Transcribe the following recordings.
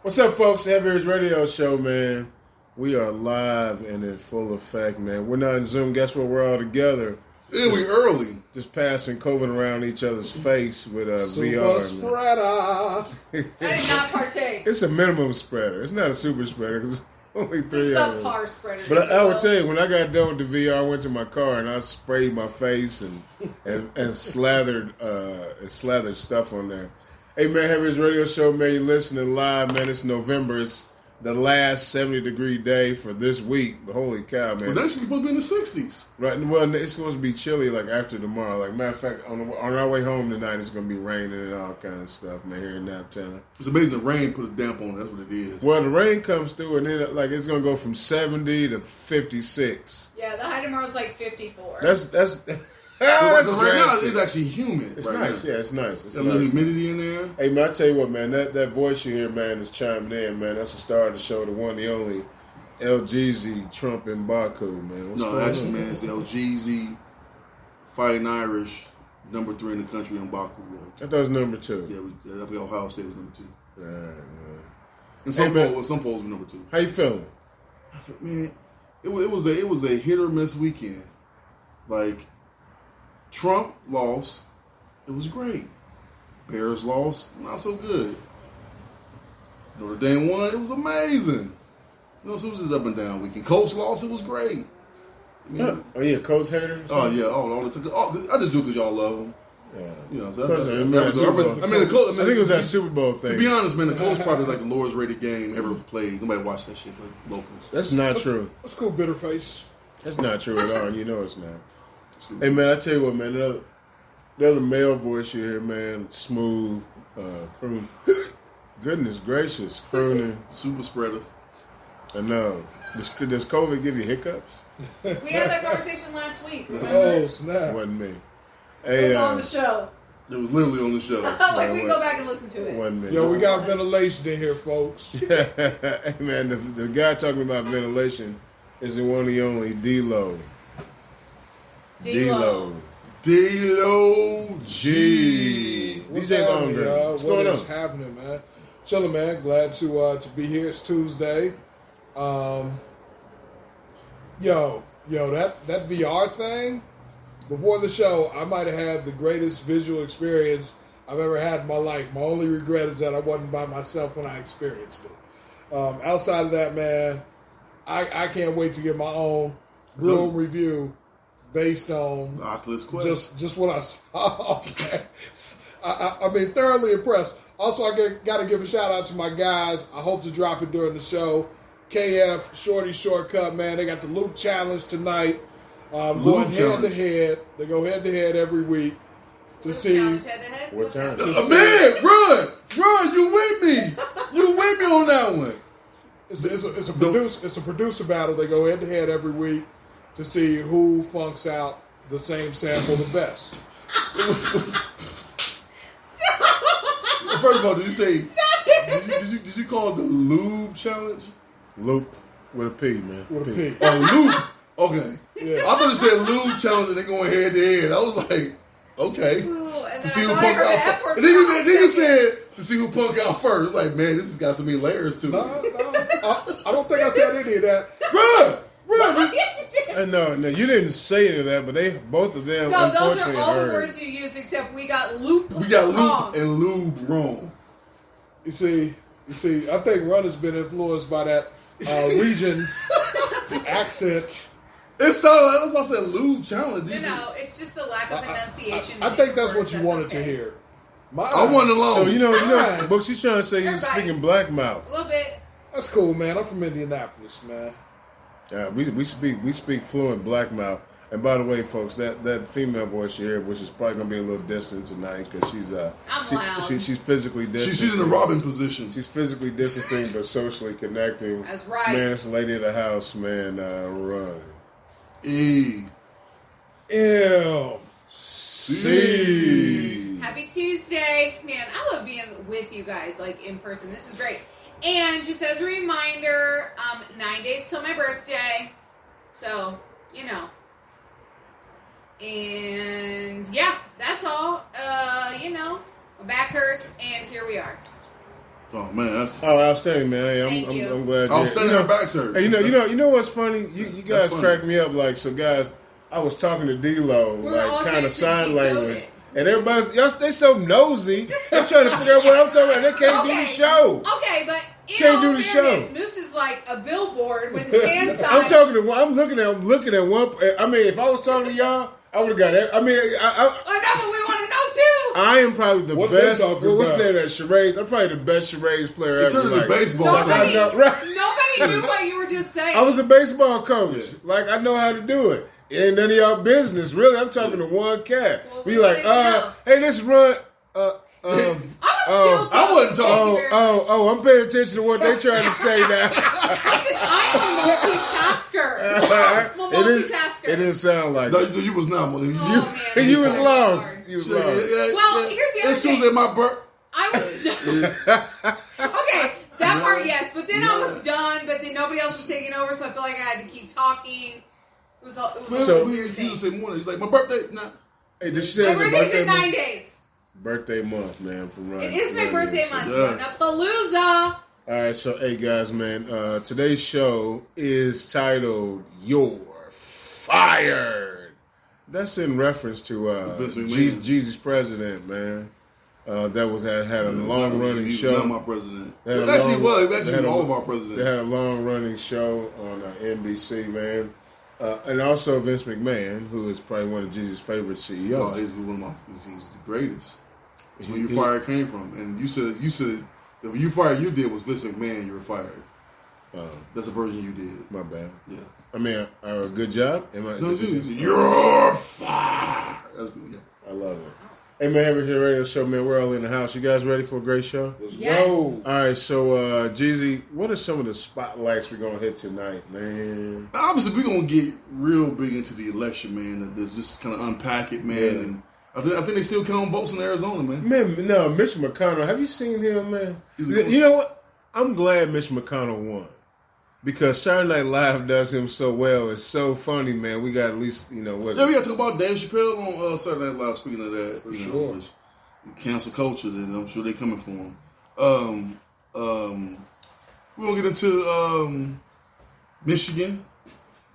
What's up, folks? Heavy's Radio Show, man. We are live and in full effect, man. We're not in Zoom. Guess what? We're all together. Yeah, we early. Just passing COVID around each other's face with Super VR. spreader. I did not partake. It's a minimum spreader. It's not a super spreader because only It's three a of them. subpar spreader. But I will tell you, when I got done with the VR, I went to my car and I sprayed my face and slathered stuff on there. Hey man, Heavy's Radio Show, man. You're listening live, man. It's November. It's the last 70-degree day for this week. Holy cow, man! Well, that's supposed to be in the 60s. Right. Well, it's supposed to be chilly like after tomorrow. Like matter of fact, on our way home tonight, it's going to be raining and all kind of stuff, man. Here in Naptown. It's amazing the rain put a damp on it. That's what it is. Well, the rain comes through and then like it's going to go from 70 to 56. Yeah, the high tomorrow is like 54. That's Right now, drastic. it's actually humid. It's right nice. now. Yeah, it's nice. It's There's a little nice. humidity in there. Hey man, I tell you what, man, that voice you hear, man, is chiming in, man. That's the star of the show, the one, the only LGZ Trump in Baku, man. What's No, going actually, on? man, it's LGZ Fighting Irish, number 3 in the country in Baku. I thought it was number 2. Yeah, I forgot Ohio State was number 2. All right, man. And Hey, some polls were number 2. How you feeling? Man, it was a hit or miss weekend. Like, Trump lost, it was great. Bears lost, not so good. Notre Dame won, it was amazing. You know, so it was just up and down weekend. Colts lost, it was great. Oh yeah, Colts haters. Oh yeah, I just do it because y'all love them. Yeah. You know, so Of course, that's, I mean, Super Bowl. the I think it was that Super Bowl thing. To be honest, man, the Colts probably like the lowest rated game ever played. Nobody watched that shit, but locals. That's not true. That's cool, Bitterface. That's not true at all. And you know it's not. Hey man, I tell you what, man. The other male voice you hear, man, smooth, croon. Goodness gracious, crooning. Super spreader. I know. Does COVID give you hiccups? We had that conversation last week. Oh, Remember? snap. Wasn't me. It Hey, was on the show. It was literally on the show. Like, we can go back and listen to it. Wasn't me. Yo, we got ventilation in here, folks. Hey man, the guy talking about ventilation is the one, the only D-Lo. D-Lo. D-Lo G. What's DJ happening, Longer. y'all? What's What going is on? happening, man? Chilling, man. Glad to be here. It's Tuesday. Yo, that VR thing. Before the show, I might have had the greatest visual experience I've ever had in my life. My only regret is that I wasn't by myself when I experienced it. Outside of that, man, I can't wait to get my own room review based on Oculus Quest. just what I saw. I mean, thoroughly impressed. Also, I got to give a shout out to my guys. I hope to drop it during the show. KF, Shorty Shortcut, man. They got the Loop Challenge tonight. Going head to head. They go head to head every week to see. Challenge head to head? What What's time? that? Man, run! You with me? You with me on that one? It's a producer battle. They go head to head every week to see who funks out the same sample the best. First of all, did you say? Did you call it the Lube Challenge? Loop with a P, man. With a P. Oh, Lube. Okay. Yeah. I thought it said Lube Challenge and they going head to head. I was like, okay. Ooh, and To then see I who thought I punk heard the out F first. word And then for you a second. said to see who punk out first. Like, man, this has got so many layers to it. No, I don't think I said any of that. Run! Yes, you did. No, you didn't say any of that, but both of them, No, those are unfortunately, all the heard. words you use except we got loop. We got wrong. Luke and Lube wrong. You see, I think Run has been influenced by that region accent. It sounded like that's why I said Lube Challenge. No, it's just the lack of enunciation. I think that's what you wanted to hear. I wasn't alone. So you know, Alright. Books, he's trying to say he's Everybody. speaking black mouth. A little bit. That's cool, man. I'm from Indianapolis, man. We speak fluent black mouth. And by the way, folks, that female voice you hear, which is probably gonna be a little distant tonight because she's I'm loud. she's physically distancing. She's in the Robin position. She's physically distancing but socially connecting. That's right. Man, it's the lady of the house, man. Run. E. Ew. See. Happy Tuesday. Man, I love being with you guys, like, in person. This is great. And just as a reminder, 9 days till my birthday. So, you know. And, yeah, that's all. My back hurts, and here we are. Oh man, that's Oh, outstanding, man. Hey, Thank you. I'm glad. outstanding. Her back's hurt. Hey, you know what's funny? You guys funny. crack me up. Like, so guys, I was talking to D-Lo, We're all like kind trying of to sign decode language, it. and everybody's they so nosy. They're trying to figure out what I'm talking about. They can't do the show. Okay, but in Can't all do the fairness, show. Moose is like a billboard with his hands I'm signed. talking to. I'm looking at one. I mean, if I was talking to y'all, I would have got it. I mean, I know, but we want to know too. I am probably the What they best. talking What's the about? name of that charades? I'm probably the best charades player in ever. terms of Like, baseball, like, I Nobody, know- right. nobody knew what you were just saying. I was a baseball coach. Yeah. Like, I know how to do it. It ain't none of y'all business, really. I'm talking to one cat. Well, Be we like, didn't know. hey, let's run. I was still I wasn't talking. talking. I'm paying attention to what they're trying to say now. Listen, I'm a multitasker. I'm a multitasker. It didn't sound like No, it. you was not. Oh, man. You was Sorry. lost. You was lost. Well, here's the other As soon thing. as my birth. I was done. Okay, that part, yes. But then I was done, but then nobody else was taking over, so I feel like I had to keep talking. It was a So- weird You thing. just say morning. He's like, my birthday. Nah. Hey, this My says a birthday's in 9 month. days. Birthday month, man, from Ryan. It is my Ryan birthday Wilson. month. Yes. Palooza. All right, so hey guys, man, today's show is titled "You're Fired." That's in reference to Vince McMahon. Jesus president, man. That was had a long running He was show. not my president. They had It a actually long- was. It they actually had was a- all of our They presidents. had a long running show on NBC, man, and also Vince McMahon, who is probably one of Jesus' favorite Oh, CEOs. he's one of my. He's the greatest. That's where you He- fired came from. And you said if you fired you did was Vince McMahon, you were fired. That's a version you did. My bad. Yeah. I mean, good job. Am I? No, is it good job? you're fired. That's good. Yeah. I love it. Hey man, Happy Here Radio Show, man. We're all in the house. You guys ready for a great show? Yes. All right, so Jeezy, what are some of the spotlights we're gonna hit tonight, man? Obviously, we're gonna get real big into the election, man. There's just kind of unpack it, man. Yeah. And I think they still count votes in Arizona, man. Man, no, Mitch McConnell. Have you seen him, man? He's a- You know what? I'm glad Mitch McConnell won because Saturday Night Live does him so well. It's so funny, man. We got at least what? Yeah, we got to talk about Dave Chappelle on Saturday Night Live. Speaking of that, you know, sure. it's cancel culture, and I'm sure they're coming for him. We're gonna get into Michigan.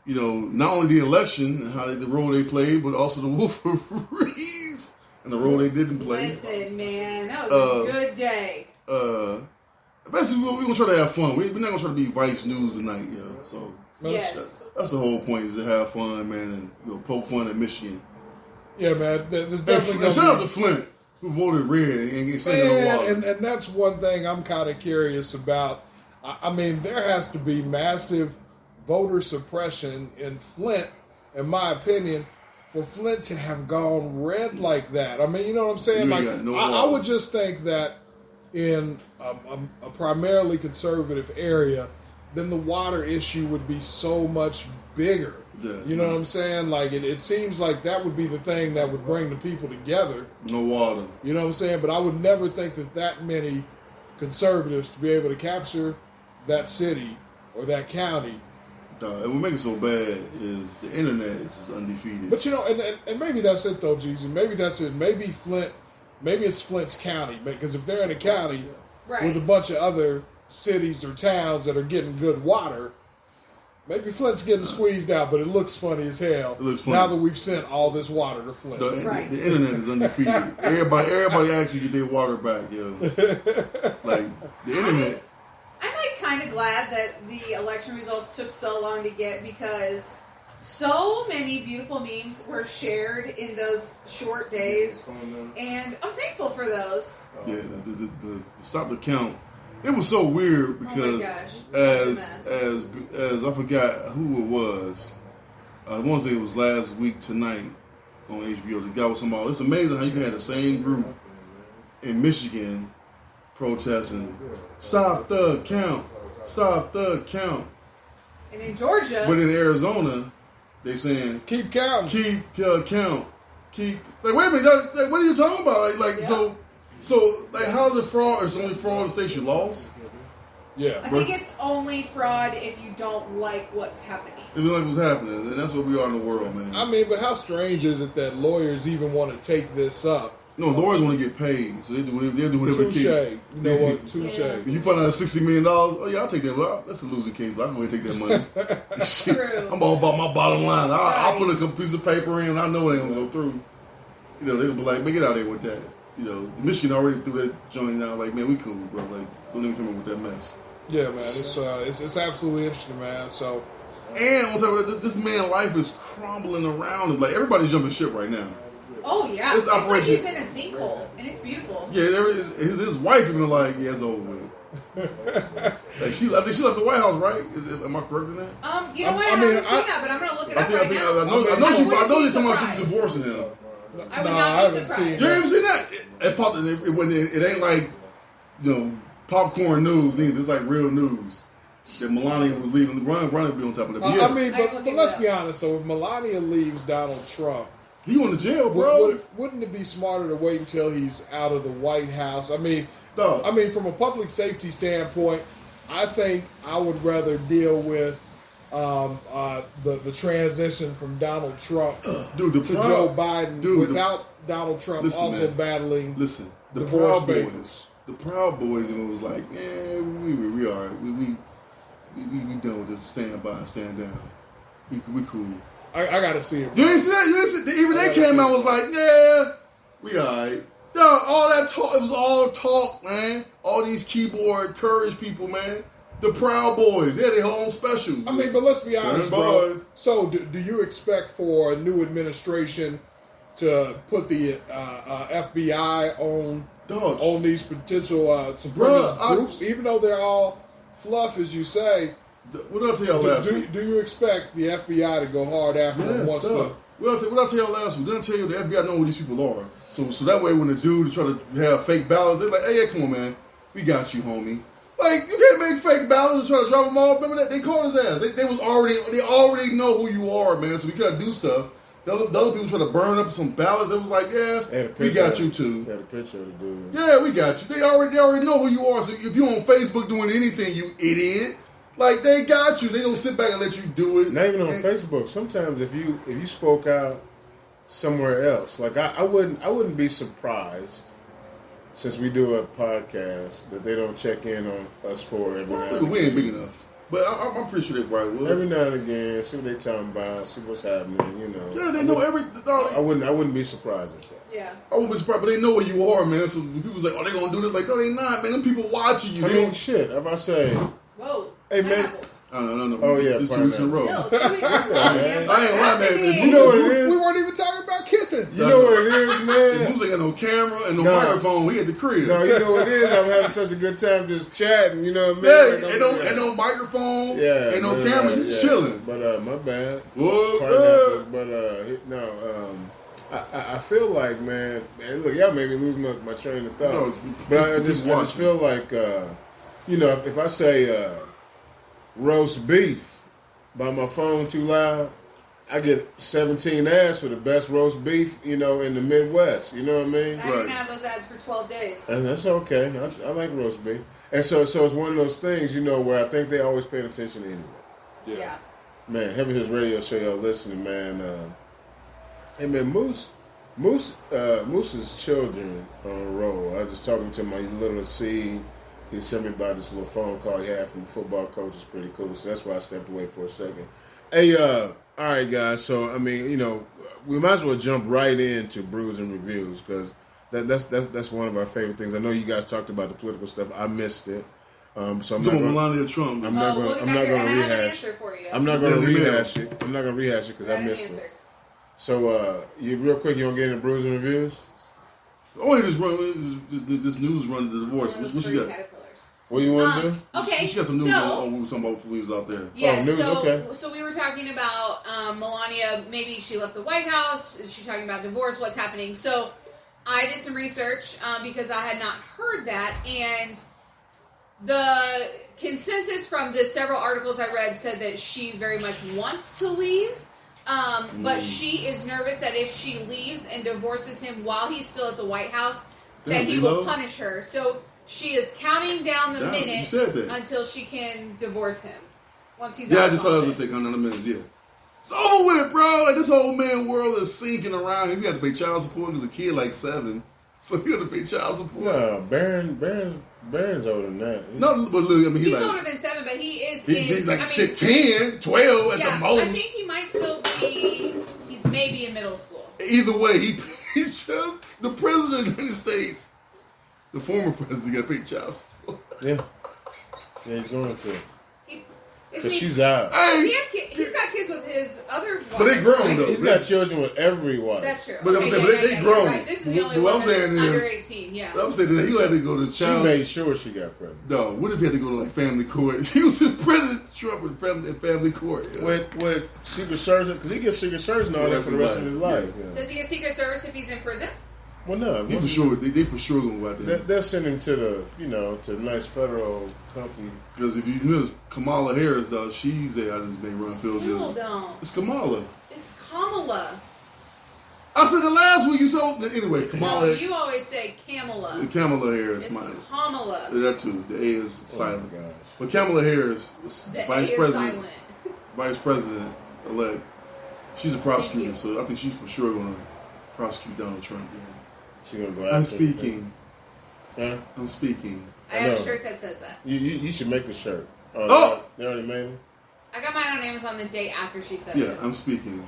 You know, not only the election and the role they played, but also the Wolverines and the role they didn't play. Listen, man, that was a good day. Basically, we're gonna try to have fun. We're not gonna try to be Vice News tonight, yo. So Yes. that's the whole point, is to have fun, man, and poke fun at Michigan. Yeah, man. There's And definitely shout gonna out to Flint, who voted red and get sent in the Man, water. and that's one thing I'm kind of curious about. I mean, there has to be massive voter suppression in Flint, in my opinion, for Flint to have gone red like that. I mean, you know what I'm saying? You Like, ain't got no I law. would just think that in a primarily conservative area, then the water issue would be so much bigger. Yes, You know man. what I'm saying? Like, it seems like that would be the thing that would bring the people together. No water. You know what I'm saying? But I would never think that many conservatives to be able to capture that city or that county. And what makes it so bad is the internet is just undefeated. But you know, and maybe that's it though, Jeezy. Maybe that's it. Maybe it's Flint's county, because if they're in a county Right. with a bunch of other cities or towns that are getting good water, maybe Flint's getting squeezed out. But it looks funny as hell. It looks funny. Now that we've sent all this water to Flint. Right. The internet is undefeated. Everybody actually get their water back, yo. Like the internet. I'm like kind of glad that the election results took so long to get, because so many beautiful memes were shared in those short days, and I'm thankful for those. Yeah, the stop the count. It was so weird because gosh, such a mess. as I forgot who it was. I want to say it was last week tonight on HBO. The guy was talking about, it's amazing how you can have the same group in Michigan protesting, stop the count, stop the count. And in Georgia, But in Arizona, they saying Keep counting. keep the count, keep. Like, wait a minute, like, what are you talking about? Like, Yeah. so, like, how's it fraud? It's only fraud in the states you lost. Yeah. I think it's only fraud if you don't like what's happening. It was like what's happening, and that's what we are in the world, man. I mean, but how strange is it that lawyers even want to take this up No, lawyers want to get paid, so they do whatever Touche. they You can. know what? Touche. Yeah. If you find out $60 million, oh yeah, I'll take that. Well, that's a losing case, but I'll go ahead and take that money. Shit, True. I'm all about my bottom line. I'll Right. put a piece of paper in. I know it ain't gonna go through. You know, they're gonna be like, man, get out there with that. You know, Michigan already threw that joint now. Like, man, we cool, bro. Like, don't even come in with that mess. Yeah, man. It's absolutely interesting, man. So And on top of that, this man's life is crumbling around him. Like, everybody's jumping ship right now. Oh yeah, This it's like operation- he's in a sinkhole, and it's beautiful. Yeah, there is, his wife even like, yeah, it's over with. Like, I think she left the White House, right? Am I correct in that? You know what? I haven't seen that, but I'm gonna look it up right now. I know they're talking about surprised. she's divorcing him. I would No, I not haven't be seen surprised. You ain't seen that? It popped. It ain't like, you know, popcorn news either. It's like real news. That Melania was leaving. Running be on top of that. But yeah, I mean, I look but it let's up. be honest. So if Melania leaves Donald Trump, he went to jail, bro. wouldn't it be smarter to wait until he's out of the White House? I mean, Dog. from a public safety standpoint, I think I would rather deal with the transition from Donald Trump Dude, the to Proud- Joe Biden dude, without Donald Trump listen, also man. battling. Listen, the divorce Proud papers. Boys. The Proud Boys even was like, man, we all right. We done with the stand by and stand down. We cool. I gotta see it. You ain't see that? You ain't see, even they came out and was like, yeah, we alright. Dog, all that talk, it was all talk, man. All these keyboard courage people, man. The Proud Boys, they had their own special. I mean, but let's be honest, Stand bro. by. So, do you expect for a new administration to put the FBI Dog, on these potential supremacist Bruh, groups, even though they're all fluff, as you say? what did I tell y'all last week? Do you expect the FBI to go hard after them Yes, once dog. What did I tell y'all last week? Didn't I tell you the FBI know who these people are? So that way when the dude try to have fake ballots, they're like, hey, yeah, come on, man. We got you, homie. Like, you can't make fake ballots and try to drop them off. Remember that? They called his ass. They already know who you are, man. So we gotta do stuff. The other people try to burn up some ballots. It was like, yeah, we got you too. Had a picture of the dude. Yeah, we got you. They already know who you are. So if you're on Facebook doing anything, you idiot, like they got you. They don't sit back and let you do it. Not even on Facebook. Sometimes if you spoke out somewhere else, like I wouldn't be surprised, since we do a podcast, that they don't check in on us for every now and Look, we again. ain't big enough. But I'm pretty sure they probably will. Every now and again, see what they talking about, see what's happening. You know. Yeah, they know everything. I wouldn't be surprised at that. Yeah. I wouldn't be surprised, but they know where you are, man. So when people's like, oh, they gonna do this. Like, no, they not, man. Them people watching you. I They mean, don't- shit. If I say, Whoa. Hey, man. Pineapples. No. Oh, yeah, It's 2 weeks in a row. No, 2 weeks in a row. man. I ain't lying, man. you know what it is, We weren't even talking about kissing. you know what it is, And man. Moose ain't got no camera and no No. microphone. We at the crib. No, you know what it is. I'm having such a good time just chatting. You know what I mean? Yeah, Like, ain't no microphone. Yeah, ain't no but, camera. You yeah. chilling. But my bad. Whoa, Pineapples, but no. I feel like, man. Look, y'all made me lose my train of thought. No, but I keep just watching. feel like, you know, if I say roast beef by my phone too loud, I get 17 ads for the best roast beef, you know, in the Midwest. You know what I mean? I didn't Right. have those ads for 12 days. And that's okay. I like roast beef. And so it's one of those things, you know, where I think they always paying attention anyway. Yeah. Man, Heavy His Radio Show, y'all listening, man. Hey, man, Moose's children on a roll. I was just talking to my little seed. He sent me about this little phone call he had from the football coach. It's pretty cool. So that's why I stepped away for a second. Hey, all right, guys. So, I mean, you know, we might as well jump right into brews and reviews because that's one of our favorite things. I know you guys talked about the political stuff. I missed it. So I'm not Doing going. Melania Trump. I'm not going. Look I'm back not here, going and to I have an rehash. answer for you. I'm not going to Yeah, they rehash it. I'm not going to rehash it because I Got an missed answer. it. So, you real quick, you want to get into brews and reviews? Only this news run the divorce. Some of What those she free got? caterpillars. What do you want to do? Okay, She got some news so on we were talking about before we was out there. yeah, news, so okay. so we were talking about Melania. Maybe she left the White House. Is she talking about divorce? What's happening? So I did some research because I had not heard that, and the consensus from the several articles I read said that she very much wants to leave. But she is nervous that if she leaves and divorces him while he's still at the White House, that he will reload? punish her. So she is counting down the Damn, you minutes said that. until she can divorce him. Once he's Yeah, out I of just saw that office. say count down the minutes. Yeah, it's over with, bro. Like this whole man world is sinking around. If you have to pay child support as a kid, like 7, So he got to pay child support. No, Barron's older than that. No, but look, I mean, He's like, older than 7, but he is he's like I mean, shit, 10, 12 at yeah, the most. I think he might still be. He's maybe in middle school. Either way, he chose the president of the United States. The former president got paid child support. Yeah, he's going to. Isn't Because he? she's out. Hey, He's got kids with his other wife. but they grown though. He's got children with every wife. That's true. But I'm saying, but they you're grown. Right. This is the only What one I'm that's saying under is- 18. Yeah. I'm saying that he had to go to She child. made sure she got pregnant. No, what if he had to go to like family court? He was his President Trump in family court. Yeah. With Secret Service, because he gets Secret Service and all that for the rest of his life. Yeah. Does he get Secret Service if he's in prison? Well, no. He for sure, they for sure gonna go out there. They'll send him to to a nice federal company. Because if you notice, Kamala Harris, though, she's a out of this run Still field. don't. It's Kamala. It's Kamala. I said the last week you saw. Anyway, No, Kamala. you always say Kamala. Kamala Harris, It's mine. Kamala. That too. The A is Oh silent. my gosh. But Kamala Harris, was The vice A is president, silent. vice president elect. She's a prosecutor, you. so I think she's for sure gonna prosecute Donald Trump. Yeah. She gonna go I'm after speaking. him. Huh? I'm speaking. I have a know. shirt that says that. You should make a shirt. Oh! They already made it? I got mine on Amazon the day after she said Yeah, it. I'm speaking.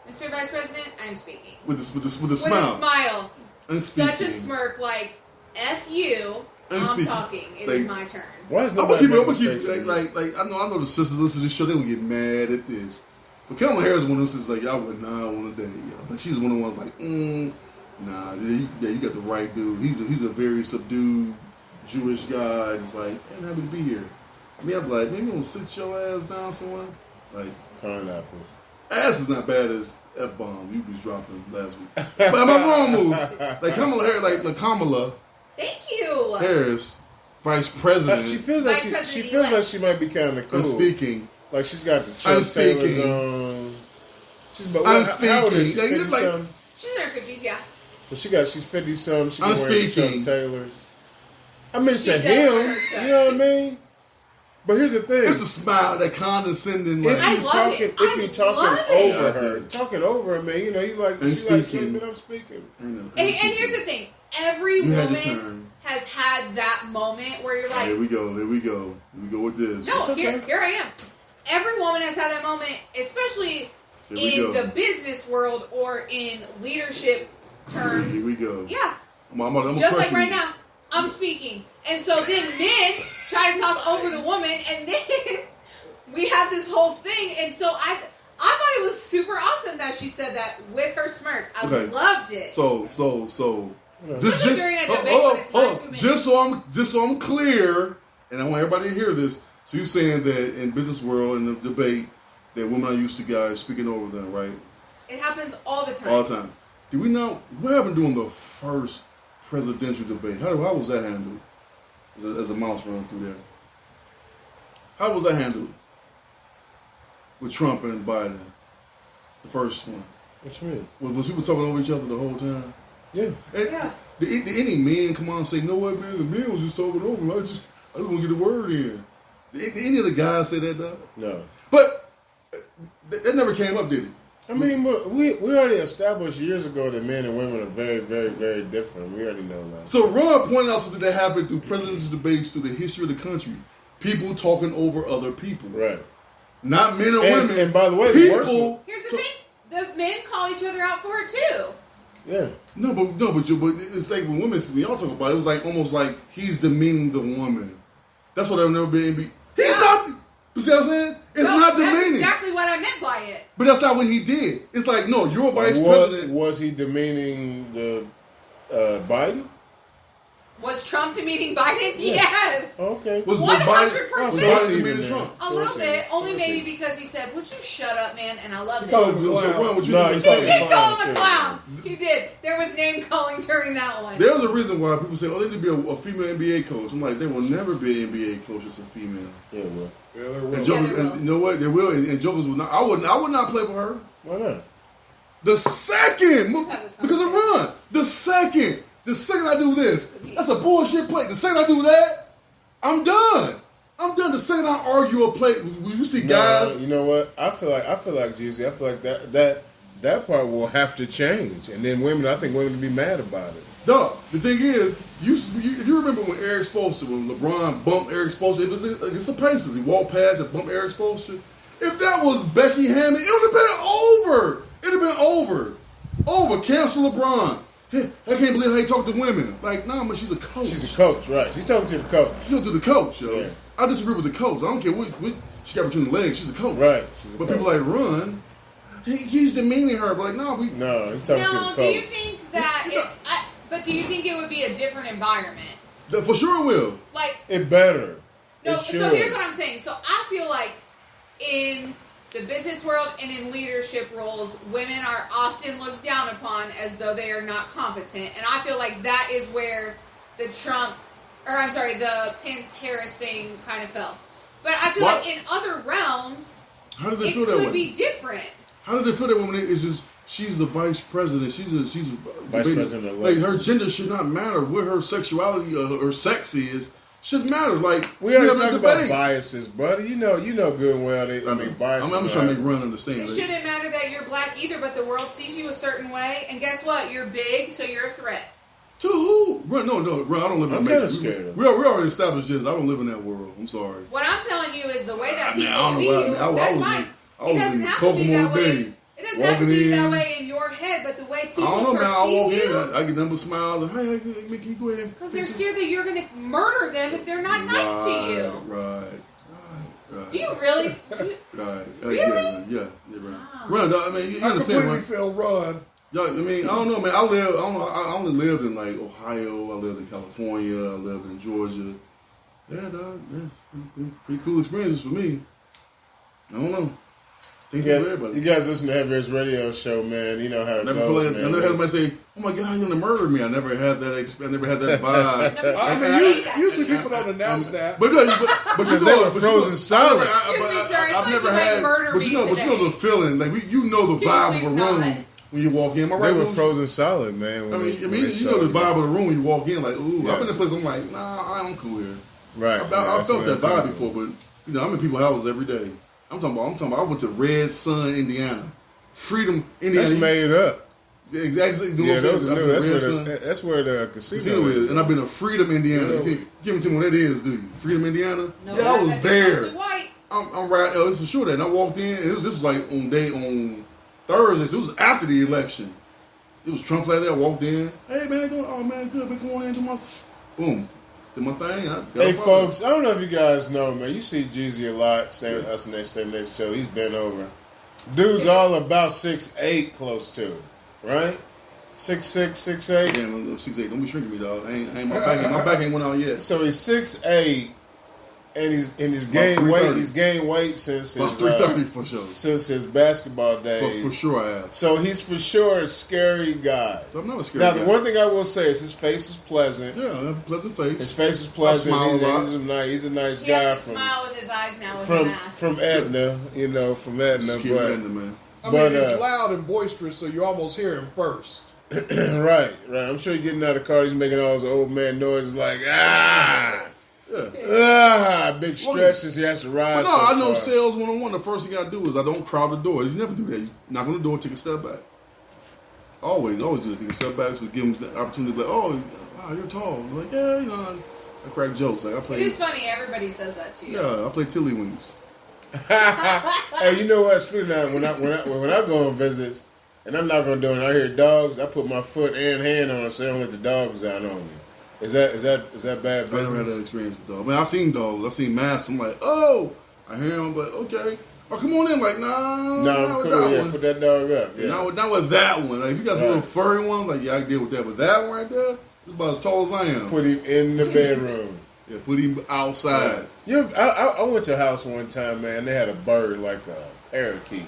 Mr. Vice President, I'm speaking. With a With smile. a smile. I'm speaking. Such a smirk, like, F you, I'm I'm speaking. talking. It is Like- my turn. Why is I'm gonna nobody keep it. I'm making gonna keep mistakes like, with I know the sisters listen to this show. They gonna get mad at this. But Kamala Harris is one of those sisters like y'all would not want to date. Like she's one of the ones like, nah, yeah, you got the right dude. He's a very subdued Jewish guy. It's like, I'm happy to be here. I mean, I'm like, maybe you want to sit your ass down somewhere. Like, pineapples? ass is not bad as F bomb you was dropping last week. But my wrong moves. Like Kamala Harris, like Kamala Thank you. Harris, vice president. She feels like Vice she President feels like elect. she might be kind of cool. I'm speaking. Like she's got the I'm Chuck Taylors speaking. on. She's about I'm how old is she? speaking. Yeah, you're 50 like- something? She's in her 50s, yeah. So she's 50 something. She's I'm wearing the speaking. Chuck Taylors. I mean She to does him, wear Chucks. you know what I mean? But here's the thing. It's a smile, that condescending, like, I love it. If you I talking love it. over her, talking over her, man, you know, you like, And she's like, speaking. "Hey, man, I'm speaking. I know, And here's the thing. Every You had your woman turn. has had that moment where you're like, Here we go with this. no, It's okay. here I am. Every woman has had that moment, especially Here we in go. the business world or in leadership terms. Here we go. Yeah. I'm Just like right now, I'm speaking. And so then men try to talk over the woman, and then we have this whole thing. And so I thought it was super awesome that she said that with her smirk. I Okay. loved it. So. Especially during a debate when it's not 2 minutes. Just so I'm clear, and I want everybody to hear this. So you're saying that in business world, in the debate, that women are used to guys speaking over them, right? It happens all the time. All the time. Do we know what happened during the first presidential debate? How was that handled? As a mouse running through there. How was that handled? With Trump and Biden, the first one. What you mean? Was people talking over each other the whole time? Yeah. And Yeah. Did any men come on and say, "No what, man? The men was just talking over him. I just want to get a word in." Did any of the guys say that though? No. But that never came up, did it? I mean, we already established years ago that men and women are very, very, very different. We already know that. So Ron pointed out something that happened through presidential debates through the history of the country. People talking over other people. Right. Not men or women. And by the way, the worst one, Here's the thing: the men call each other out for it too. yeah. But it's like when women, when y'all talk about it, it was like almost like he's demeaning the woman. That's what I've never been. He's not. You see what I'm saying? It's No, not that's demeaning. exactly what I meant by it. But that's not what he did. It's like, no, you're a vice president. Was he demeaning the Biden? Was Trump demeaning Biden? Yeah. Yes. Okay. Was 100%. Was So Biden it's even demeaning then. Trump? A So little it's bit, even. only So it's maybe even. because he said, "Would you shut up, man?" And I love it. So Ron, what you No, think? he's He talking did call him too. a clown. He did. There was name calling during that one. There's a reason why people say, "Oh, they need to be a female NBA coach." I'm like, there will never be an NBA coach that's a female. Yeah, well. Yeah, there And will. Jokers, they will. and you know what? They will. And Jokers would not. I would not play for her. Why not? The second, Have this because of Ron. The second I do this, that's a bullshit play. The second I do that, I'm done. The second I argue a play, when you see guys. No, you know what? I feel like Jeezy. I feel like that part will have to change, and then women. I think women will be mad about it. Dog, the thing is, if you remember when Eric Spoelstra, when LeBron bumped Eric Spoelstra, it was against the Pacers. He walked past and bumped Eric Spoelstra. If that was Becky Hammond, it would have been over. It would have been over. Over. Cancel LeBron. Hey, I can't believe how he talk to women. Like, nah, man, she's a coach. She's a coach, right? She's talking to the coach. She's talking to the coach, yo. Yeah. I disagree with the coach. I don't care what she got between the legs. She's a coach. Right. She's a But coach. people like Run, he's demeaning her. But like, no, No, he's talking to the No, coach. do you think that but do you think it would be a different environment? For sure it will. Like, It better. no, It so should. here's what I'm saying. So I feel like in the business world and in leadership roles, women are often looked down upon as though they are not competent. And I feel like that is where the the Pence-Harris thing kind of fell. But I feel What? like in other realms, How did they it feel that could way? be different. How did they feel that woman? It's just she's the vice president. She's a Vice president. Like her gender should not matter. What her sexuality or sex is should matter. Like We already have a talked about debate. biases, brother. You know good and well. Biases. I'm just trying to make Run understand. It Like, shouldn't matter that you're black either, but the world sees you a certain way. And guess what? You're big, so you're a threat. to who? Run, no, Run. I don't live in I'm that. kinda scared of We already established this. I don't live in that world. I'm sorry. What I'm telling you is the way that I mean, people I don't know see why. you, I that's was fine. in- I It was doesn't in have to be Kokomo that way. Day, It doesn't have to walking be that in. way in your head, but the way people I don't know, man. I walk perceive in. you, I get number smiles. And, hey, can you go ahead? because they're scared that you're going to murder them if they're not nice to you. Right. Do you really? Right. Really? Yeah, right. Run, dog. I mean, you I understand, completely right? feel Run. Yeah, I mean, I don't know, man. I only lived in like Ohio. I lived in California. I lived in Georgia. Yeah, dog. Yeah, pretty cool experiences for me. I don't know. Think for everybody. You guys listen to Heavy Race Radio Show, man. You know how it Never goes, feel like, man. I never had somebody say, "Oh my God, you're gonna murder me." I never had that. I never had that vibe. Never I said mean, that. usually people don't announce that. But you Because know, they were but you frozen know, solid. Excuse me, sir, I I've feel like never you might had. murder But me you know today. the feeling. Like you know the Can you vibe of a please room not? when you walk in. Am I They right? were Lou? frozen solid, man. I mean, you know the vibe of the room when you walk in. Like, ooh, Yeah. I've been in a place. I'm like, nah, I'm cool here. Right. I felt that vibe before, but you know, I'm in people's houses every day. I'm talking about. I went to Red Sun, Indiana, Freedom, Indiana. That's made up. Exactly. You know Yeah, what I'm those saying? are I've new. been to Red Sun. That's where the casino Casino is. is, and I've been to Freedom, Indiana. Yeah. You give me what that is, do you? Freedom, Indiana. No, Yeah, I was there. mostly white. I'm right. It was for sure that. And I walked in. This was like on Thursday. So it was after the election. It was Trump flag there. I walked in. Hey man, oh man, good. Man, come on in. Do my boom. Did my thing. Hey, folks, I don't know if you guys know, man. You see Jeezy a lot, staying with us next show. He's bent over. Dude's all about 6'8", close to, right? 6'6", 6'8". Damn, I'm 6'8". Don't be shrinking me, dog. My back ain't went out yet. So he's 6'8", and he's About gained weight. 330. He's gained weight since About his 330 for sure. since his basketball days. For sure I have. So he's for sure a scary guy. I'm not a scary Now, guy. the one thing I will say is his face is pleasant. Yeah, I have a pleasant face. His face is pleasant. I smile a lot. He's a nice He guy has to smile with his eyes now with the mask. from Edna, from Edna. Just keep it in there, man. I But, mean, it's loud and boisterous, so you almost hear him first. right. I'm sure he's getting out of the car. He's making all those old man noises like big stretches. He has to ride. But no, I know far. sales 101. The first thing I do is I don't crowd the door. You never do that. You knock on the door, take a step back. Always do that. Take a step back, so give them the opportunity. Like, oh, wow, you're tall. I'm like, yeah, I crack jokes. Like I play. It is funny. Everybody says that to you. Yeah, I play Tiddlywinks. Hey, you know what? Speaking of that, when I go on visits, and I'm not gonna do it, I hear dogs. I put my foot and hand on it so they don't let the dogs out on me. Is that bad I never had business? that experience with dogs. I mean, I've seen dogs. I've seen masks. I'm like, oh, I hear them, but okay. Oh, come on in. Like, nah, No, not I'm with cool. that Yeah, one. put that dog up. Yeah. Not with that one. Like, if you got some Right. little furry ones, like, yeah, I can deal with that. But that one right there, it's about as tall as I am. Put him in the bedroom. Yeah, put him outside. I went to a house one time, man. They had a bird like a parakeet,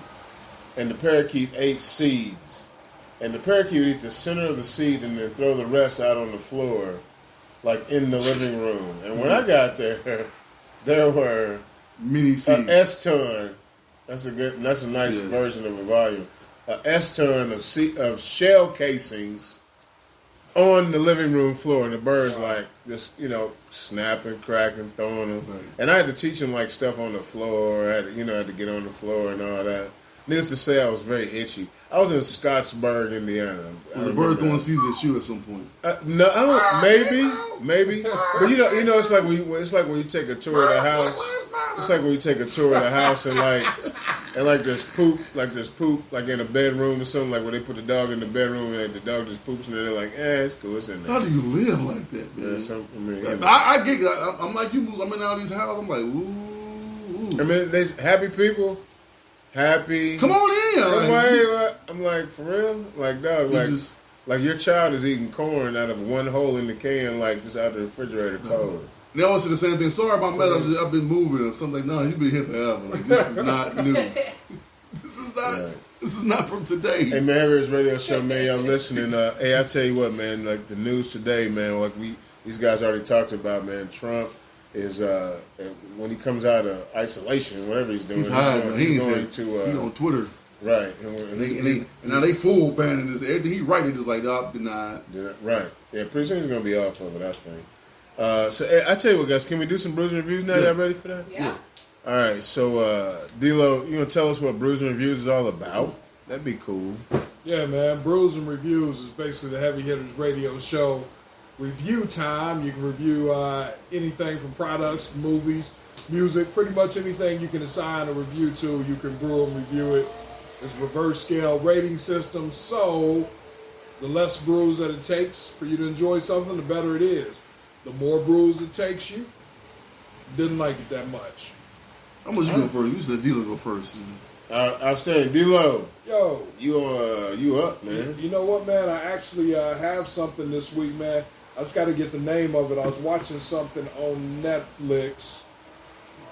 and the parakeet ate seeds, and the parakeet would eat the center of the seed and then throw the rest out on the floor, like in the living room. And when I got there, there were Mini an seeds. S-ton. That's a nice Yeah. version of a volume. An S-ton of shell casings on the living room floor, and the birds like just snapping, cracking, throwing them. Right. And I had to teach them like stuff on the floor. I had to get on the floor and all that. Needless to say, I was very itchy. I was in Scottsburg, Indiana. Was a bird throwing seeds at you at some point? No, I don't, maybe. But you know, it's like when you take a tour of the house. It's like when you take a tour of the house and there's poop like in a bedroom or something, like where they put the dog in the bedroom and the dog just poops and they're like, it's cool, it's in there. How do you live like that, man? Yeah, I get that. I'm like you, Moose. I'm in all these houses. I'm like, ooh. I mean, they happy people. Happy. Come on in. I'm like, for real? Like, dog, You like your child is eating corn out of one hole in the can, like just out the refrigerator cold. They always say the same thing. Sorry about mess. I've been moving or something. Like, no, you've been here forever. Like, this is not new. This is not from today. Hey man, Harry's radio show, man. Y'all listening? Hey, I tell you what, man. Like the news today, man. Like these guys already talked about, man. Trump is when he comes out of isolation, whatever he's doing, he's hiding. He's on Twitter. Right, and now they full banning this. Everything he writing is like, denied. Right, yeah. Pretty soon he's gonna be off of it, I think. So hey, I tell you what, guys, can we do some Bruising Reviews now? Y'all ready for that? Yeah. All right, so D-Lo, you gonna tell us what Bruising Reviews is all about? That'd be cool. Yeah, man. Bruising Reviews is basically the Heavy Hitters radio show review time. You can review anything from products, movies, music, pretty much anything you can assign a review to. You can brew and review it. It's a reverse scale rating system, so the less brews that it takes for you to enjoy something, the better it is. The more brews it takes you, didn't like it that much. How much you go first? You said D-Lo go first. Outstanding. D-Lo. Yo. You up, man. You know what, man? I actually have something this week, man. I just got to get the name of it. I was watching something on Netflix.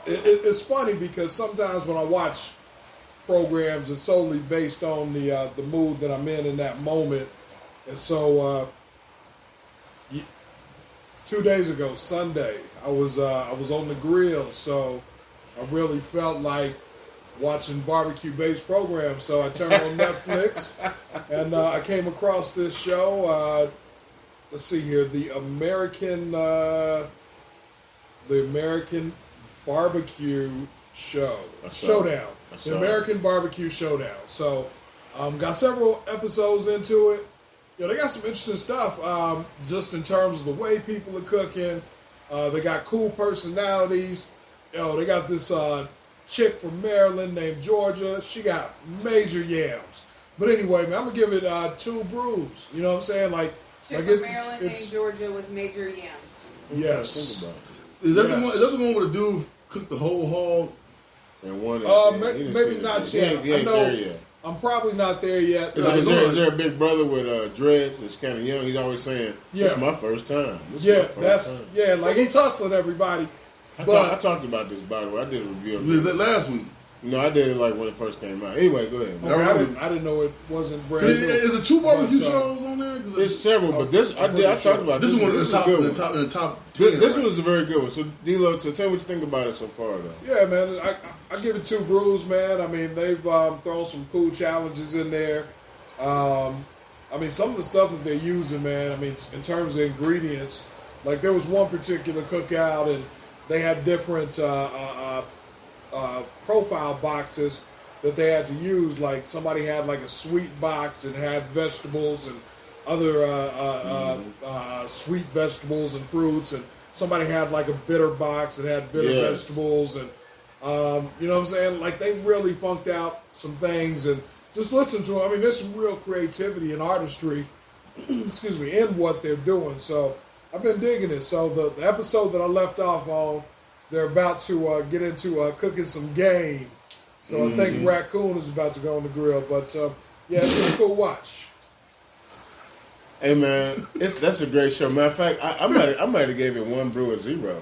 It's funny because sometimes when I watch programs, it's solely based on the mood that I'm in that moment. And so 2 days ago, Sunday, I was on the grill, so I really felt like watching barbecue-based programs. So I turned on Netflix, and I came across this show. Let's see here, the American Barbecue Showdown. The American Barbecue Showdown. So, got several episodes into it. They got some interesting stuff. Just in terms of the way people are cooking. They got cool personalities. They got this chick from Maryland named Georgia. She got major yams. But anyway, man, I'm gonna give it 2 brews. You know what I'm saying? Chick from Maryland named Georgia with major yams. Yes. Is that the one where the dude cooked the whole hog? And one. Maybe not yet. He ain't there yet. I'm probably not there yet. Is there a big brother with dreads that's kind of young? He's always saying, "This is my first time." Like he's hustling everybody. I talked about this, by the way. I did a review of it last week. No, I did it like when it first came out. Anyway, go ahead. Okay, I didn't know it wasn't brand new. Is it 2 barbecue shows on there? There's several, but I talked about this one. This is the top 10. This was a very good one. So D-Lo, tell me what you think about it so far, though. Yeah, man, I give it 2 brews, man. I mean, they've thrown some cool challenges in there. I mean, some of the stuff that they're using, man. I mean, in terms of ingredients, like there was one particular cookout, and they had different profile boxes that they had to use. Like somebody had like a sweet box and had vegetables and other sweet vegetables and fruits, and somebody had like a bitter box that had bitter vegetables, and you know what I'm saying? Like they really funked out some things, and just listen to them. I mean, there's some real creativity and artistry, excuse me, in what they're doing. So I've been digging it. So the episode that I left off on, they're about to get into cooking some game. So I think Raccoon is about to go on the grill. But yeah, it's a cool watch. Hey man, that's a great show. Matter of fact, I might have gave it 1 brew or 0.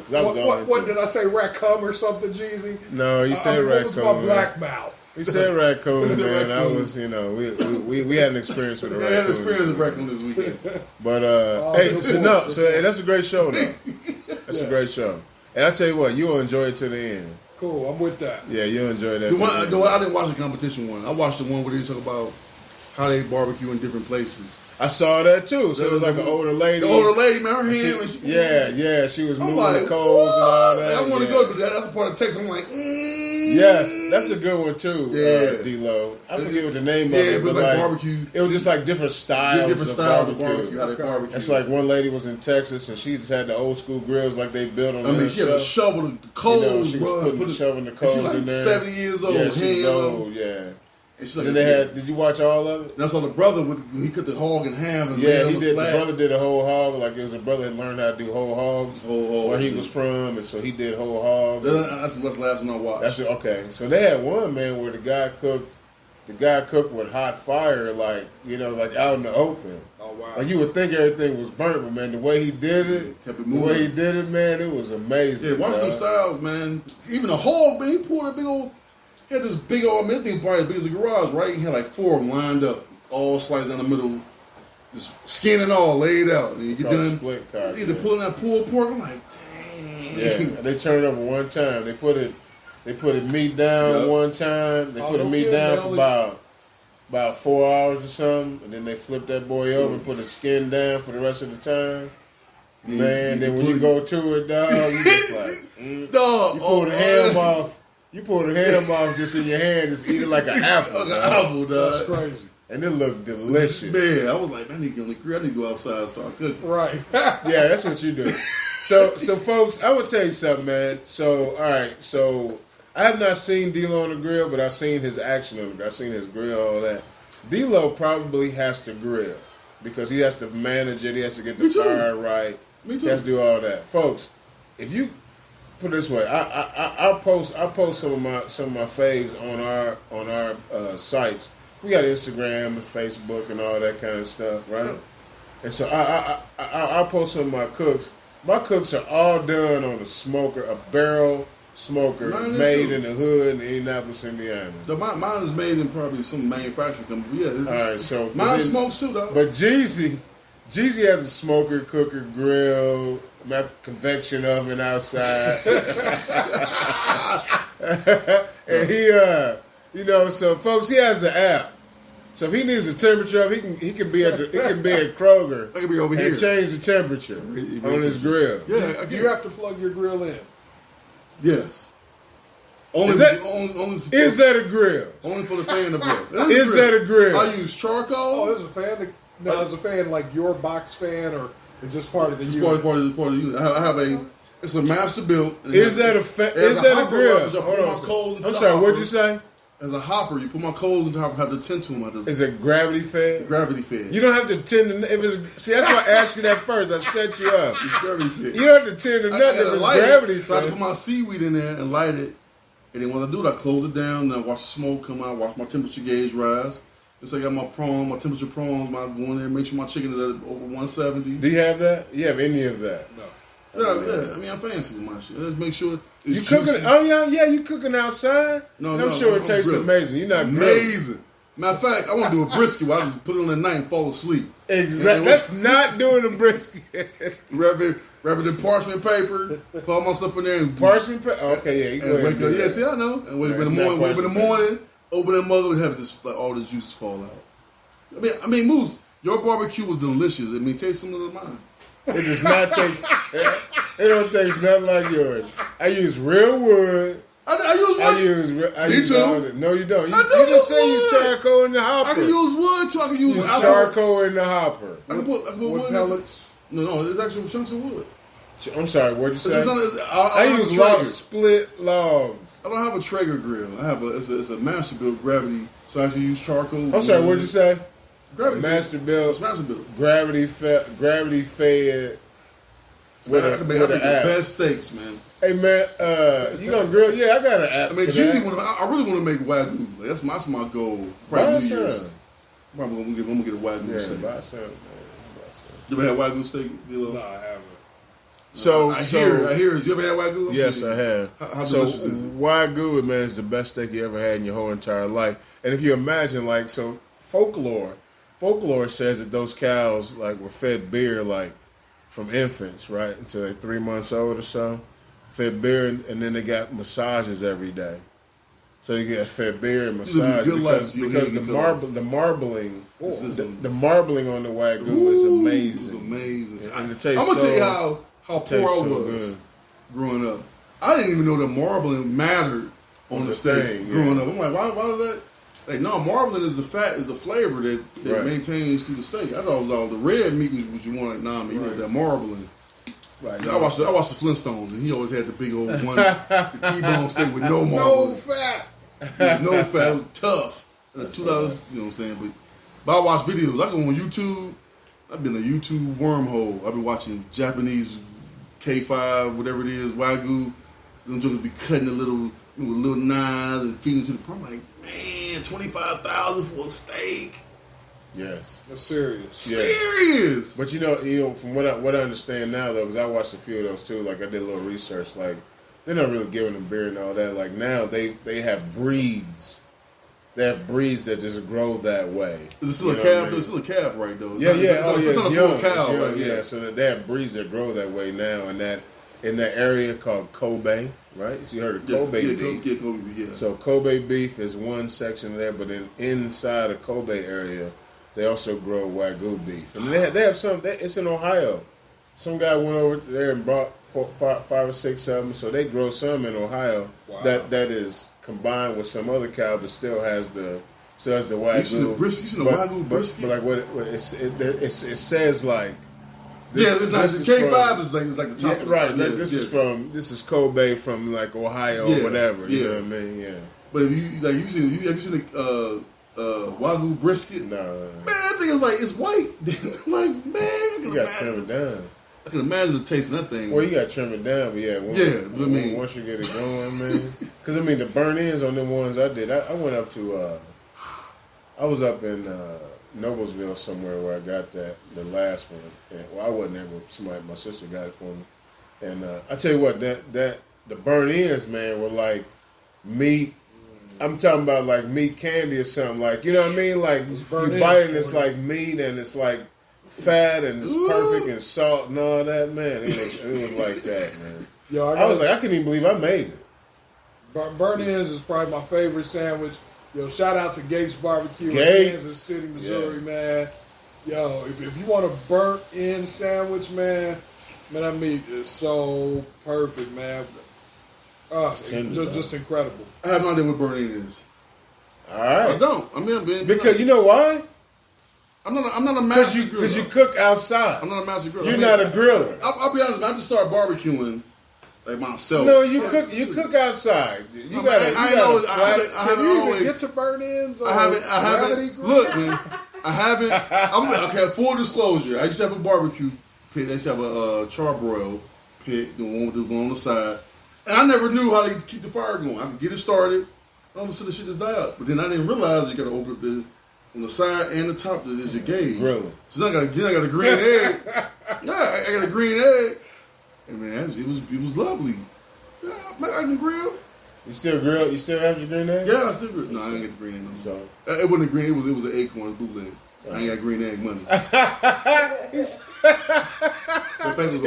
What did I say? Raccoon or something, Jeezy? No, you said Raccoon. What was my black mouth? He said Raccoon, man. I was, we had an experience with a Raccoon. We had an experience with Raccoon this weekend. But that's a great show, though. That's a great show. And I tell you what, you'll enjoy it to the end. Cool, I'm with that. Yeah, you'll enjoy that. I didn't watch the competition one. I watched the one where they talk about how they barbecue in different places. I saw that too. So it was like an older lady. The older lady, man, her hand. She was I'm moving like, the coals and all that. I want to go, but that's a part of the text. I'm like, Yes, that's a good one too, D-Lo. I forget what the name of it. Yeah, it was like barbecue. It was just like different styles of barbecue. How they barbecue. It's like one lady was in Texas and she just had the old school grills like they built on. I mean, she had a shovel the coals. She was putting the shovel in the coals she's like in there. 70 years old. Yeah, she was old. Yeah. And she's like, then they had. Did you watch all of it? That's all the brother when he cut the hog in half. And he did. The brother did a whole hog. Like it was a brother that learned how to do whole hogs where he was from, and so he did whole hogs. That's the last one I watched. That's okay. So they had one man where the guy cooked with hot fire, like like out in the open. Oh wow! Like you would think everything was burnt, but man, the way he did it, kept it moving. The way he did it, man, it was amazing. Yeah, watch them styles, man. Even a hog, man, he pulled that big old. He had this big old, I think probably as big as a garage, right? He had like 4 of them lined up, all sliced down the middle, just skin and all laid out. And you get done, split card, either pulling that pulled pork. I'm like, dang. Yeah, they turned it over one time. They put it meat down one time. They put the meat down for about 4 hours or something, and then they flipped that boy over and put the skin down for the rest of the time. Man, then when you go to it, dog, you just like, dog, you pull the ham off. You pull the ham off just in your hand, just eat it like an apple. Like an apple, dog. That's crazy. And it looked delicious. Man, I was like, I need to get on the grill. I need to go outside and start cooking. Right. Yeah, that's what you do. So folks, I would tell you something, man. So, all right. So, I have not seen D-Lo on the grill, but I've seen his action on the grill. I've seen his grill, all that. D-Lo probably has to grill because he has to manage it. He has to get the fire right. Me too. He has to do all that. Folks, if you... Put it this way, I'll post some of my faves on our sites. We got Instagram and Facebook and all that kind of stuff, right? And so I'll post some of my cooks. My cooks are all done on a barrel smoker made in the hood in Indianapolis, Indiana. Mine is made in probably some manufacturing company. Yeah, all right, so mine smokes too, though. But Jeezy has a smoker, cooker, grill, convection oven outside, and he, so folks, he has an app. So if he needs a temperature up, he can be at Kroger. I can be over here and change the temperature on his grill. Yeah, you have to plug your grill in. Yes. Is that a grill? Only for the fan to blow. Is that a grill? I use charcoal. Oh, there's a fan. There's a fan like your box fan, or is this part of the unit? Part of the unit. I have it's a master built. Is that a grill? I'm sorry, what'd you say? As a hopper, you put my coals on top, have the tend to them. Is it gravity fed? Gravity fed. You don't have to tend to. See, that's why I asked you that first. I set you up. It's gravity fed. You don't have to tend to nothing if it's gravity fed. So I put my seaweed in there and light it. And then when I do it, I close it down. And I watch the smoke come out. Watch my temperature gauge rise. Just like I got my temperature prawns. I go in there, make sure my chicken is at over 170. Do you have that? You have any of that? No. Yeah. I mean, I'm fancy with my shit. Let's make sure it's you cooking. juicy. Oh yeah, you cooking outside? No, I'm sure it tastes amazing. You're not amazing. Matter of fact, I want to do a brisket. I just put it on the night and fall asleep. Exactly. That's not doing a brisket. Wrap it in parchment paper. Put all my stuff in there. And parchment paper. Okay, yeah. You go ahead. Yeah, see, I know. And wake up in the morning. Open that mother and have this all the juices fall out. I mean, Moose, your barbecue was delicious. I mean, taste some of mine. It does not taste. It don't taste nothing like yours. I use real wood. I use wood. No, you don't. You just say use charcoal in the hopper. I can use wood too. I can use charcoal in the hopper. I can put wood pellets. No, there's actual chunks of wood. I'm sorry. What'd you say? I use split logs. I don't have a Traeger grill. I have it's a master built gravity. So I actually use charcoal. I'm sorry. What'd you say? Gravity master built. Gravity fed. With the best steaks, man. Hey man, you gonna grill? Yeah, I got an app. I mean, I really want to make Wagyu. That's my goal. Probably New Year's. Probably I'm gonna get a Wagyu steak. Buy some, man. You ever had Wagyu steak? No, I haven't. I hear. You ever had Wagyu? Yes, I have. How delicious is it? Wagyu, man, is the best steak you ever had in your whole entire life. And if you imagine, folklore says that those cows were fed beer from infants, right, until they're 3 months old or so. Fed beer, and then they got massages every day. So you get fed beer and You live a massage good life, because you the get the marbling This is the marbling on the Wagyu is amazing. It's amazing. And it tastes I'm gonna tell you so- how poor tastes I so was good. growing up. I didn't even know that marbling mattered on It's the a steak thing, yeah. growing up. I'm like, why is that? Like, no, marbling is a flavor that Right. maintains through the steak. I thought it was all the red meat was what you want. Like, nah, man, you want that marbling. Right. I watched the Flintstones, and he always had the big old one, the T-bone steak with no No marbling. fat. No fat. It was tough. $2, you know what I'm saying? But I watch videos. I go on YouTube. I've been a YouTube wormhole. I've been watching Japanese K5, whatever it is, Wagyu. Them jokers be cutting the with little knives and feeding to the pro. I'm like, man, $25,000 for a steak. Yes. That's serious. Yeah. Serious. But you know, from what I understand now though, because I watched a few of those too. Like I did a little research. Like they're not really giving them beer and all that. Like now they have breeds. They have breeds that just grow that way. Is it still You a know calf? what I mean? It's still a calf, right? Though. It's Yeah, not, yeah. It's Oh, not, yeah. it's not It's a full young. cow, It's young, right? yeah. So they have breeds that grow that way now, and that in that area called Kobe, right? So you heard of Kobe beef. Yeah, Kobe beef. Yeah. So Kobe beef is one section there, but then inside the Kobe area, they also grow Wagyu beef, and they have some. It's in Ohio. Some guy went over there and brought five or six of them. So they grow some in Ohio. Wow. That is combined with some other cow, but still has the Wagyu. You seen the brisket? You seen the Wagyu brisket? But like it says like. Yeah, it's not. this The is K5 from- is like the yeah, top. Of the right. top. Like Yeah, this is Kobe from like Ohio Yeah, or whatever. You yeah. know what I mean? Yeah. But if you like, have you seen the Wagyu brisket? No, Man, that thing is like it's white. Like, man, you got to trim it down. I can imagine the taste of that thing. Well, you got to trim it down, but yeah, once you get it going, man. Because I mean, the burn ends on them ones I did. I went up to. I was up in Noblesville somewhere where I got the last one. And, well, I wasn't there, but my sister got it for me. And I tell you what, that the burn ends, man, were like meat. I'm talking about like meat candy or something. Like, you know what I mean? Like burnt you bite ends and it's for you. like meat and it's like fat and it's perfect and salt and all that, man. It was like that, man. Yo, I was like, I couldn't even believe I made it. Burnt ends is probably my favorite sandwich. Yo, shout out to Gates Barbecue in Gates. Kansas City, Missouri, man. Yo, if you want a burnt end sandwich, man, that meat is so perfect, man. It's tender, just incredible. I have no idea what burning is. All right. I don't. I mean, I'm being Because you know why? I'm not a master griller. Because you cook outside. I'm not a master griller. You're I mean, not a griller. I'll be honest, man, I just started barbecuing like myself. No, you cook outside. You I got ain't always- I haven't Can you even always. get to burnt ends? I haven't. Look, man, I haven't. Okay, full disclosure. I used to have a barbecue pit. I used to have a charbroil pit, the one with the one on the side, and I never knew how to keep the fire going. I could get it started. All of a sudden, the shit just died out. But then I didn't realize you got to open up on the side and the top. That is your gauge. Really? So I got a green egg. Yeah, I got a green egg. And man, it was lovely. Yeah, man, I can grill. You still grill? You still have your green egg? Yeah, I still grill. No, I didn't get the green egg. No. So It wasn't a green. It was an acorn bootleg. I ain't got green egg money. it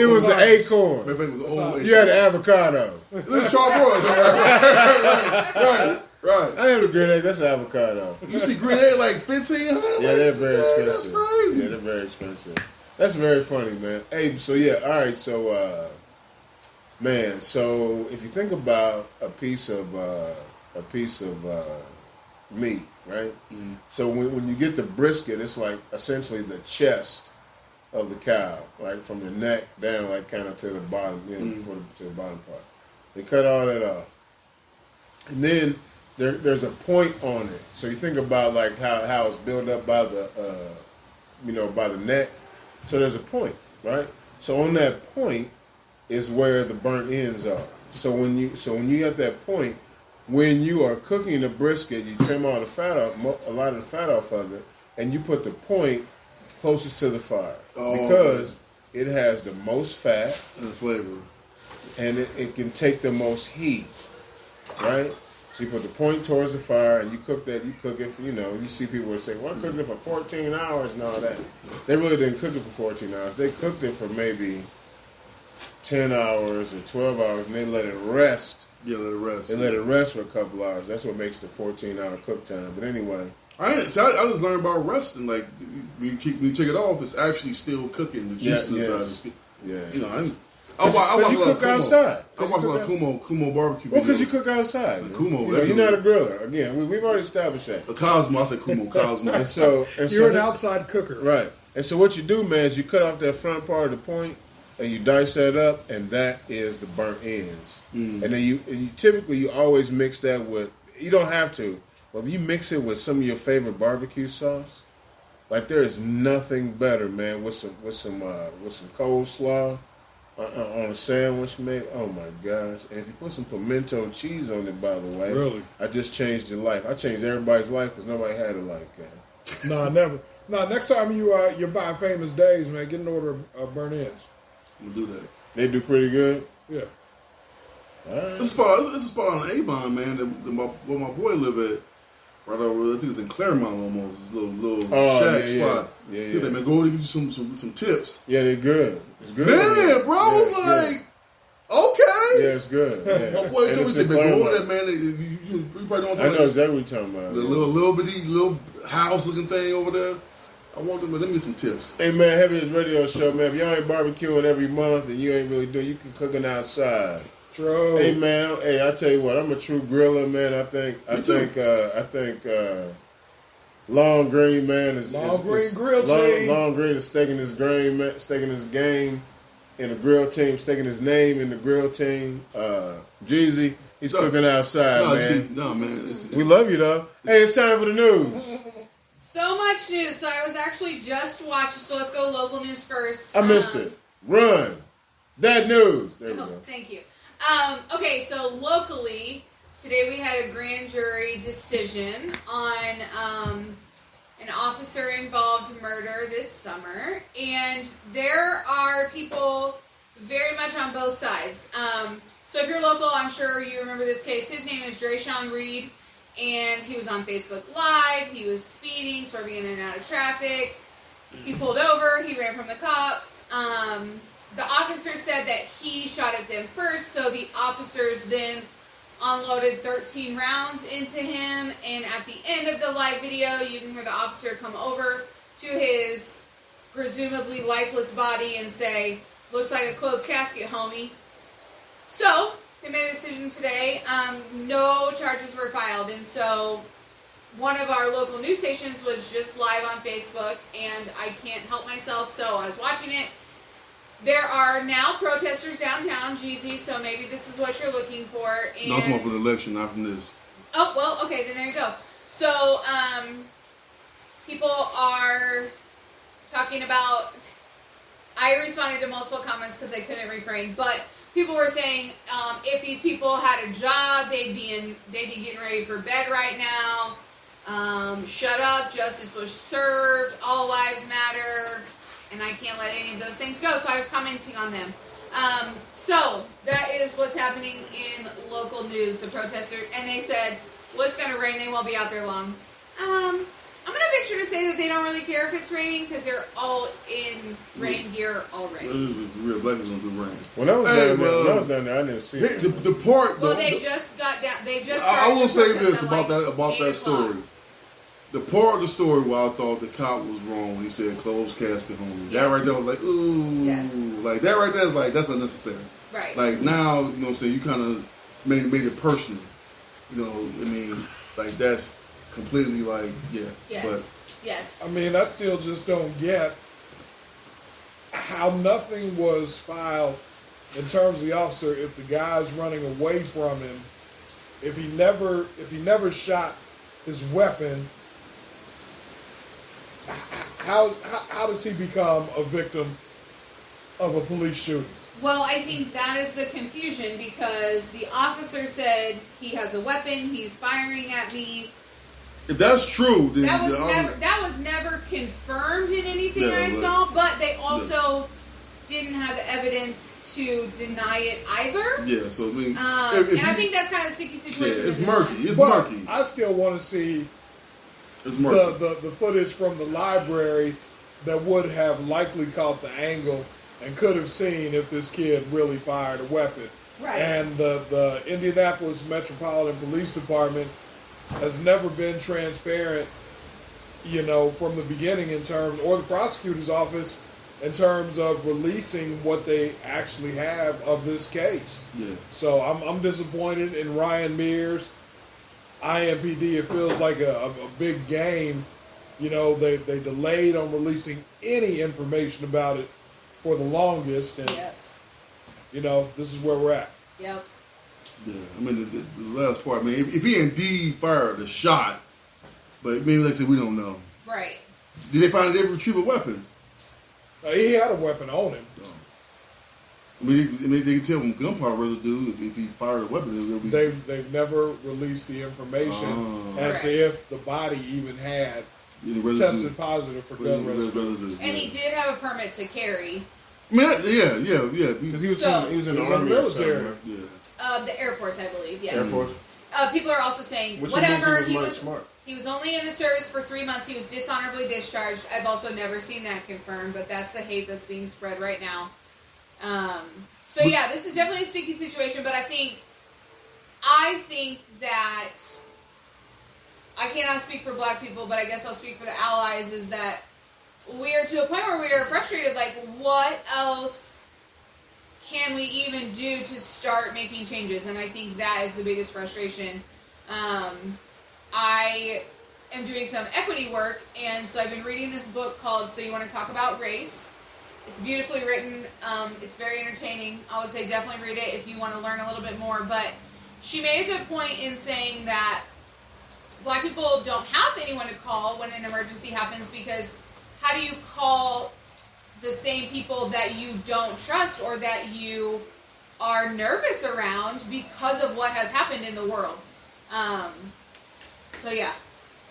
was an acorn. My favorite was an old You had an avocado. It was charbroil. Right. I have a green egg. That's an avocado. You see green egg like $1,500. Yeah, they're very expensive. That's crazy. Yeah, they're very expensive. That's very funny, man. Hey, so yeah, all right. So, man, so if you think about a piece of meat, right? Mm-hmm. So when you get the brisket, it's like essentially the chest of the cow, like from the neck down, like kind of to the bottom, to the bottom part. They cut all that off, and then there's a point on it. So you think about like how it's built up by the by the neck. So there's a point, right? So on that point is where the burnt ends are. So when you at that point, when you are cooking the brisket, you trim all the fat off, a lot of the fat off of it, and you put the point closest to the fire because it has the most fat And the flavor. and it can take the most heat, right? So you put the point towards the fire and you cook that. You cook it for, you see people would say, well, I cooked it for 14 hours and all that. They really didn't cook it for 14 hours. They cooked it for maybe 10 hours or 12 hours, and they let it rest. Yeah, let it rest. They let it rest for a couple hours. That's what makes the 14-hour cook time. But anyway, I just learned about resting. Like when you take it off, it's actually still cooking. The juices inside. Yeah. You know, I Because watch you a lot of cook Kumo. outside. I watch a lot of Kumo barbecue. Well, because videos. you cook outside. And Kumo, you know, you're not a griller. Again, we've already established that. A Cosmo, I said Kumo, Cosmo. And so You're an outside cooker. Right. And so what you do, man, is you cut off that front part of the point, and you dice that up, and that is the burnt ends. And then you typically you always mix that with. You don't have to, but if you mix it with some of your favorite barbecue sauce, like there is nothing better, man, with some coleslaw on a sandwich, man. Oh my gosh! And if you put some pimento cheese on it, by the way, Really? I just changed your life. I changed everybody's life because nobody had it like that. No, never. No, next time you buy Famous Days, man, get an order of burnt ends. I'm gonna do that. They do pretty good. Yeah. All right. It's a spot on Avon, man. Where my boy live at. Right over, I think it's in Claremont almost. This little shack spot. Yeah. Get that, man. Go over there, get you some tips. Yeah, they're good. It's good. Man, bro, I was it's like, good. okay. Yeah, it's good. Yeah. My boy And told me, it's said, in man, go over Claremont. there, man. You probably don't I know exactly what you're talking about. the little bitty little house looking thing over there. I want them. Let me get some tips. Hey man, Heaviest Radio Show, man. If y'all ain't barbecuing every month and you ain't really doing, you can cooking outside. True. Hey man, I tell you what, I'm a true griller, man. I think Long Green, man, is Long Green is- grill team. Long Green is staking his grain, man, staking his game in the grill team, staking his name in the grill team. Jeezy, he's cooking outside, man. No, man. It's, We love you though. Hey, it's time for the news. So much news. So I was actually just watching. So let's go local news first. I missed it. Run. That news. There we Oh, go. thank you. Okay, so locally, today we had a grand jury decision on an officer-involved murder this summer, and there are people very much on both sides. So if you're local, I'm sure you remember this case. His name is Drayshawn Reed, and he was on Facebook Live. He was speeding, swerving in and out of traffic. He pulled over. He ran from the cops. The officer said that he shot at them first, so the officers then unloaded 13 rounds into him, and at the end of the live video, you can hear the officer come over to his presumably lifeless body and say, "Looks like a closed casket, homie." So, they made a decision today. No charges were filed, and so one of our local news stations was just live on Facebook, and I can't help myself, so I was watching it. There are now protesters downtown, Jeezy, so maybe this is what you're looking for. And no, I'm talking for the election, not from this. oh, well, okay, then there you go. So, people are talking about, I responded to multiple comments because I couldn't refrain, but people were saying if these people had a job, they'd be getting ready for bed right now. Shut up, justice was served, all lives matter, and I can't let any of those things go. So I was commenting on them. So that is what's happening in local news. The protesters, and they said, well, it's going to rain. They won't be out there long. I'm going to venture to say that they don't really care if it's raining because they're all in rain gear already. Real black people don't do rain. When I was Hey, down there, well, when I was down there, I didn't see it. The part. Well, the- they the- just got down. They just. I started will the say protest this at about like 8 that o'clock. story. The part of the story where I thought the cop was wrong when he said closed casket homie. That Yes. right there was like, ooh. Yes. Like, that right there is like, that's unnecessary. Right. Like, now, you know what I'm saying, you kind of made it personal. You know, I mean, like, that's completely like, yeah. Yes. Yes. I mean, I still just don't get how nothing was filed in terms of the officer if the guy's running away from him, if he never shot his weapon. How does he become a victim of a police shooting? Well, I think that is the confusion because the officer said he has a weapon. He's firing at me. If that's true, then That was never confirmed in anything Yeah, I but- saw, but they also didn't have evidence to deny it either. yeah, so I mean, And I think that's kind of a sticky situation. yeah, it's with this murky. one. It's But murky. I still want to see It's murky. the footage from the library that would have likely caught the angle and could have seen if this kid really fired a weapon. Right. And the Indianapolis Metropolitan Police Department has never been transparent, from the beginning in terms, or the prosecutor's office in terms of releasing what they actually have of this case. Yeah. So I'm disappointed in Ryan Mears. IMPD, it feels like a big game. They delayed on releasing any information about it for the longest, and Yes. this is where we're at. Yep. Yeah, I mean, the last part, man, if he indeed fired a shot, but maybe, like I said, we don't know. Right. Did they find they retrieve a weapon? He had a weapon on him. I mean, they can tell from gunpowder residue if he fired a weapon. It'll be... They've never released the information as to if the body even had tested positive for gun residue. And he did have a permit to carry. I mean, yeah. Because he was So- in the He was in army the or military. somewhere. Yeah. The Air Force, I believe. Yes. Air Force. People are also saying Which whatever means he was smart. He was only in the service for 3 months. He was dishonorably discharged. I've also never seen that confirmed, but that's the hate that's being spread right now. So yeah, this is definitely a sticky situation, but I think that I cannot speak for black people, but I guess I'll speak for the allies, is that we are to a point where we are frustrated, like, what else can we even do to start making changes? And I think that is the biggest frustration. I am doing some equity work, and so I've been reading this book called So You Want to Talk About Race. It's beautifully written. It's very entertaining. I would say definitely read it if you want to learn a little bit more. But she made a good point in saying that black people don't have anyone to call when an emergency happens, because how do you call the same people that you don't trust or that you are nervous around because of what has happened in the world? So yeah.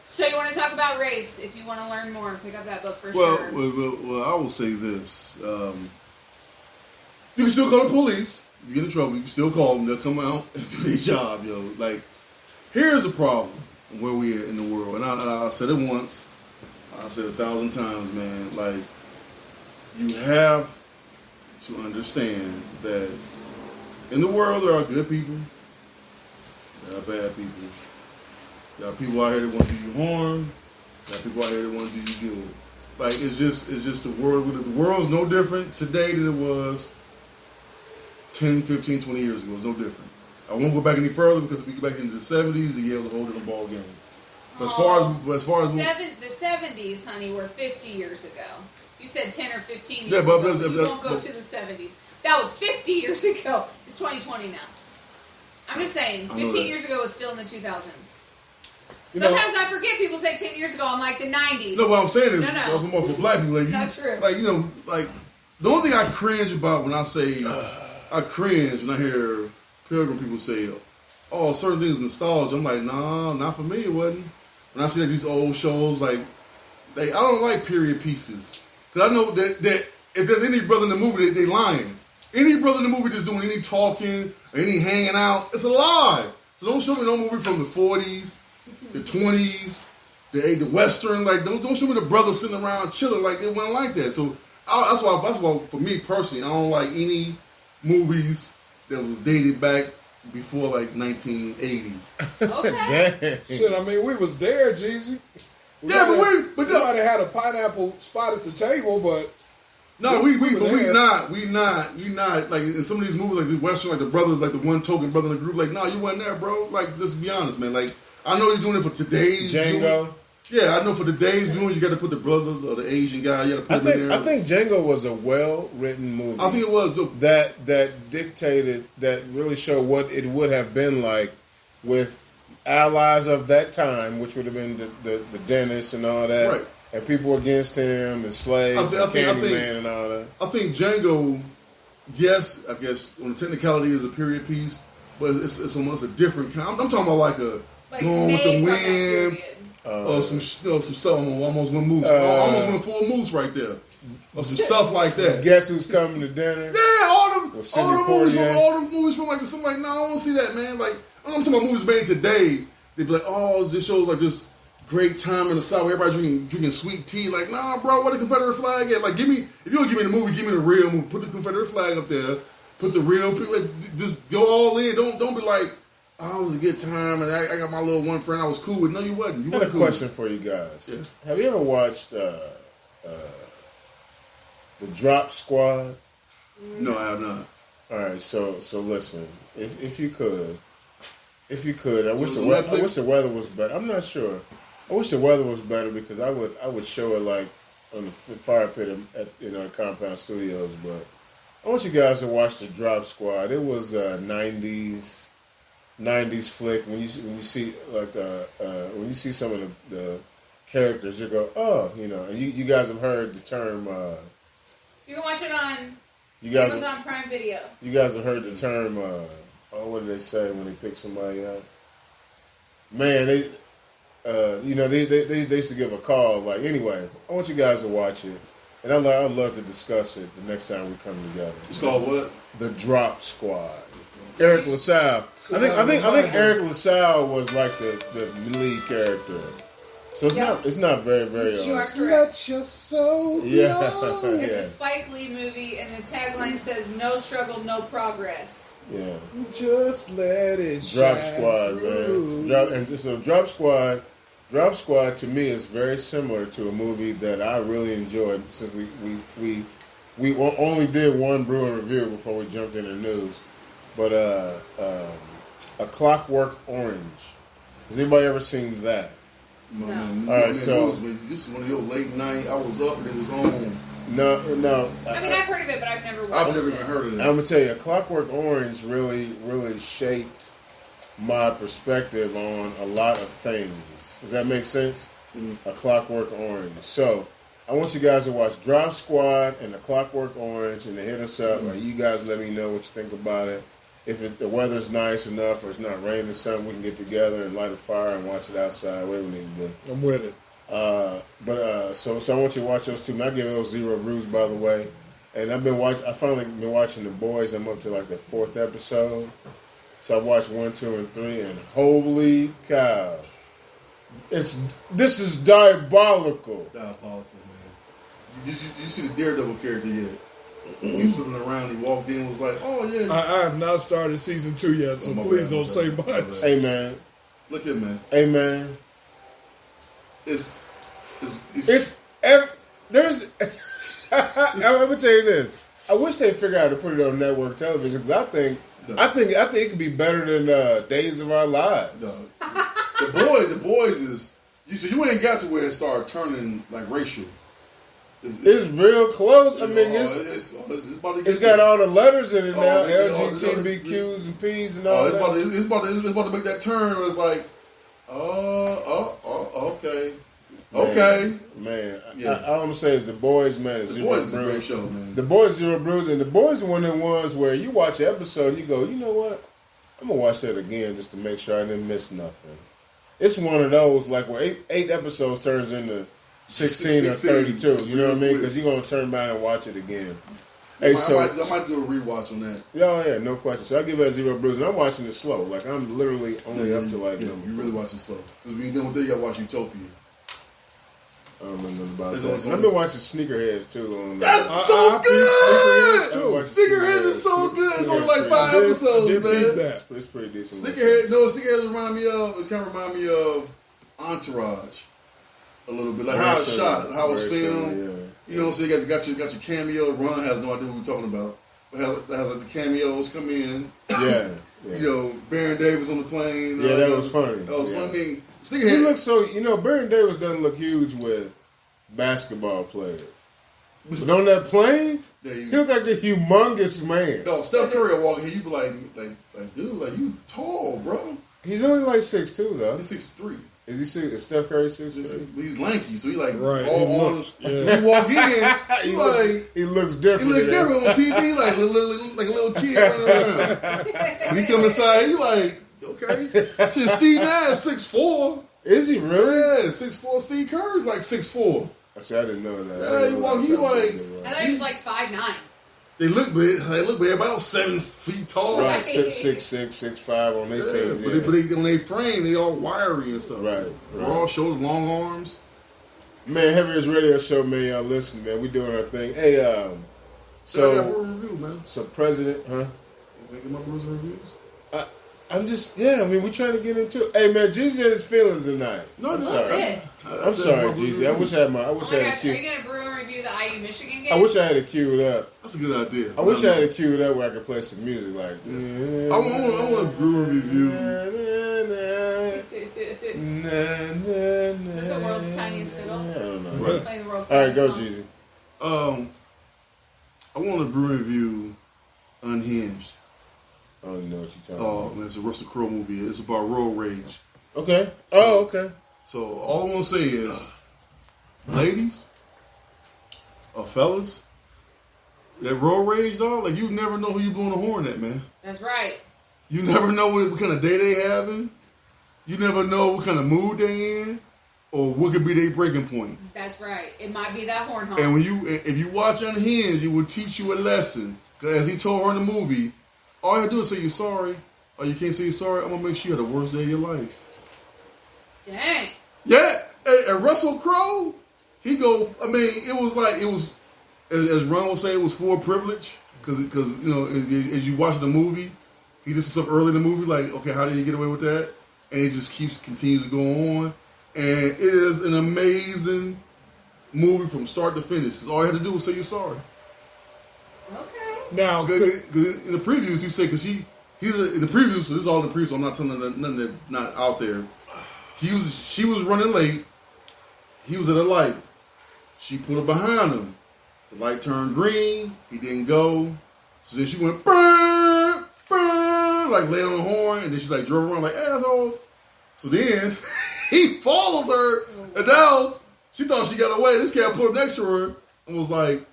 So you want to talk about race? If you want to learn more, pick up that book for sure. Well, I will say this. You can still call the police. If you get in trouble, you can still call them. They'll come out and do their job, yo. Like, here's the problem where we are in the world. And I said it once. I said 1,000 times, man. Like, you have to understand that in the world there are good people. There are bad people. There are people out here that want to do you harm. There are people out here that want to do you good. Like, it's just the world. The world's no different today than it was 10, 15, 20 years ago. It's no different. I won't go back any further, because if we go back into the 70s, the Yale was holding a ball game. But as far as the 70s, honey, were 50 years ago. You said 10 or 15 years Yeah, but ago. You won't go to the 70s. That was 50 years ago. It's 2020 now. I'm just saying, 15 years ago was still in the 2000s. Sometimes I forget people say 10 years ago, I'm like the 90s. No, what I'm saying is, No. for black people, like, It's not true. Like, like, the only thing I cringe about when I say, I cringe when I hear Pilgrim people say, oh, certain things nostalgia. I'm like, nah, not for me, it wasn't. When I see like these old shows, like, I don't like period pieces. Because I know that if there's any brother in the movie, they lying. Any brother in the movie that's doing any talking or any hanging out, it's a lie. So don't show me no movie from the 40s, the 20s, the Western. Like, don't show me the brother sitting around chilling. Like, it wasn't like that. So that's why for me personally, I don't like any movies that was dated back before like 1980. Okay. Shit, I mean, we was there, Jeezy. We might have had a pineapple spot at the table, but we not like in some of these movies, like the Western, like the brother, like the one token brother in the group. Like, you wasn't there, bro. Like, let's be honest, man. Like, I know you're doing it for today's Django. viewing. Yeah, I know for today's viewing, you got to put the brother or the Asian guy. You got to put him in there. I think Django was a well-written movie. I think it was that dictated, that really showed what it would have been like with allies of that time, which would have been the dentist and all that, right, and people against him and slaves and Candyman and all that. I think Django, yes, I guess on the technicality is a period piece, but it's almost a different kind. I'm talking about like Going with the Wind. Some stuff. I almost went moose. Almost went full moose right there. Or some stuff like that. Guess Who's Coming to Dinner? Yeah, all them movies from like something like, no, I don't see that, man. Like, I'm talking about movies made today. They be like, oh, this show's like this great time in the South. Everybody drinking sweet tea. Like, nah, bro, where the Confederate flag at? Like, if you don't give me the movie, give me the real movie. Put the Confederate flag up there. Put the real people. Like, just go all in. Don't be like, oh, it was a good time, and I got my little one friend I was cool with. No, you wasn't. You I got a wasn't cool. question for you guys. Yeah. Have you ever watched the Drop Squad? No, I have not. All right, so listen, if you could, I wish the weather was better. I'm not sure. I wish the weather was better because I would show it like on the fire pit at Compound Studios. But I want you guys to watch the Drop Squad. It was a '90s flick. When you see like when you see some of the characters, you go, oh, And you guys have heard the term. You can watch it on You guys, Amazon Prime Video. You guys have heard the term, what do they say when they pick somebody up? Man, they used to give a call. Like, anyway, I want you guys to watch it. And I'd love to discuss it the next time we come together. It's called what? The Drop Squad. Eric LaSalle. I think Eric LaSalle was like the lead character. So it's not very, very You are correct. Let your soul go. It's a Spike Lee movie, and the tagline says, "No struggle, no progress." Yeah. Just let it Drop shine Squad, through. man. Drop Squad to me is very similar to a movie that I really enjoyed since we only did one Bruin review before we jumped into the news. But A Clockwork Orange. Has anybody ever seen that? No. All right, so this is one of your late night. I was up and it was on. No. I mean, I've heard of it, but I've never watched it. I've never even heard of it. I'm gonna tell you, A Clockwork Orange really shaped my perspective on a lot of things. Does that make sense? Mm-hmm. A Clockwork Orange. So I want you guys to watch Drop Squad and A Clockwork Orange, and to hit us up. Like, you guys let me know what you think about it. If the weather's nice enough or it's not raining or something, we can get together and light a fire and watch it outside. Whatever we need to do. I'm with it. So I want you to watch those two. And I give those 0 brews, by the way. And I finally been watching The Boys. I'm up to like the 4th episode. So I watched 1, 2, and 3, and holy cow, this is diabolical. Diabolical, man. Did you see the Daredevil character yet? He was flipping around. He walked in and was like, "Oh yeah." I have not started season 2 yet, so please don't say much. Hey man, look at man. Hey man, it's there's. I'm gonna tell you this. I wish they'd figure out how to put it on network television because I think it could be better than Days of Our Lives. The boys is you ain't got to where it started turning like racial. It's real close. I mean, it's about to got all the letters in it now. LGBTQs and P's and all that. It's about to make that turn. It's like, okay. Man, all I'm gonna say is The Boys, man, is The Boys is a great show, man. The Boys 0 brews, and The Boys are one of the ones where you watch an episode, you go, you know what? I'm gonna watch that again just to make sure I didn't miss nothing. It's one of those like where 8 episodes turns into 16 or 32. You know what I mean? Because you're gonna turn back and watch it again. Hey, I might do a rewatch on that. Yeah, no question. So I give that 0 brews, and I'm watching it slow. Like I'm literally only up to like. You really watch it slow because when you done with that, you gotta watch Utopia. I don't know nothing about that. I've been watching Sneakerheads too. That's so good. Sneakerheads is so good. It's only like 5 episodes, man. It's pretty decent. Sneakerheads remind me of. It's kind of remind me of Entourage. A little bit like how it's shot, how it's filmed. Yeah. You know what I'm saying? You got your cameo. Ron has no idea what we're talking about. It has like the cameos come in. Yeah. You know, Baron Davis on the plane. Yeah, that was funny. That was funny. He looks so. Baron Davis doesn't look huge with basketball players. But on that plane, he looked like the humongous man. No, Steph Curry walking here, you be like, dude, like you tall, bro. He's only like 6'2", though. He's 6'3". Is he 6? Is Steph Curry 6'3"? He's lanky, so he like right. All you walk in, he looks different. He looks different on TV, like a little kid running around. When he come inside, he like, okay, shit, Steve Nash 6'4". Is he really? Yeah, 6'4". Steve Kerr's like 6'4". See, I didn't know that. Yeah, he like. I thought he was like 5'9". They look big. Everybody else 7 feet tall. Right, 6'6", 6'5" on their team. But they on their frame, they all wiry and stuff. Right. Broad shoulders, long arms. Man, Heavy's radio show, man. Y'all listen, man. We doing our thing. Hey, I got Brewers review, man. so President, huh? You get my Brewers reviews? I'm just, I mean, we're trying to get into it. Hey, man, Jeezy had his feelings tonight. No, I'm no, sorry. I I'm sorry, Jeezy. I wish I had Oh my it gosh, are you queued. going to brew and review the IU Michigan game? I wish I had it queued up. That's a good idea. I wish I had it queued up where I could play some music like. I want a Brewer review. Is it the world's tiniest fiddle? I don't know. Right. Playing the world's All right, tiniest go, song. Jeezy. I want a Brewer review Unhinged. I don't know what you're talking Oh, man, it's a Russell Crowe movie. It's about road rage. about. Okay. So- Okay. So all I want to say is, ladies, or fellas, that road rage, dog, like you never know who you blowing the horn at, man. That's right. You never know what kind of day they having. You never know what kind of mood they in, or what could be their breaking point. That's right. It might be that horn honk. And if you watch Unhinged, it will teach you a lesson. Because as he told her in the movie, all you have to do is say you're sorry, or you can't say you're sorry. I'm gonna make sure you have the worst day of your life. Dang. Yeah, and Russell Crowe, he go. I mean, it was as Ron would say, it was full privilege because you know as you watch the movie, he did some stuff early in the movie like, okay, how did he get away with that? And it just continues to go on, and it is an amazing movie from start to finish. Because all you have to do is say you're sorry. Okay. Now, Because in the previews, he said because he's in the previews, so this is all in the previews. So I'm not telling nothing that's not out there. She was running late. He was at a light. She put it behind him. The light turned green. He didn't go. So then she went burr, burr, like laid on the horn, and then she like drove around like asshole. So then he follows her, and now she thought she got away. This cat put up next to her and was like,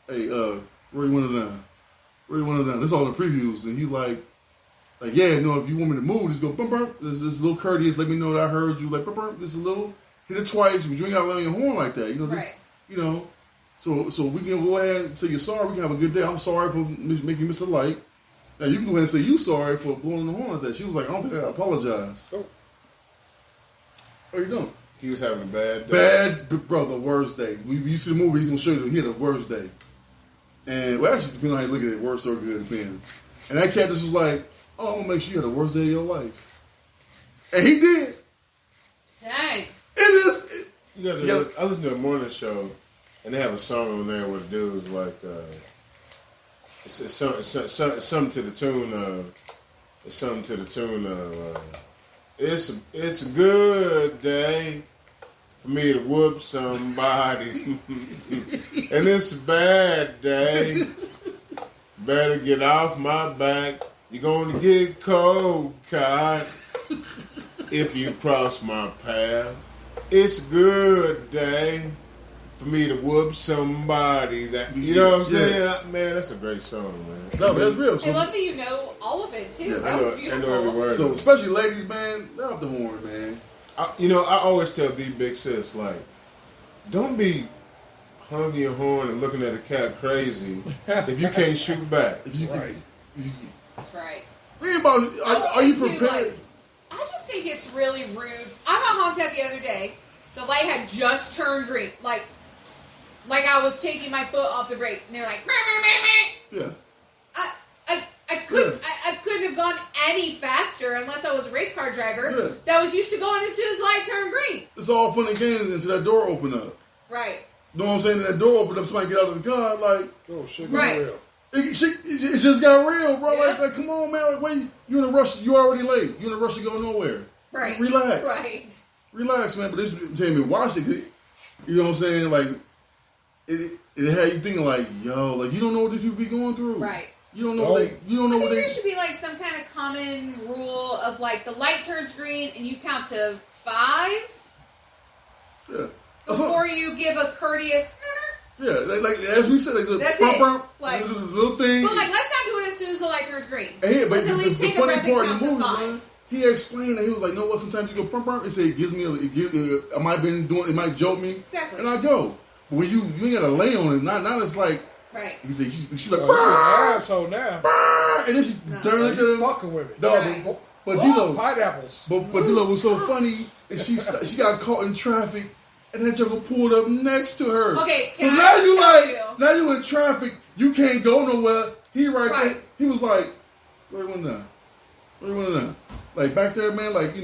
"Hey, where you want it down? Where you want it down?" This is all the previews, and he's like, yeah, no, if you want me to move, just go, bump, bump. This is a little courteous, let me know that I heard you, like, bump, bump. This is a little, hit it twice, but you ain't got to lay on your horn like that, you know, just, Right. you know. So we can go ahead and say you're sorry, we can have a good day. I'm sorry for making you miss a light. Now, you can go ahead and say you sorry for blowing the horn like that. She was like, I don't think I apologize. Oh. What are you doing? He was having a bad day. Bad, brother, worst day. You see the movie, he's going to show you he had the worst day. And, well, actually, depending on how you look at it, worse or good, depending. And that cat just was like, oh, I'm going to make sure you had the worst day of your life. And he did. Dang. It is. You guys are I listen to a morning show, and they have a song on there where the dude's like, it's something to the tune of, it's a good day for me to whoop somebody, and it's a bad day. Better get off my back. You're going to get cold, caught if you cross my path. It's a good day for me to whoop somebody. That you know what I'm saying? Man, that's a great song, man. No, that's real. I So, love that you know all of it, too. Yeah, that was beautiful. I know every word. so especially ladies, man, let off the horn, man. I always tell D Big Sis, like, don't be honking your horn and looking at a cat crazy if you can't shoot back. right. That's right. Think about, are you Also, too, prepared? like, I just think it's really rude. I got honked at the other day. The light had just turned green. Like I was taking my foot off the brake. And they were like, meh, meh, meh, meh. Yeah. I couldn't have gone any faster unless I was a race car driver Yeah. that was used to going as soon as the light turned green. It's all fun and games until that door open up. Right. You know what I'm saying? And that door opened up, somebody get out of the car, like, Oh, shit was Right. real. it just got real, bro. Yeah. Like, come on, man. Like, wait, you in a rush? You already late. You in a rush to go nowhere. Right. Relax. Right. Relax, man. But this, Jamie, watch it. 'Cause, you know what I'm saying? Like, it had you thinking, like, yo, like, you don't know what these people be going through. Right. You don't know what they. You don't know I what think they. there should be like some kind of common rule of like the light turns green and you count to 5 Yeah. before you give a courteous. Yeah, like as we said, like the That's bump, it. bump, Like- this is a little thing. But like, let's not do it as soon as the light turns green. And yeah, but Let's at least the take a funny breath and part of count the to movie, 5. man, he explained that he was like, "No, what? Sometimes you go bump, bump." It said, "It gives me, I might been doing, it might jolt me, Exactly. and I go." But when you ain't gotta lay on it. Not it's like Right. He said she's like, Oh, you're an asshole now. and then she turned into You the fucking with me. dog. Right. But Oh, D-Lo, pineapples. but D-Lo was so funny, and she got caught in traffic, and that joker pulled up next to her. Okay, so can now I you tell like, you? now you in traffic, you can't go nowhere. He right there, Right. he was like, where you went now? Where you went now? Like back there, man. Like he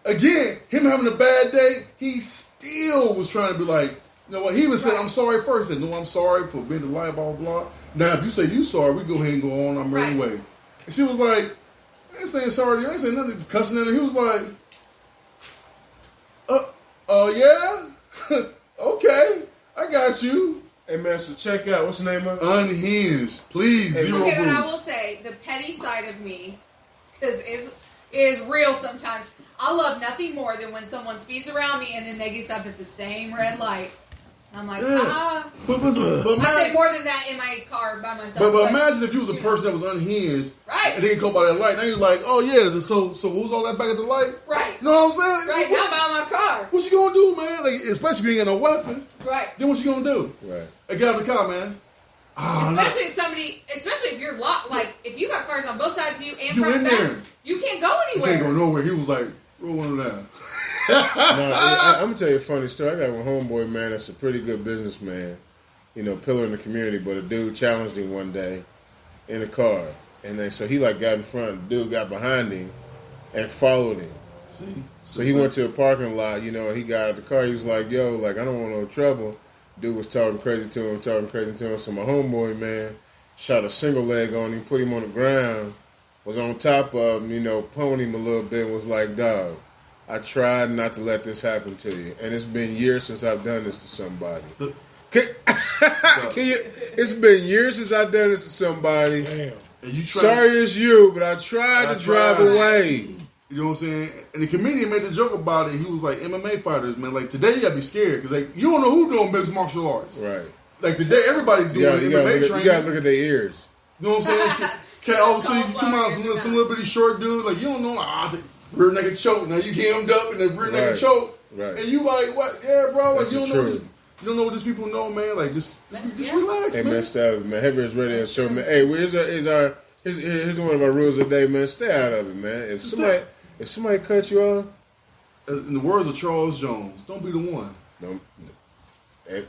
again, him having a bad day, he still was trying to be like, you know what? He was saying, I'm sorry first. He said, no, I'm sorry for being the lie, blah, blah, blah. Now, if you say you sorry, we go ahead and go on our merry Right. way. And she was like, I ain't saying sorry to you. I ain't saying nothing, cussing at her. He was like, yeah? Okay, I got you. Hey man, so check out, what's the name of it? Unhinged. Please, zero Okay, but I booze. will say the petty side of me is real sometimes. I love nothing more than when someone speeds around me and then they get stopped at the same red light. And I'm like, Yeah. ah. But I say imagine, more than that in my car by myself. but imagine if you was a person that was unhinged, Right. and then go by that light. Now you're like, oh yeah, so what was all that back at the light? Right. You know what I'm saying? Right, now I'm out of my car. What you gonna do, man? Like, especially if you ain't got no weapon. Right. Then what you gonna do? Right. Hey, get out of the car, man. Ah, no. Especially if you're locked, like if you got cars on both sides of you and You front in and back, there. you can't go You anywhere. can't go nowhere. He was like, roll one of them. No, I'm gonna tell you a funny story. I got one homeboy, man, that's a pretty good businessman, you know, pillar in the community. But a dude challenged him one day in a car, and then so he like got in front. The dude got behind him and followed him. See? So he went to a parking lot, you know, and he got out of the car. He was like, "Yo, like I don't want no trouble." Dude was talking crazy to him. So my homeboy, man, shot a single leg on him, put him on the ground, was on top of him, you know, pwned him a little bit, and was like, "Dog, I tried not to let this happen to you, and it's been years since I've done this to somebody. Can you, it's been years since I've done this to somebody. Damn. And you tried, Sorry it's you, but I tried to drive away." You know what I'm saying? And the comedian made the joke about it. He was like, MMA fighters, man, like today you gotta be scared because like you don't know who doing mixed martial arts. Right. Like today everybody doing You gotta MMA look training. at, you gotta look at their ears. You know what I'm saying? Can't all of a sudden you come out some little bitty short dude, like you don't know, rear naked choke. Now you hemmed up in the rear naked Right. choke. Right. And you like, what? Yeah, bro, like That's you don't the know truth. you don't know what these people know, man. Like just Yeah. relax, Hey man. man, stay out of it, man. Heavy is radio show, man. Hey, here's one of my rules of the day, man. Stay out of it, man. If somebody cuts you off, In the words of Charles Jones, don't be the one. don't.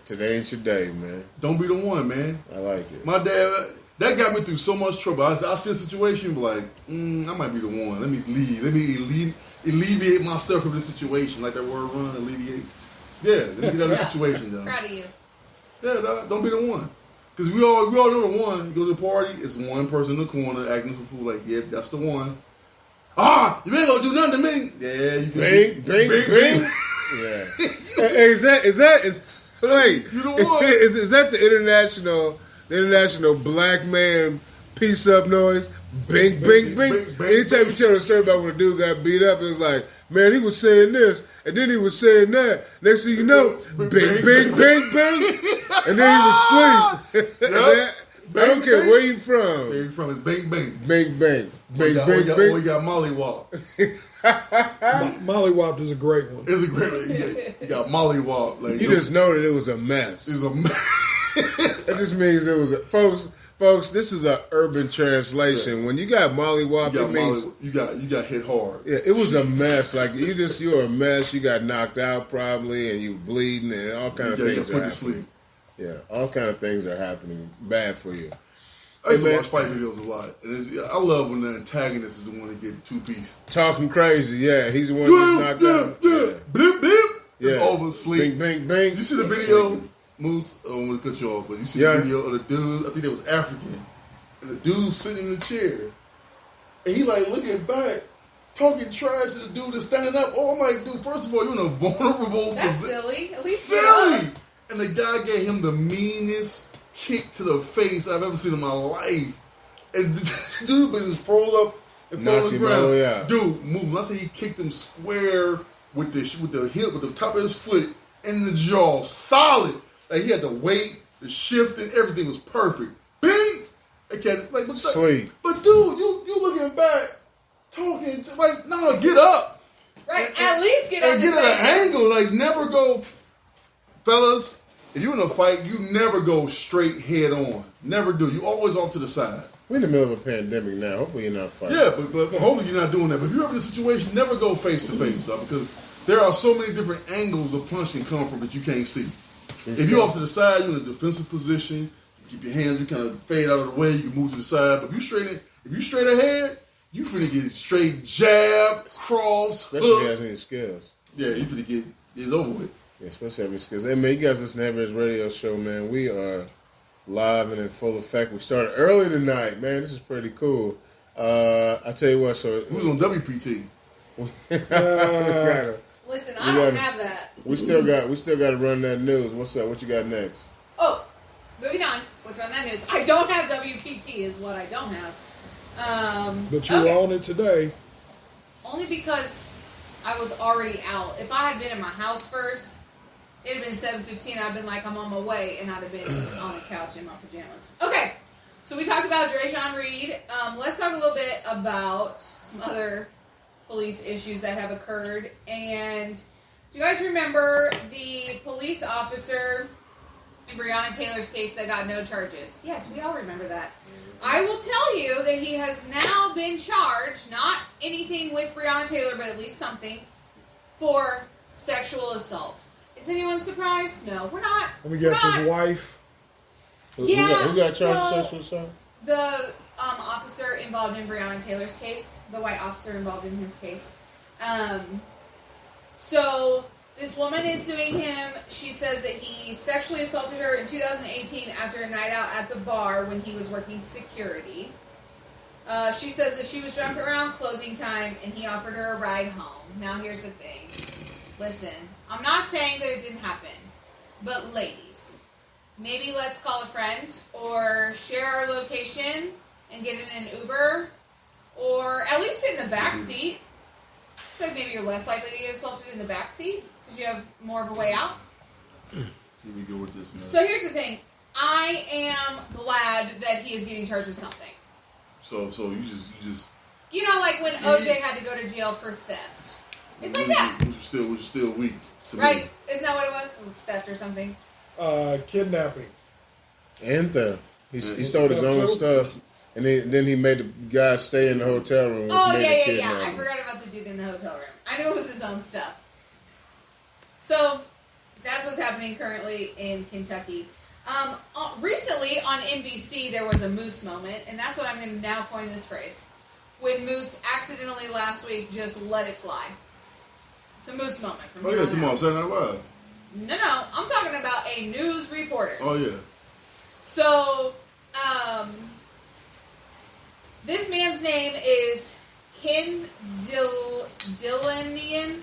Today ain't your day, man. Don't be the one, man. I like it. My dad, that got me through so much trouble. I see a situation, be like, I might be the one. Let me leave. Let me alleviate myself from this situation. Like that word run, alleviate. Yeah, let me get out of this situation, though. Proud of you. Yeah, dog, don't be the one. Because we all know the one. You go to the party, it's one person in the corner acting for fool. Like, yeah, that's the one. You ain't gonna do nothing to me. Yeah, you can. Bing. Yeah. Hey, is wait? You the one. Is that the international black man peace up noise? Bing. Anytime you tell a story about when a dude got beat up, it was like, man, he was saying this, and then he was saying that. Next thing you know, bing, and then he was asleep. Yep. I don't care where you from. Where you from? It's bang. Bing. We got Molly Walk. Mollywopped is a great one. It's a great. You got Molly Walk. Like, You just know that it was a mess. It's a That just means it was folks. This is a urban translation. When you got mollywop, it means you got hit hard. yeah, it was a mess. Like you're a mess. You got knocked out probably, and you bleeding, and all kind of You got things put are to happening. sleep. Yeah, all kind of things are happening bad for you. I used Hey, to man. watch fight videos a lot. And I love when the antagonist is the one that get two piece. Talking crazy, yeah. He's the one who's knocked out. Yeah. Blip. Yeah. It's over, sleep. Bing. Did you see the video, Moose? I don't want to cut you off, but you see the video of the dude, I think it was African, and the dude sitting in the chair, and he like looking back, talking trash to the dude that's standing up. Oh, I'm like, dude, first of all, you're in a vulnerable That's position. silly. At least Silly! And the guy gave him the meanest kick to the face I've ever seen in my life. And the dude was just rolled up and fell on Knocked the him ground. over, yeah. Dude, move. I say he kicked him square with the top of his foot in the jaw, solid. Like he had the weight, the shift, and everything was perfect. Bing! Okay, like Sweet. But dude, you looking back, talking like, no, get up. Right, at least get And on get your at an face. angle. Like never go, fellas. if you're in a fight, you never go straight head on. Never do. You always off to the side. We're in the middle of a pandemic now. Hopefully you're not fighting. Yeah, but hopefully you're not doing that. But if you're ever in a situation, never go face to face, because there are so many different angles a punch can come from that you can't see. If you're off to the side, you're in a defensive position. You keep your hands, you kind of fade out of the way. You can move to the side. But if you straight ahead, you finna get straight jab, cross, Especially if he has any skills. Yeah, you finna get it's over with. Yeah, especially having skills. Hey, man, you guys listen to Everett's radio show, man. We are live and in full effect. We started early tonight, man. This is pretty cool. I tell you what, so... Who's on WPT? Listen, I don't have that. We still got to run that news. What's up? What you got next? Oh, moving on with Run That News. I don't have WPT is what I don't have. But you were on it today. Only because I was already out. If I had been in my house first, it'd have been 7:15. I'd been like, I'm on my way, and I'd have been on the couch in my pajamas. Okay, so we talked about Dre'Sean Reed. Let's talk a little bit about some other police issues that have occurred. And do you guys remember the police officer in Breonna Taylor's case that got no charges? Yes, we all remember that. I will tell you that he has now been charged, not anything with Breonna Taylor, but at least something, for sexual assault. Is anyone surprised? No, we're not. Let me guess, his wife? Who got charged with sexual assault? The officer involved in Breonna Taylor's case, the white officer involved in his case. So this woman is suing him. She says that he sexually assaulted her in 2018 after a night out at the bar when he was working security. She says that she was drunk around closing time and he offered her a ride home. Now here's the thing. Listen, I'm not saying that it didn't happen, but ladies, maybe let's call a friend or share our location and get in an Uber, or at least in the back seat. I feel like maybe you're less likely to get assaulted in the back seat because you have more of a way out. Here we go with this, man. So here's the thing. I am glad that he is getting charged with something. So you just You know, like when OJ had to go to jail for theft. It's like that. Which was still weak. To me. Right? Isn't that what it was? It was theft or something. Kidnapping. And theft. He stole his own stuff. And then he made the guy stay in the hotel room. Oh, yeah. I forgot about the dude in the hotel room. I knew it was his own stuff. So, that's what's happening currently in Kentucky. Recently on NBC, there was a Moose moment, and that's what I'm going to now coin this phrase. When Moose accidentally last week just let it fly. It's a Moose moment. From Oh, yeah, tomorrow, Saturday Night Live. No, I'm talking about a news reporter. Oh, yeah. So, this man's name is Ken Dilanian.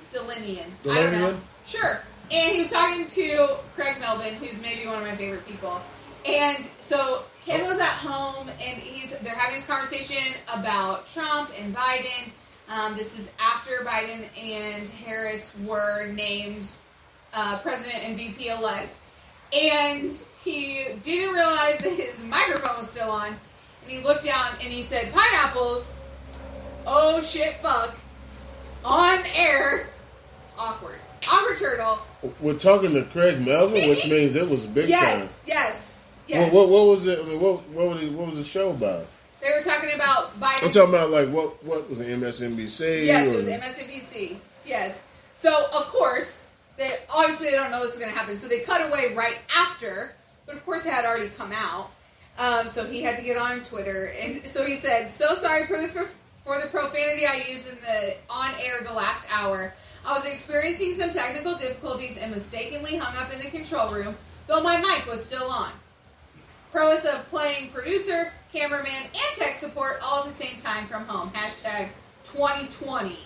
I don't know. Sure. And he was talking to Craig Melvin, who's maybe one of my favorite people. And so Ken was at home, and they're having this conversation about Trump and Biden. This is after Biden and Harris were named president and VP elect. And he didn't realize that his microphone was still on. And he looked down and he said, "Pineapples, oh shit, fuck, on air, awkward turtle." We're talking to Craig Melvin, which means it was big time. Yes. What was it? I mean, what was the show about? They were talking about Biden. I'm talking about like what was it, MSNBC? Yes, it was MSNBC. Yes. So of course, obviously they don't know this is going to happen, so they cut away right after. But of course, it had already come out. So he had to get on Twitter, and so he said, "So sorry for the profanity I used in the on air the last hour. I was experiencing some technical difficulties and mistakenly hung up in the control room, though my mic was still on. Prowess of playing producer, cameraman, and tech support all at the same time from home. Hashtag 2020.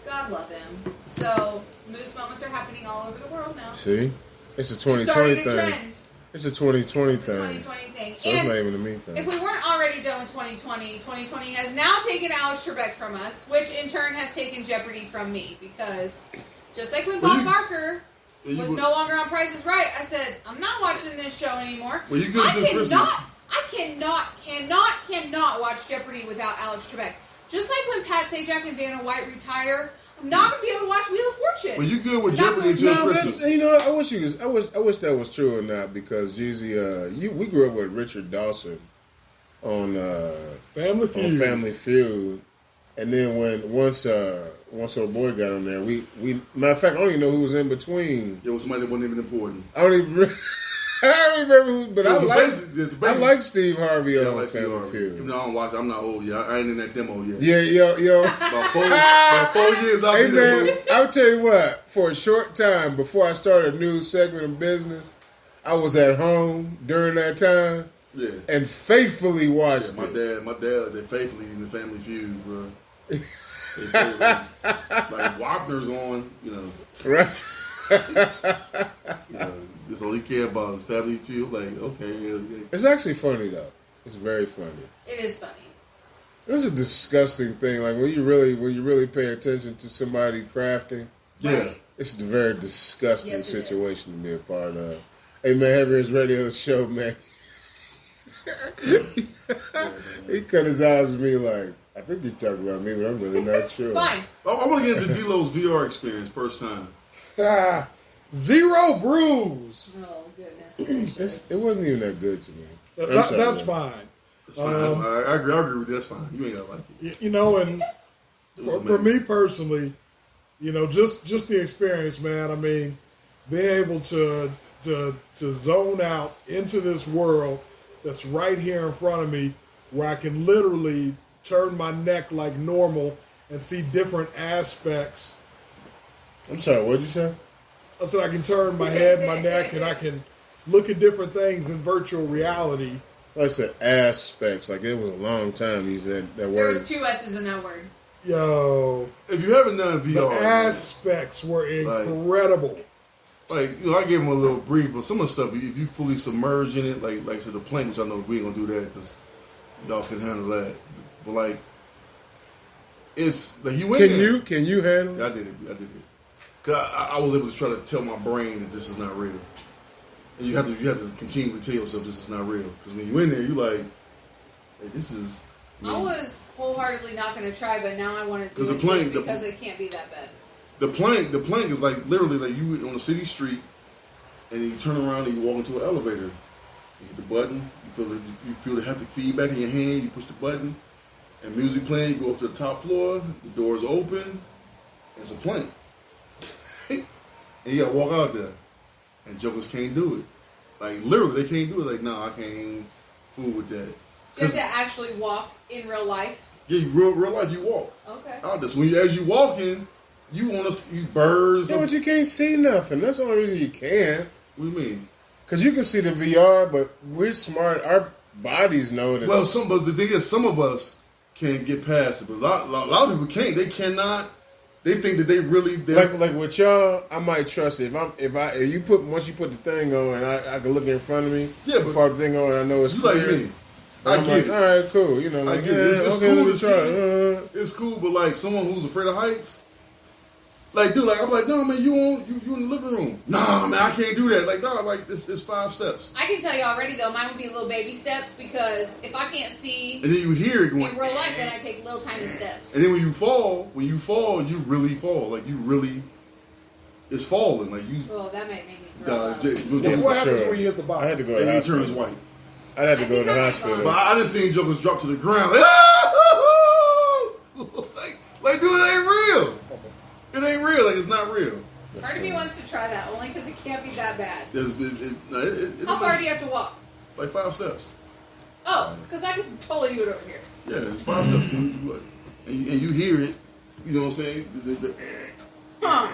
God love him." So, Moose moments are happening all over the world now. See? It's a It 2020 started a thing. trend. It's a 2020 It's a thing. 2020 thing. So and it's not even a me thing. if we weren't already done with 2020, 2020 has now taken Alex Trebek from us, which in turn has taken Jeopardy from me, because just like when Bob Barker was no longer on Price is Right, I said, I'm not watching this show anymore. Well, you good since Christmas. I cannot watch Jeopardy without Alex Trebek. Just like when Pat Sajak and Vanna White retire, I'm not going to be able to watch Wheel of Fortune. Well, you good with I'm not Jeopardy going to- until No, Christmas. that's, you know, I wish that was true or not, because usually, we grew up with Richard Dawson on Family Feud. Family Feud, and then once our boy got on there, we matter of fact, I don't even know who was in between. There was somebody that wasn't even important. I don't even. I don't remember who, but So I it's like basic- I like Steve Harvey Yeah, I on like Steve Family Harvey. Feud. Even though I don't watch it, I'm not old yet. I ain't in that demo yet. Yeah, yo. About 4 years I'll Hey be there. man, I'll tell you what. For a short time before I started a new segment of business, I was at home during that time Yeah. and faithfully watched My it. dad, they're faithfully in the Family Feud, bro. They faithfully, like Wapner's on, you know, Right? that's all he care about is Family Feud. Like, okay, yeah. It's actually funny though. It's very funny. It is funny. It's a disgusting thing. Like when you really pay attention to somebody crafting, Yeah. Right. it's a very disgusting Yes, it situation to be a part of. Hey man, Heavy Radio Show, man. He cut his eyes at me like, I think you're talking about me, but I'm really not sure. Fine. I want to get into D-Lo's VR experience first time. Zero bruise. Oh, goodness gracious. It wasn't even that good to me. I'm sorry, That's man. fine. It's fine. I agree with you. That's fine. You ain't gotta like it. You know, and It was for amazing. me personally, you know, just the experience, man. I mean, being able to zone out into this world that's right here in front of me, where I can literally turn my neck like normal and see different aspects. I'm sorry, what'd you say? I said I can turn my head, my neck, and I can look at different things in virtual reality. Like I said, aspects. Like it was a long time you said that There word. was 2 S's in that word. Yo, If you haven't done the VR, aspects were incredible. like, you know, I gave him a little brief, but some of the stuff, if you fully submerge in it, like I said, the plank, which I know we ain't gonna do that because y'all can handle that. But like, it's like you went. Can you handle Yeah, it? I did it. Cause I was able to try to tell my brain that this is not real, and you have to continually tell yourself this is not real. Because when you in there, you like, hey, this is. I was wholeheartedly not going to try, but now I want to do 'Cause it the plane- just because it can't be that bad. The plank is like literally like you on a city street, and you turn around and you walk into an elevator. You hit the button. You feel the haptic feedback in your hand. You push the button, and music playing. You go up to the top floor. The doors open. And it's a plank, and you gotta walk out there. And jokers can't do it. Like literally, they can't do it. Like, nah, I can't fool with that. Do you have to actually walk in real life? Yeah, real life, you walk Okay. out there. So as you walk in, you want to see birds. Yeah, but you can't see nothing. That's the only reason you can. What do you mean? Because you can see the VR, but we're smart. Our bodies know that. Well, but the thing is, some of us can get past it, but a lot of people can't. They cannot. They think that they really. like with y'all, I might trust it. If you put once you put the thing on, and I can look in front of me. Yeah, but- before the thing on, I know it's you clear. like me. And I I'm get like, it. all right, cool. You know, I like, get it. It's okay, cool let me to try it. It's cool, but like someone who's afraid of heights, like dude, like I'm like, no man, you in the living room. Nah, man, I can't do that. Like, nah, like it's 5 steps, I can tell you already, though, mine would be little baby steps because if I can't see and then you hear it in going. real life, then I take little tiny steps. And then when you fall, you really fall. Like you really, it's falling. Like you. Oh, that might make me throw up. Yeah, What for happens sure. when you hit the bottom? I had to go to And the it turns hospital. white. I'd have to I go to think the I'll be hospital. fine. But I done seen jokers drop to the ground. Like, dude, it ain't real. It ain't real. Like, it's not real. Part of me wants to try that only because it can't be that bad. How How far do you have to walk? Like 5 steps. Oh, because I can totally do it over here. Yeah, it's 5 steps. And you hear it. You know what I'm saying? Huh.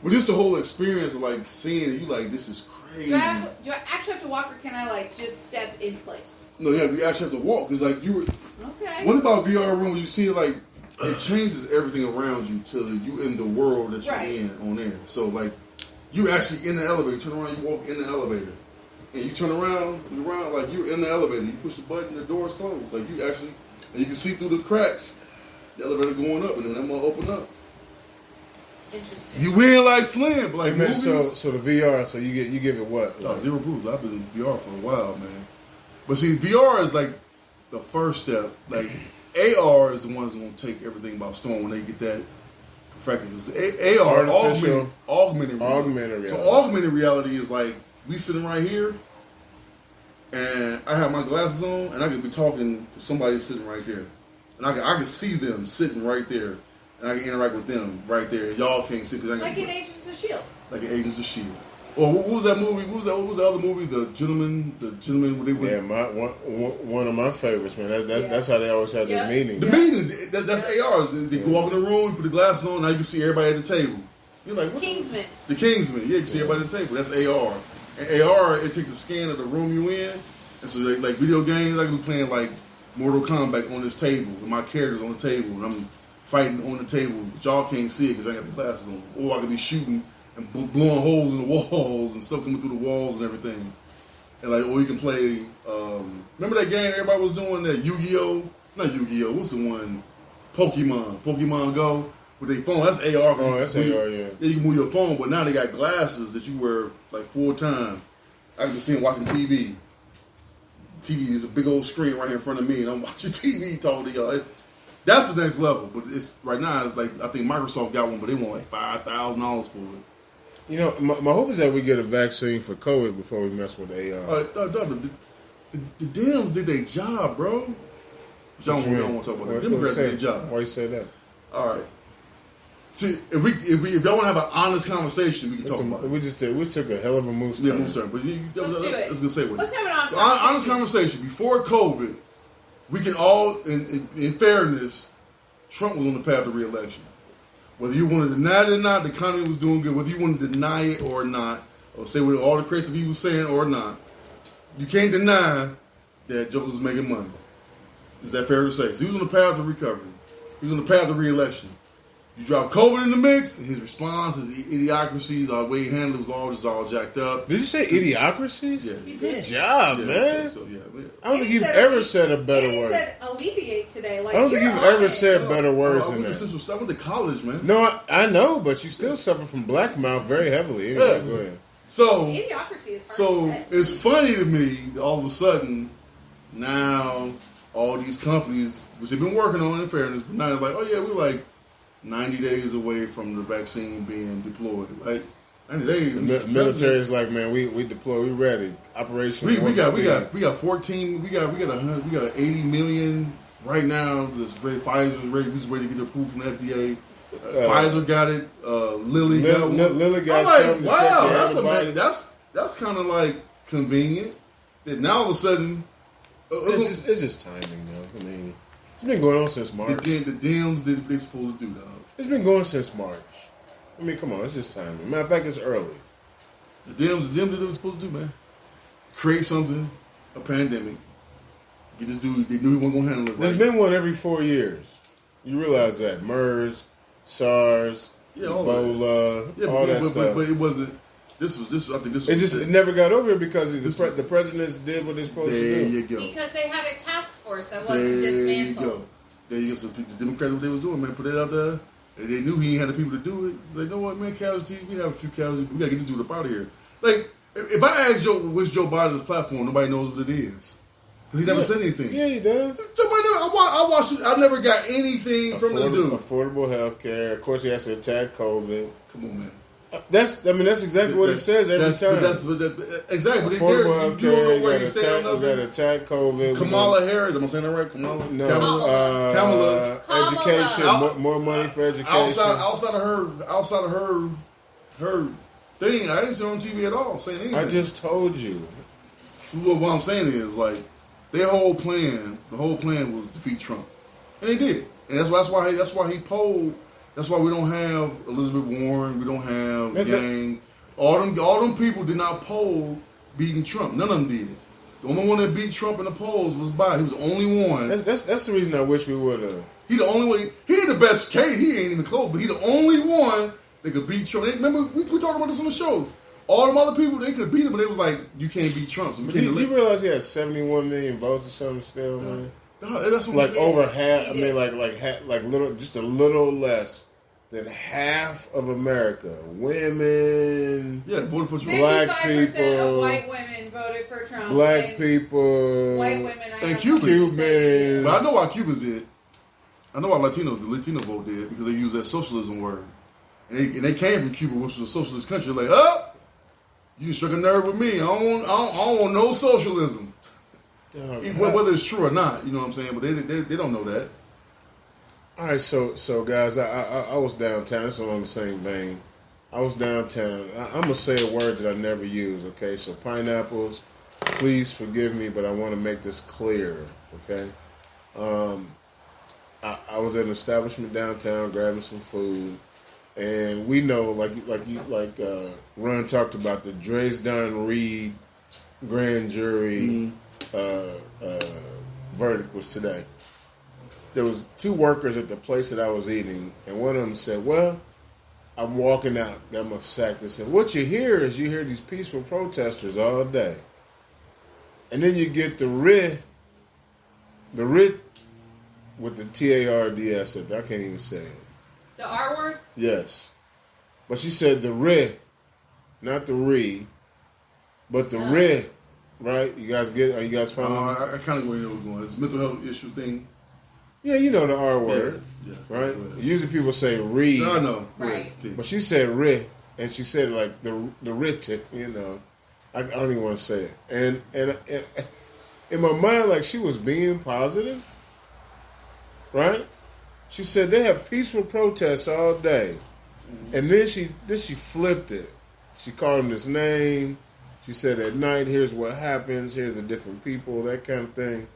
But just the whole experience of like seeing it, you like, this is crazy. Do I actually have to walk, or can I like just step in place? No, yeah, you actually have to walk because like you were. Okay. What about VR room? You see, like, it changes everything around you till you in the world that you're Right. in on there. So, like, you actually in the elevator. You turn around, you walk in the elevator, and you turn around, like you're in the elevator. You push the button, the doors close. Like you actually, and you can see through the cracks, the elevator going up, and then that will open up. Interesting. You win like Flynn, but like Man, movies. so the VR, so you give it what? Oh, zero bruise. I've been in VR for a while, man. But see, VR is like the first step. Like AR is the ones that gonna take everything by storm when they get that perfected. Because AR, augmented reality. So augmented reality is like we sitting right here, and I have my glasses on, and I can be talking to somebody sitting right there, and I can see them sitting right there, and I can interact with them right there. And y'all can't see because like in Agents of S.H.I.E.L.D. Like in Agents of S.H.I.E.L.D. Or what was that movie? What was the other movie? The gentleman. Where they went. Yeah, one of my favorites, man. That's how they always have their meetings. The meetings. That's ARs. They walk in the room, you put the glasses on, now you can see everybody at the table. You're like, what? Kingsman. The Kingsman. Yeah, you can see everybody at the table. That's AR. And AR, it takes a scan of the room you in, and so like video games, I can be playing like Mortal Kombat on this table, and my character's on the table, and I'm fighting on the table, but y'all can't see it because I got the glasses on. Or I could be shooting and blowing holes in the walls and stuff coming through the walls and everything. And like, or you can play, remember that game everybody was doing, that Yu-Gi-Oh? Not Yu-Gi-Oh, what's the one? Pokemon Go with their phone. That's AR. Oh, that's AR, yeah. Yeah, you can move your phone, but now they got glasses that you wear like full time. I can see them watching TV. TV is a big old screen right here in front of me, and I'm watching TV talking to y'all. That's the next level, but it's right now. It's like I think Microsoft got one, but they want like $5,000 for it. You know, my hope is that we get a vaccine for COVID before we mess with AR. The Dems did their job, bro. But y'all don't want to talk about that. Democrats did their job. Why you say that? All right. See, if y'all want to have an honest conversation, we can talk about it. We took a hell of a moose turn. Yeah, moose turn. But let's do it. I was gonna say what. Let's have an honest honest conversation. Before COVID, we can all, in fairness, Trump was on the path to re-election. Whether you want to deny it or not, the economy was doing good. Whether you want to deny it or not, or say what all the crazy stuff he was saying or not, you can't deny that Joe was making money. Is that fair to say? So he was on the path to recovery. He was on the path to re-election. You drop COVID in the mix, and his response, his idiocracies, our way he handled it was all jacked up. Did you say idiocracies? Yeah. Good job, man. So, I don't think you've ever said a better word. He said alleviate today. Like, I don't think you've ever said better words than that. I went to college, man. No, I know, but you still suffer from black mouth very heavily. Anyway, go ahead. So, idiocracy is hard so to say. it's funny to me that all of a sudden, now all these companies, which they've been working on in fairness, but now they're like, oh yeah, we're like 90 days away from the vaccine being deployed. Like 90 days. The military is like, man, we deploy, we ready. Operation. We got 14. We got 80 million right now. This Pfizer's ready. We just ready to get the approval from the FDA. Pfizer got it. Lilly got one. Lilly got I'm like, something. wow, that's kind of like convenient. That now all of a sudden, it's just timing, though. I mean, it's been going on since March. The Dems did what they're supposed to do, dog. It's been going since March. I mean, come on, it's just timing. Matter of fact, it's early. The Dems did what they were supposed to do, man. Create something, a pandemic. Get this dude. They knew he wasn't gonna handle it. There's been one every 4 years. You realize that MERS, SARS, Ebola, all that stuff. But it wasn't. This was. I think this was. It never got over here because the presidents did what they're supposed to do. There you go. Because they had a task force that wasn't dismantled. There you go. So the Democrats, what they was doing, man, put it out there. And they knew he ain't had the people to do it. Like, you know what, man, casualties. We have a few casualties. We gotta get this dude up out of here. Like, if I ask Joe what's Joe Biden's platform, nobody knows what it is. Because he never said anything. Yeah, he does. I watched it. I never got anything from this dude. Affordable health care. Of course, he has to attack COVID. Come on, man. That's exactly what he says every time. Exactly. Affordable health care. You got to attack COVID. Kamala Harris. Am I saying that right? Kamala? No. Kamala. Education. More money for education. Outside of her thing, I didn't see her on TV at all saying anything. I just told you. What I'm saying is, like, the whole plan was defeat Trump, and they did, and that's why he polled. That's why we don't have Elizabeth Warren. We don't have Yang. All them people did not poll beating Trump. None of them did. The only one that beat Trump in the polls was Biden. He was the only one. That's the reason I wish we would have. He the only one. He had the best case. He ain't even close, but he the only one that could beat Trump. Remember, we talked about this on the show. All them other people, they could beat him, but they was like, you can't beat Trump. So you realize he has 71 million votes or something still, man? That's what like over half. I mean, like little, just a little less than half of America, women, voted for Trump. Black 55% people, of white women voted for Trump. Black people, white women, and Cubans. Cubans. But I know why Cubans did. I know why the Latino vote did, because they use that socialism word. And they came from Cuba, which was a socialist country. Like, you just struck a nerve with me. I don't want no socialism. Whether it's true or not, you know what I'm saying? But they don't know that. All right, so guys, I was downtown. It's on the same vein. I was downtown. I'm going to say a word that I never use, okay? So pineapples, please forgive me, but I want to make this clear, okay? I was at an establishment downtown grabbing some food, and we know, like Ron talked about, the Dresden Reed grand jury verdict was today. There was 2 workers at the place that I was eating, and one of them said, well, I'm walking out, got my sack, and said, what you hear is these peaceful protesters all day. And then you get the writ with the TARDS. I can't even say it. The R word? Yes. But she said the writ, not the re, but the writ, right? You guys get it? Are you guys following? I kind of know where you're going. It's a mental health issue thing. Yeah, you know the R word, yeah, right? Usually people say re. No, I know. Right. But she said "ri," and she said like the "rit," you know. I don't even want to say it. And in my mind, like she was being positive, right? She said they have peaceful protests all day, and then she flipped it. She called him this name. She said at night, here's what happens. Here's the different people, that kind of thing.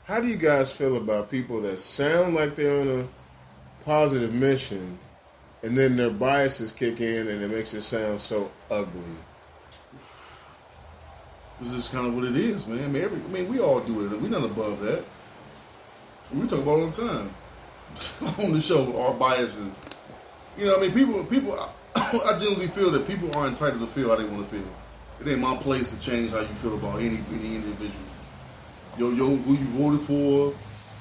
How do you guys feel about people that sound like they're on a positive mission, and then their biases kick in and it makes it sound so ugly? This is kind of what it is, man. I mean, we all do it. We're not above that. We talk about it all the time on the show. Our biases. You know, I mean, people. I generally feel that people are entitled to feel how they want to feel. It ain't my place to change how you feel about any individual. Who you voted for,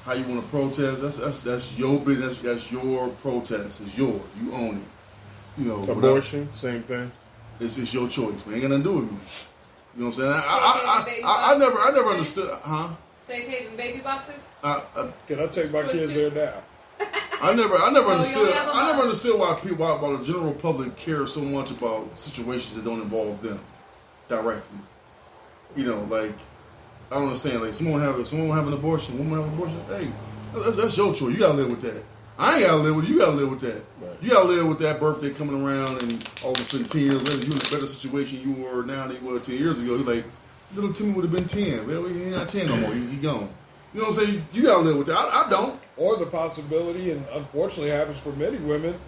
how you want to protest. That's your business. That's your protest. It's yours. You own it. You know, Abortion, same thing. It's your choice, man. Ain't got nothing to do with me. You know what I'm saying? I never understood. Huh? Safe haven baby boxes. Can I take my kids there now? I never understood. have them I never all. understood why the general public cares so much about situations that don't involve them directly. You know, like I don't understand. Like someone have an abortion, woman have an abortion. Hey, that's your choice. You gotta live with that. I ain't gotta live with it. You gotta live with that. Right. You gotta live with that birthday coming around, and all of a sudden 10 years later, you in a better situation you were now than you were 10 years ago. You're like, little Timmy would have been 10. Well, he ain't not 10 no more. He gone. You know what I'm saying? You gotta live with that. I don't. Or the possibility, and unfortunately happens for many women,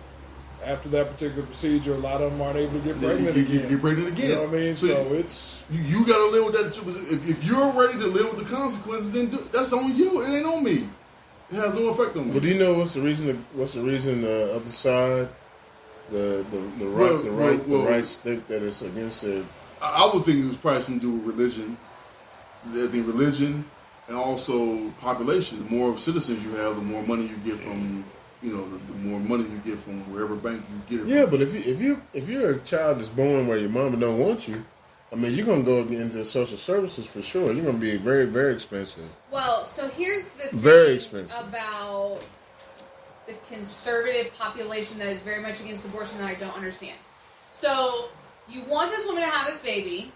after that particular procedure, a lot of them aren't able to get pregnant again. Get pregnant again. You know what I mean? So it's... You got to live with that. If you're ready to live with the consequences, then that's on you. It ain't on me. It has no effect on me. But do you know what's the reason? What's the reason the other side, the rights think that it's against their? I would think it was probably something to do with religion. I think religion and also population. The more citizens you have, the more money you get from. You know, the more money you get from wherever bank you get it Yeah, from. but if you're a child that's born where your mama don't want you, I mean, you're gonna go into social services for sure. You're gonna be very, very expensive. Well, so here's the thing Very expensive. about the conservative population that is very much against abortion that I don't understand. So you want this woman to have this baby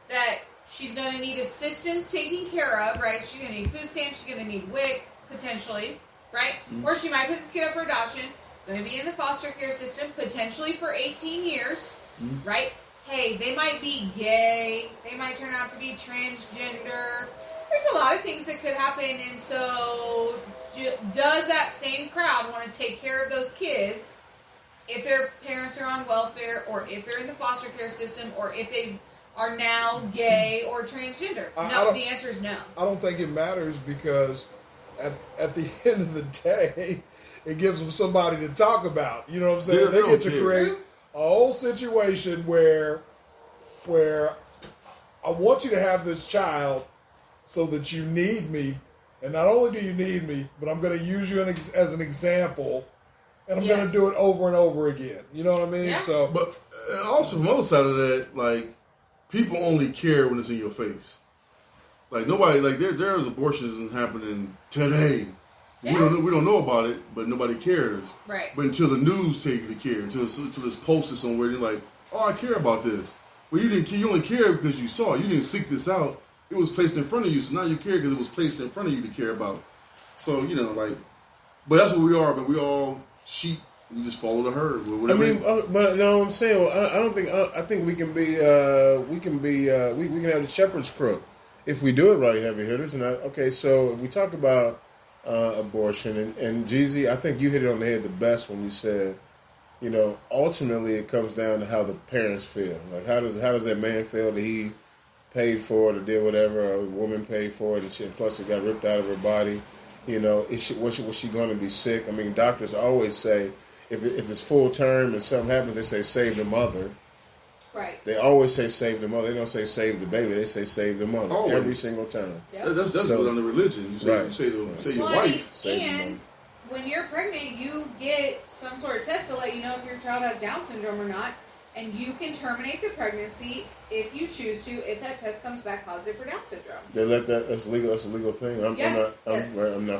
that she's going to need assistance taking care of, right? She's going to need food stamps. She's going to need WIC, potentially, right? Mm-hmm. Or she might put this kid up for adoption. Going to be in the foster care system, potentially for 18 years, right? Hey, they might be gay. They might turn out to be transgender. There's a lot of things that could happen. And so does that same crowd want to take care of those kids if their parents are on welfare, or if they're in the foster care system, or if they are now gay or transgender? No, the answer is no. I don't think it matters, because at the end of the day, it gives them somebody to talk about. You know what I'm saying? Yeah, they get to create a whole situation where I want you to have this child so that you need me. And not only do you need me, but I'm going to use you as an example, and I'm going to do it over and over again. You know what I mean? Yeah. So, But also, from the other side of that, like, people only care when it's in your face. Like, nobody, like, there's abortions happening today. Yeah. We don't know about it, but nobody cares. Right. But until the news tell you to care, until it's posted somewhere, you're like, oh, I care about this. Well, you didn't. You only care because you saw it. You didn't seek this out. It was placed in front of you, so now you care because it was placed in front of you to care about. So but that's what we are. But we all sheep. We just follow the herd. But no, I'm saying, I don't think. I think we can be. We can have the shepherd's crook if we do it right, heavy hitters. And so if we talk about abortion and Jeezy, I think you hit it on the head the best when you said, ultimately it comes down to how the parents feel. Like how does that man feel that he paid for it or did whatever, or the woman paid for it and shit, plus it got ripped out of her body. Was she going to be sick? I mean, doctors always say if it's full term and something happens, they say save the mother. Right. They always say save the mother. They don't say save the baby. They say save the mother Always. every single time. Yep. That's what under religion. You say Right. you say your Well, wife. Save the and mother. when you're pregnant, you get some sort of test to let you know if your child has Down syndrome or not, and you can terminate the pregnancy if you choose to, if that test comes back positive for Down syndrome. They let that. That's legal. That's a legal thing. Yes, I'm not yes, familiar.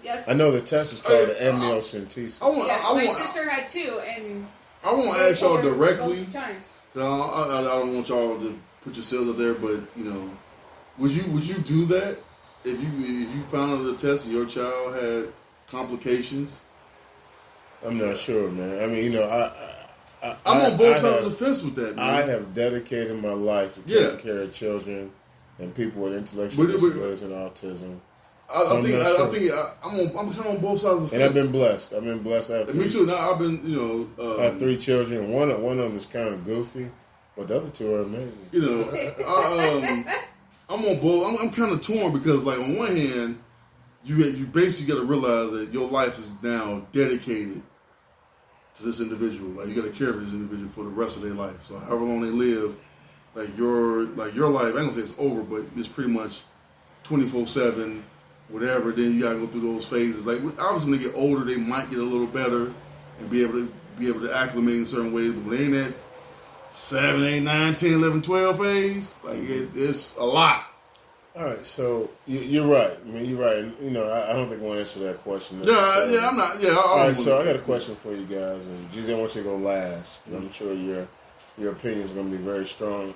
yes. I know the test is called Hey, amniocentesis. Yes, my sister had two, and I want to ask y'all directly. both times. I don't want y'all to put yourselves up there, but would you do that if you found out the test and your child had complications? I'm not sure, man. I mean, I'm on both sides of the fence with that, man. I have dedicated my life to taking care of children and people with intellectual disabilities and autism. I'm kind of on both sides of the And I've fence. been blessed. I've been blessed. Me too. Now I've been, I have 3 children. One of them is kind of goofy, but the other 2 are amazing. I'm on both. I'm kind of torn because, like, on one hand, you basically got to realize that your life is now dedicated to this individual. Like, you got to care for this individual for the rest of their life. So, however long they live, your life. I don't say it's over, but it's pretty much 24/7. Whatever, then you gotta go through those phases. Like, obviously, when they get older, they might get a little better and be able to acclimate in certain ways. But when they in that 7, 8, 9, 10, 11, 12 phase, like it's a lot. All right, so you're right. I mean, you're right. And, I don't think I want to answer that question. Yeah, I'm not. Yeah, All right, so I got a question for you guys, and Jeezy, I want you to go last, 'cause I'm sure your opinion is going to be very strong.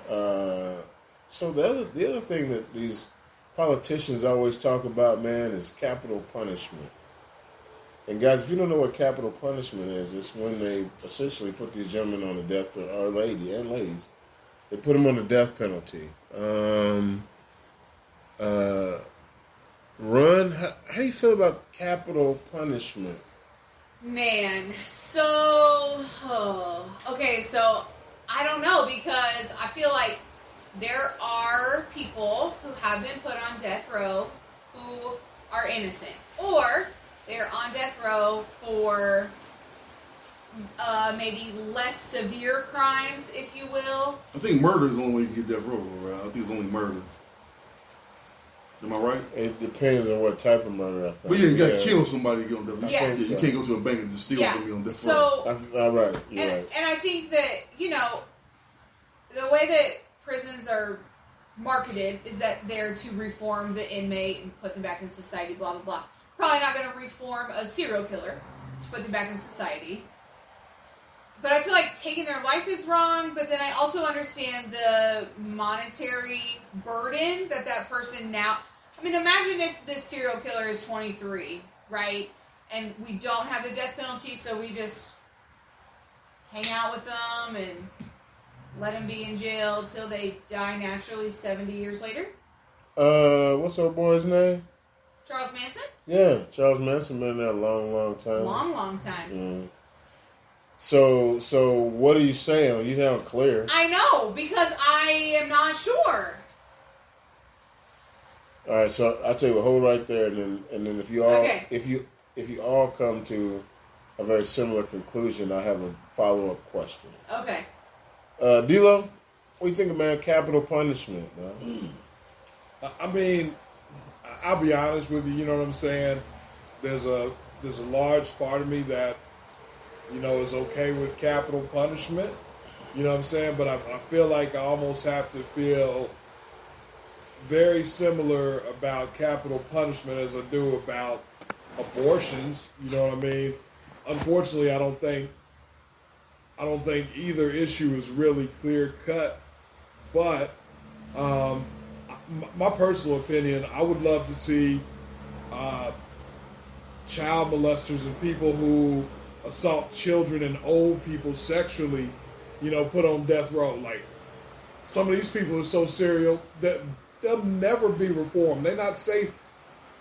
So the other thing that these politicians always talk about, man, is capital punishment. And guys, if you don't know what capital punishment is, it's when they essentially put these gentlemen on the death penalty, or ladies, they put them on the death penalty. Ron, how do you feel about capital punishment? Man, so I don't know, because I feel like there are people who have been put on death row who are innocent, or they're on death row for maybe less severe crimes, if you will. I think murder is the only way you can get death row, right? I think it's only murder. Am I right? It depends on what type of murder, I think. Well, yeah, you got to kill somebody to get on death row. Yeah. You can't go to a bank and just steal somebody on death row. So, All right, you're right. and I think that, the way that prisons are marketed is that they're to reform the inmate and put them back in society, blah, blah, blah. Probably not going to reform a serial killer to put them back in society. But I feel like taking their life is wrong, but then I also understand the monetary burden that person now... I mean, imagine if this serial killer is 23, right? And we don't have the death penalty, so we just hang out with them and let them be in jail till they die naturally 70 years later. What's our boy's name? Charles Manson? Yeah, Charles Manson been there a long time. Long time. Mm. So what are you saying? You sound clear. I know, because I am not sure. All right, so I'll tell you what, hold right there, and then if you all Okay. if you all come to a very similar conclusion, I have a follow-up question. Okay. D-Lo, what do you think of, man, capital punishment, man? I mean, I'll be honest with you. You know what I'm saying? There's a large part of me that is okay with capital punishment. You know what I'm saying? But I feel like I almost have to feel very similar about capital punishment as I do about abortions. You know what I mean? Unfortunately, I don't think either issue is really clear cut. But my personal opinion, I would love to see child molesters and people who assault children and old people sexually, put on death row. Like, some of these people are so serial that they'll never be reformed. They're not safe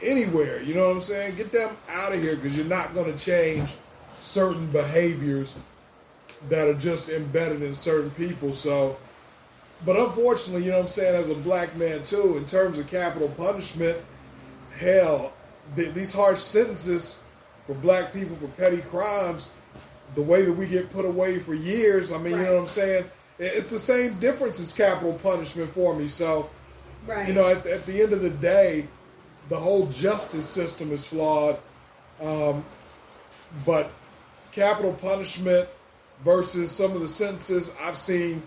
anywhere. You know what I'm saying? Get them out of here, because you're not going to change certain behaviors that are just embedded in certain people. So, but unfortunately, as a black man too, in terms of capital punishment, hell, these harsh sentences for black people for petty crimes, the way that we get put away for years, I mean, Right. you know what I'm saying? It's the same difference as capital punishment for me. So, Right. at the end of the day, the whole justice system is flawed. But capital punishment versus some of the sentences I've seen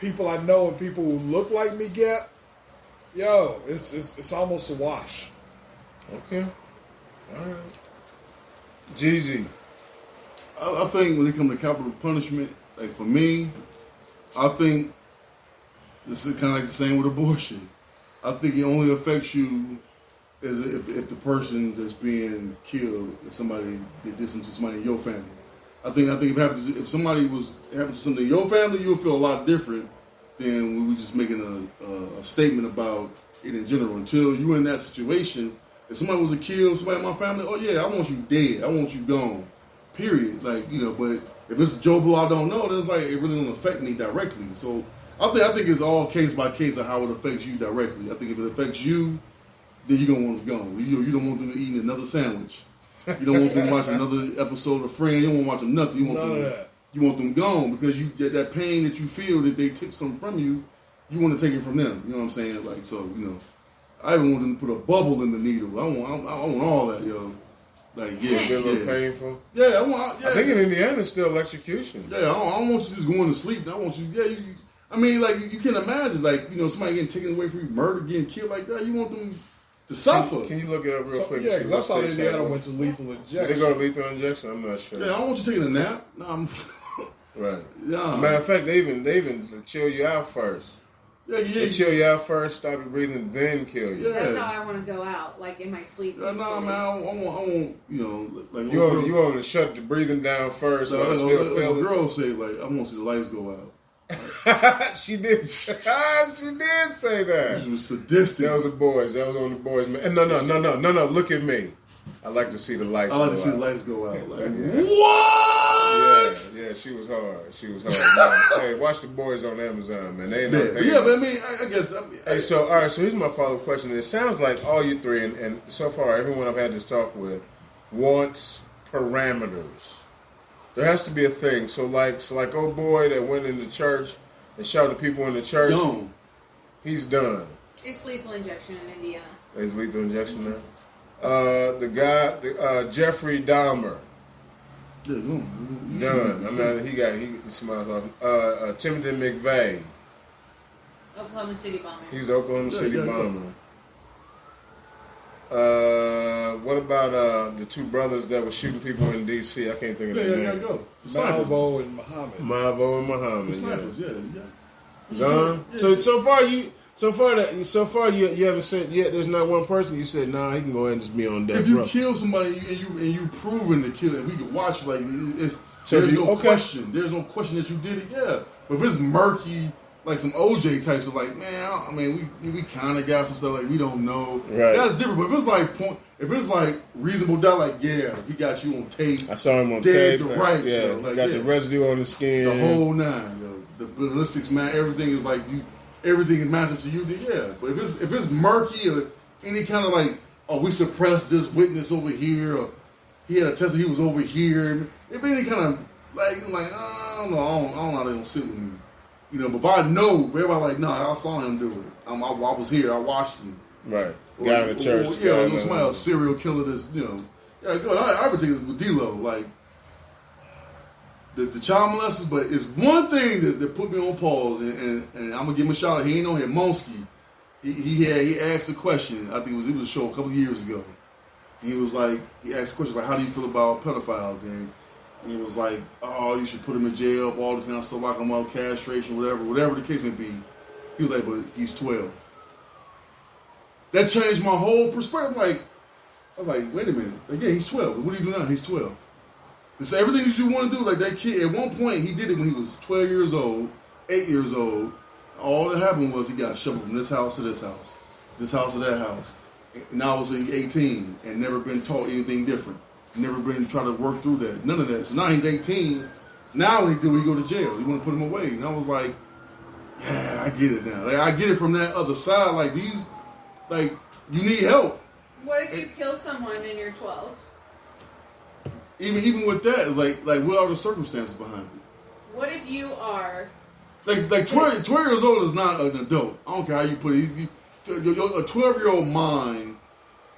people I know and people who look like me get, it's almost a wash. Okay. All right. Jeezy. I think when it comes to capital punishment, like for me, I think this is kind of like the same with abortion. I think it only affects you as if the person that's being killed is somebody that did something to somebody in your family. I think if somebody happened to something in your family, you'll feel a lot different than we were just making a statement about it in general. Until you're in that situation, if somebody was to kill somebody in my family, oh yeah, I want you dead. I want you gone. Period. Like, but if it's Joe Blow I don't know, then it's like it really don't affect me directly. So I think it's all case by case of how it affects you directly. I think if it affects you, then you're gonna want them gone. You don't want them eating another sandwich. You don't want them watching another episode of Friends. You don't want to watch them nothing. You want them gone, because you get that pain that you feel that they took something from you. You want to take it from them. You know what I'm saying? Like, so I even want them to put a bubble in the needle. I want all that, yo. Like, yeah, It's been a little painful. Yeah, I want. Yeah, I think in Indiana it's still electrocution. Yeah, I don't want you just going to sleep. I want you. Yeah, I mean, like you can imagine, like somebody getting taken away from you, murder, getting killed like that. You want them to suffer. Can you look it up real quick? Yeah, and see because I what thought states Indiana have it? went to lethal Did injection. they go to lethal injection? I'm not sure. Yeah, I don't want you taking a nap. No, I'm. Right. Yeah. Matter of fact, they even chill you out first. Yeah. They chill you out first, stop you breathing, then kill you. Yeah. That's how I want to go out, like in my sleep. Nah, peacefully. man. I want. Like You want to shut the breathing down first, while I still a feel it. girl say like, I want to see the lights go out. She did. She did say that. She was sadistic. That was the boys. That was on the boys. Man. No. Look at me. I like to see the lights. I like go to see out. the lights go out. Like, Yeah. what? Yeah, she was hard. Hey, watch the boys on Amazon, man. They ain't not paying. Yeah, but I mean, I guess. Hey, so all right. So here's my follow-up question. It sounds like all you three, and so far everyone I've had this talk with, wants parameters. There has to be a thing. So like old boy that went in the church and shot the people in the church. Done. He's done. It's lethal injection in Indiana. Is lethal injection now? The guy, Jeffrey Dahmer. Yeah, done. Done. I mean, he smiles off. Timothy McVeigh. Oklahoma City bombing. He's Oklahoma City yeah. bomber. What about the two brothers that were shooting people in D.C.? I can't think of their Yeah, gotta name. go. The snipers. Malvo and Muhammad. Mavo and The Muhammad. snipers, yeah. Done. Yeah. So far you haven't said yet. There's not one person you said nah. He can go ahead and just be on death If you row. kill somebody and you proven to kill it, we can watch like it's. So There's no okay. question. There's no question that you did it. Yeah, but if it's murky, like some OJ types of like, man, I mean, we kind of got some stuff like we don't know. Right. That's different. But if it's like reasonable doubt, like yeah, we got you on tape. I saw him on Dead tape. to rights, yeah, yo, like, got yeah. the residue on the skin. The whole nine, yo. The ballistics, man, everything is like you. Everything is matched up to you. Then yeah, but if it's murky or any kind of like, oh, we suppressed this witness over here, or he had a test, he was over here. If any kind of like I don't know, I don't know how they don't sit with me, But if I know, everybody like, no, I saw him do it. I was here, I watched him. Right. Guy in the church. Or, guy yeah, in the- somebody else, serial killer. That's Yeah, good. I would take it with D-Lo, like. The child molesters, but it's one thing that put me on pause, and I'm gonna give him a shout out. He ain't on here, Monsky. He asked a question. I think it was a show a couple of years ago, He was like, he asked questions like, how do you feel about pedophiles? And he was like, oh, you should put him in jail, all this kind of stuff, lock him up, castration, whatever the case may be. He was like, but he's 12. That changed my whole perspective. Like, I was like, wait a minute. Like, yeah, he's 12. What do you do now? He's 12. It's everything that you want to do. Like that kid, at one point, he did it when he was 12 years old, 8 years old. All that happened was he got shuffled from this house to this house to that house. Now he's 18 and never been taught anything different. Never been trying to work through that. None of that. So now he's 18. Now when he go to jail. You want to put him away. And I was like, yeah, I get it now. Like I get it from that other side. Like these, like you need help. What if you kill someone and you're 12? Even with that, it's like what are the circumstances behind it? What if you are like 12 years old is not an adult. I don't care how you put it. A 12-year-old mind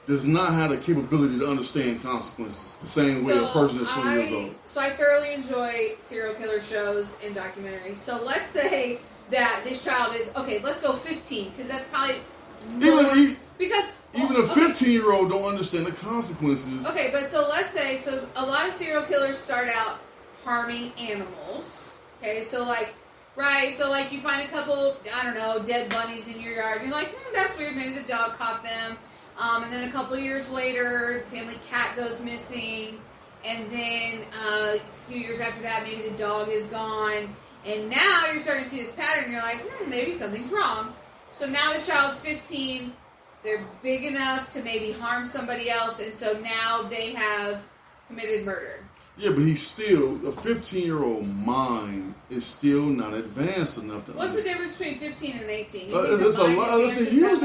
does not have the capability to understand consequences the same way a person that's 20 years old. So I thoroughly enjoy serial killer shows and documentaries. So let's say that this child is, okay, let's go 15, because that's probably more, even a 15-year-old don't understand the consequences. Okay, but so let's say, so a lot of serial killers start out harming animals. Okay, so like, right, so like you find a couple, I don't know, dead bunnies in your yard. And you're like, that's weird, maybe the dog caught them. And then a couple years later, the family cat goes missing. And then a few years after that, maybe the dog is gone. And now you're starting to see this pattern. And you're like, maybe something's wrong. So now the child's 15. They're big enough to maybe harm somebody else. And so now they have committed murder. Yeah, but he's still, a 15-year-old mind is still not advanced enough to What's the difference between 15 and 18? There's a lot. It's a huge.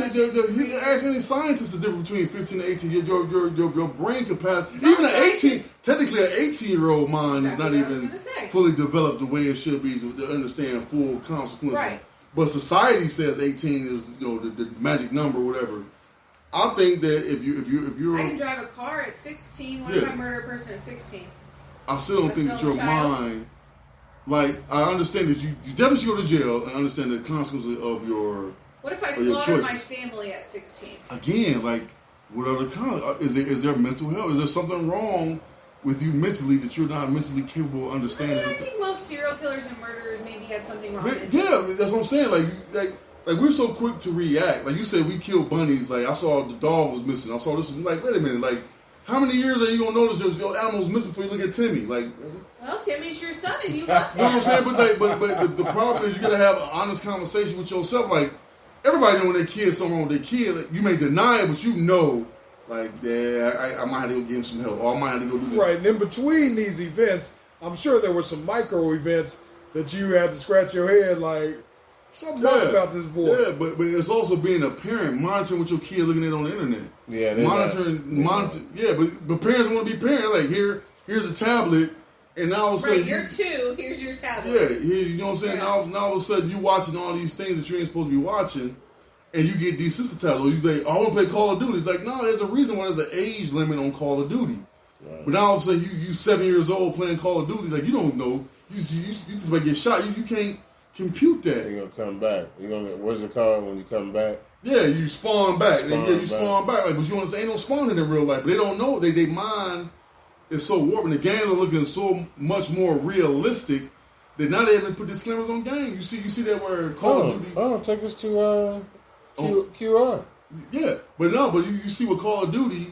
Ask any scientist the difference between 15 and 18. Your brain capacity. Even an 18, technically an 18-year-old mind is not even fully developed the way it should be to understand full consequences. Right. But society says 18 is the magic number, or whatever. I think that if you're I can drive a car at 16. What if I murder a person at 16? I still don't think that your mind, like, I understand that you definitely should go to jail and understand the consequences of your. What if I slaughter my family at 16? Again, like, what are the is there mental health? Is there something wrong with you mentally that you're not mentally capable of understanding? I think most serial killers and murderers maybe have something wrong. Yeah, that's what I'm saying. Like we're so quick to react. Like you said, we killed bunnies. Like I saw the dog was missing. I saw this. Like, wait a minute. Like, how many years are you gonna notice your animal's missing before you look at Timmy? Like, well, Timmy's your son, and you love him. You know what I'm saying? But the problem is you gotta have an honest conversation with yourself. Like, everybody know when their kid's something wrong with their kid. Like, you may deny it, but you know, like, yeah, I might have to go give him some help, or I might have to go do this. Right, and in between these events, I'm sure there were some micro events that you had to scratch your head like. Something about this boy. Yeah, but it's also being a parent, monitoring what your kid looking at on the internet. Yeah, monitor. Yeah, but parents want to be parents. Like here's a tablet, and now all of a sudden you're 2. Here's your tablet. Yeah, you know what I'm saying. Right. Now all of a sudden you watching all these things that you ain't supposed to be watching, and you get desensitized. Or you think, I want to play Call of Duty. Like, no, there's a reason why there's an age limit on Call of Duty. Right. But now all of a sudden you 7 years old playing Call of Duty. Like, you don't know. You just might get shot. You can't compute that. You're gonna come back. What's it called when you come back? Yeah, you spawn back. Spawn back. Like, but you understand, ain't no spawning in real life. But they don't know. They mind is so warped, and the games are looking so much more realistic that now they even put disclaimers on games. You see that where Call of Duty. Oh, take us to QR. Yeah, but you see what Call of Duty,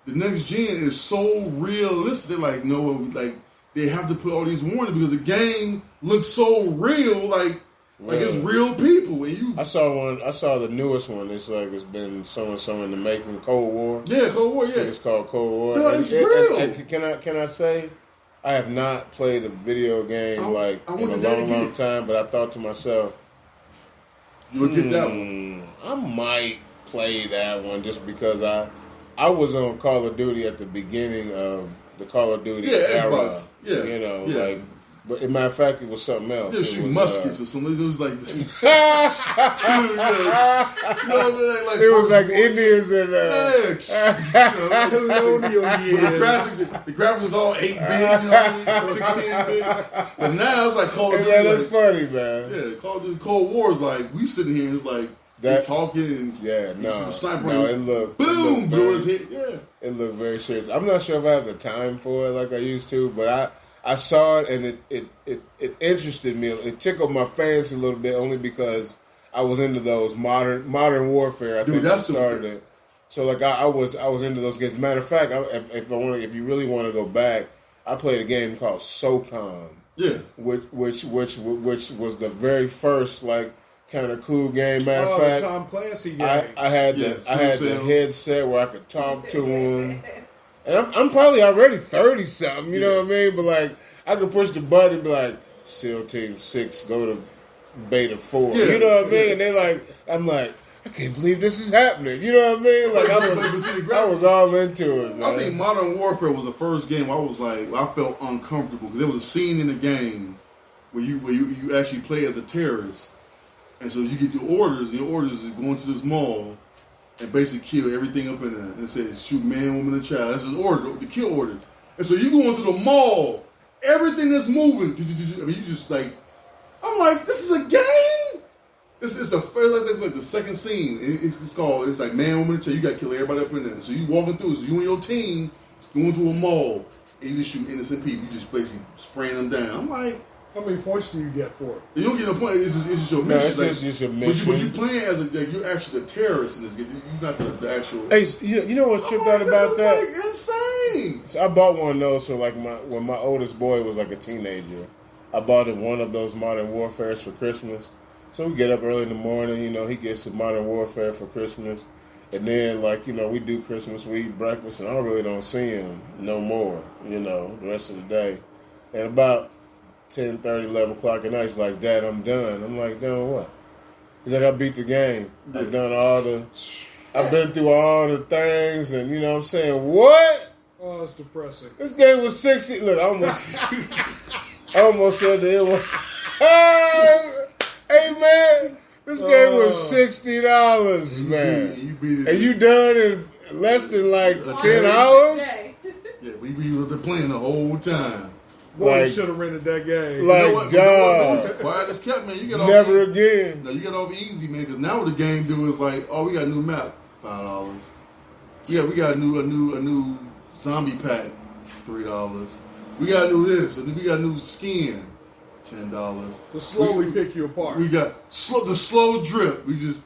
the next gen is so realistic. They're like, no, like. They have to put all these warnings because the game looks so real, like it's real people. And I saw the newest one. It's like it's been so in the making. Cold War. Yeah, Cold War. Yeah, it's called Cold War. No, it's real. And can I say, I have not played a video game in a long time. But I thought to myself, you would get that one. I might play that one just because I was on Call of Duty at the beginning of the Call of Duty era. Xbox. Yeah, like, but as a matter of fact, it was something else. Yeah, shoot muskets or something. It was like, it was like Indians and the graphic was all 8-bit, 16-bit. But now it's like Call of Duty. Yeah, that's funny, man. Yeah, Call of Duty Cold War is like we sitting here and it's like They talking and yeah, you see the sniper no, and it looked boom, blew his very, head. Yeah. it looked very serious. I'm not sure if I have the time for it like I used to, but I saw it and it interested me. It tickled my fancy a little bit only because I was into those modern warfare. I think that's started it. So like I was into those games. Matter of fact, if you really want to go back, I played a game called SOCOM. Yeah. Which was the very first like kind of cool game. Matter of fact, the Tom Clancy game. I had Yeah, the headset where I could talk to him, and I'm probably already 30 something. You know what I mean? But like I could push the button and be like, SEAL Team 6, go to Beta 4. Yeah, You know what I mean? And they like, I'm like, I can't believe this is happening. You know what I mean? Like I was all into it, man. I think Modern Warfare was the first game I was like, I felt uncomfortable because there was a scene in the game where you actually play as a terrorist, and so you get your orders. Your orders is going to this mall and basically kill everything up in there. And it says shoot man, woman, and child. That's his order, the kill order. And so you go into the mall, everything that's moving. I mean, you just like, I'm like, this is a game. It's the first, it's like the second scene. It's like man, woman, and child. You got to kill everybody up in there. So you walking through. So you and your team going through a mall and you just shoot innocent people. You just basically spraying them down. I'm like, How many points do you get for it? you don't get a point. It's just your mission. No, it's just a mission. But you playing as you're actually the terrorist in this game. You're not the actual. Hey, you know what's tripped out about that? Like insane. So I bought one of those for like when my oldest boy was like a teenager. I bought him one of those Modern Warfares for Christmas. So we get up early in the morning, you know, he gets some Modern Warfare for Christmas. And then, like, you know, we do Christmas, we eat breakfast, and I really don't see him no more, you know, the rest of the day. And about 10:30, 11 o'clock at night, he's like, Dad, I'm done. I'm like, done what? He's like, I beat the game. I've been through all the things, and you know what I'm saying? What? Oh, it's depressing. This game was 60. Look, I almost said that it was. Hey, man, this game was $60, man. You beat it. And you done in less than like 10 hours? Yeah, we were playing the whole time. Boy, you Like- should have rented that game. Like, dog. Quiet as kept, man. You get off Never easy. again. No, you get off easy, man. Because now what the game do is like, oh, we got a new map, $5. Yeah, we got a new zombie pack, $3. We got a new this, and then we got a new skin, $10. To slowly pick you apart. We got the slow drip. We just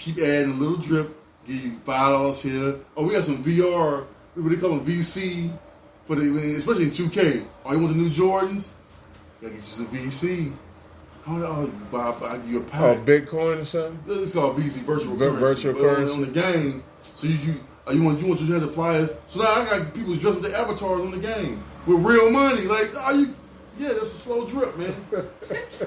keep adding a little drip. Give you $5 here. Oh, we got some VR. What they call them VC for especially in 2K. Oh, you want the new Jordans? Gotta get you some VC. I'll give you a Oh, pack. Bitcoin or something? It's called VC, virtual Virtual currency. currency. On the game, so you want you to have the flyers. So now I got people dressed with their avatars on the game with real money. Like, yeah, that's a slow drip, man.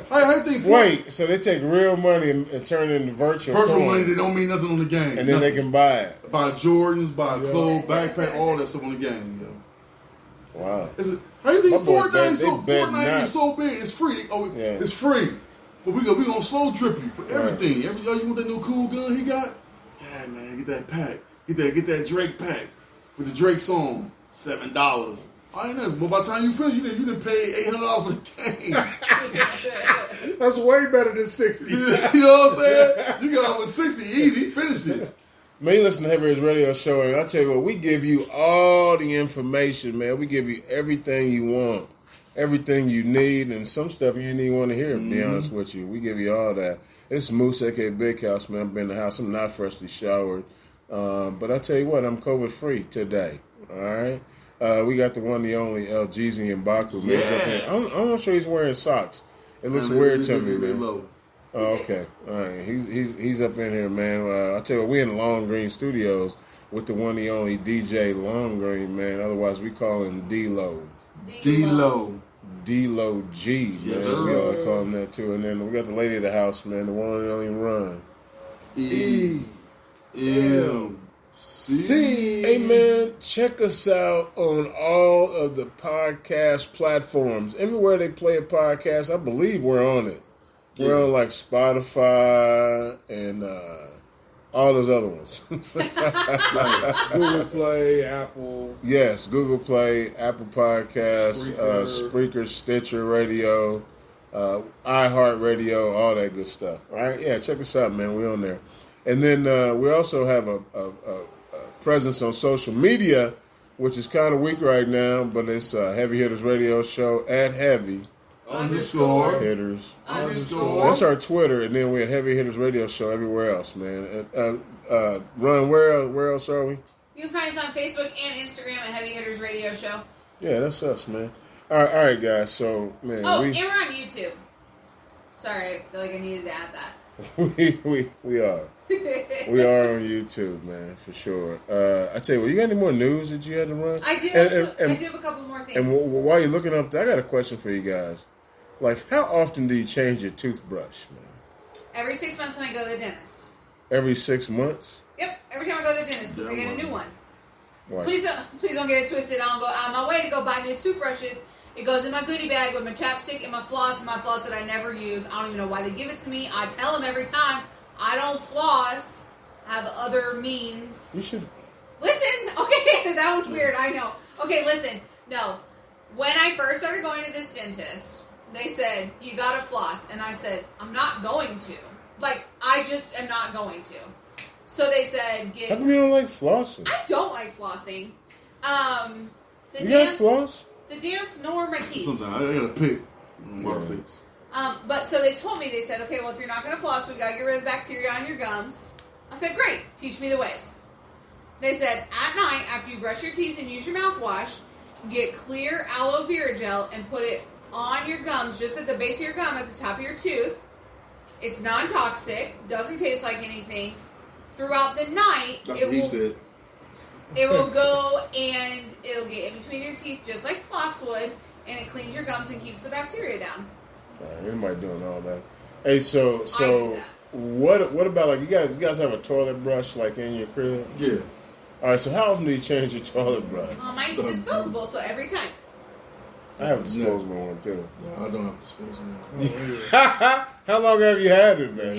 How you think? Wait, so they take real money and turn it into virtual coin, money that don't mean nothing on the game, and then they can buy it. buy Jordans, buy clothes, backpack, all that stuff on the game. Yo. Wow. How you think My boy Fortnite bet Fortnite not. is so big? It's free. Yeah. It's free. But we gonna slow drip you for everything. You want that new cool gun he got? Yeah, man, get that pack. Get that Drake pack with the Drake song. $7. I ain't know. But by the time you finish, you didn't pay $800 for the game. That's way better than 60. You know what I'm saying? You got off with 60 easy. Finish it. Man, you listen to Heavy Hitters Radio Show, and I tell you what, we give you all the information, man. We give you everything you want, everything you need, and some stuff you didn't even want to hear, to be honest with you. We give you all that. It's Moose, a.k.a. Big House, man. I've been in the house. I'm not freshly showered. But I tell you what, I'm COVID-free today, all right? We got the one, the only LGZ and Baku, man. Yes. I'm not sure he's wearing socks. It looks weird to me, man. Low. Oh, okay. All right. He's up in here, man. I tell you what, we in the Long Green Studios with the one, the only DJ Long Green, man. Otherwise, we call him D-Lo. D-Lo. D-Lo G, man. Yes, We sir. all call him that, too. And then we got the lady of the house, man, the one and only Run. E-M-C. Hey, man, check us out on all of the podcast platforms. Everywhere they play a podcast, I believe we're on it. We're on like Spotify and all those other ones. Google Play, Apple. Yes, Google Play, Apple Podcasts, Spreaker, Stitcher Radio. iHeartRadio, all that good stuff. All right, yeah, check us out, man. We're on there, and then we also have a presence on social media, which is kind of weak right now, but it's Heavy Hitters Radio Show at Heavy _. Hitters. _ That's our Twitter, and then we're at Heavy Hitters Radio Show everywhere else, man. Run, where else are we? You can find us on Facebook and Instagram at Heavy Hitters Radio Show. Yeah, that's us, man. All right, guys. So, man, Oh, and we're on YouTube. Sorry, I feel like I needed to add that. we are. We are on YouTube, man, for sure. I tell you what, you got any more news that you had to run? I do. I do have a couple more things. And while you're looking up, I got a question for you guys. Like, how often do you change your toothbrush, man? Every 6 months when I go to the dentist. Every 6 months? Yep, every time I go to the dentist because I get a new one. Why? Please don't get it twisted. I don't go on my way to go buy new toothbrushes. It goes in my goodie bag with my chapstick and my floss that I never use. I don't even know why they give it to me. I tell them every time I don't floss. I have other means. You should. Listen, okay, that was weird. I know. Okay, listen. No, when I first started going to this dentist, they said you gotta floss, and I said I'm not going to. Like I just am not going to. So they said, How come you don't like flossing? I don't like flossing. You guys floss? The dance nor my teeth. Sometimes I gotta pick my face. But so they told me, they said, okay, well, if you're not going to floss, we got to get rid of the bacteria on your gums. I said, great, teach me the ways. They said, at night, after you brush your teeth and use your mouthwash, get clear aloe vera gel and put it on your gums, just at the base of your gum, at the top of your tooth. It's non-toxic, doesn't taste like anything. Throughout the night, That's what he said. It will go and it'll get in between your teeth just like floss would, and it cleans your gums and keeps the bacteria down. Anybody doing all that? Hey, so I do that. what about like you guys have a toilet brush like in your crib? Yeah. All right, so how often do you change your toilet brush? Mine's disposable, so every time. I have a disposable one too. No, I don't have disposable. How long have you had it, man?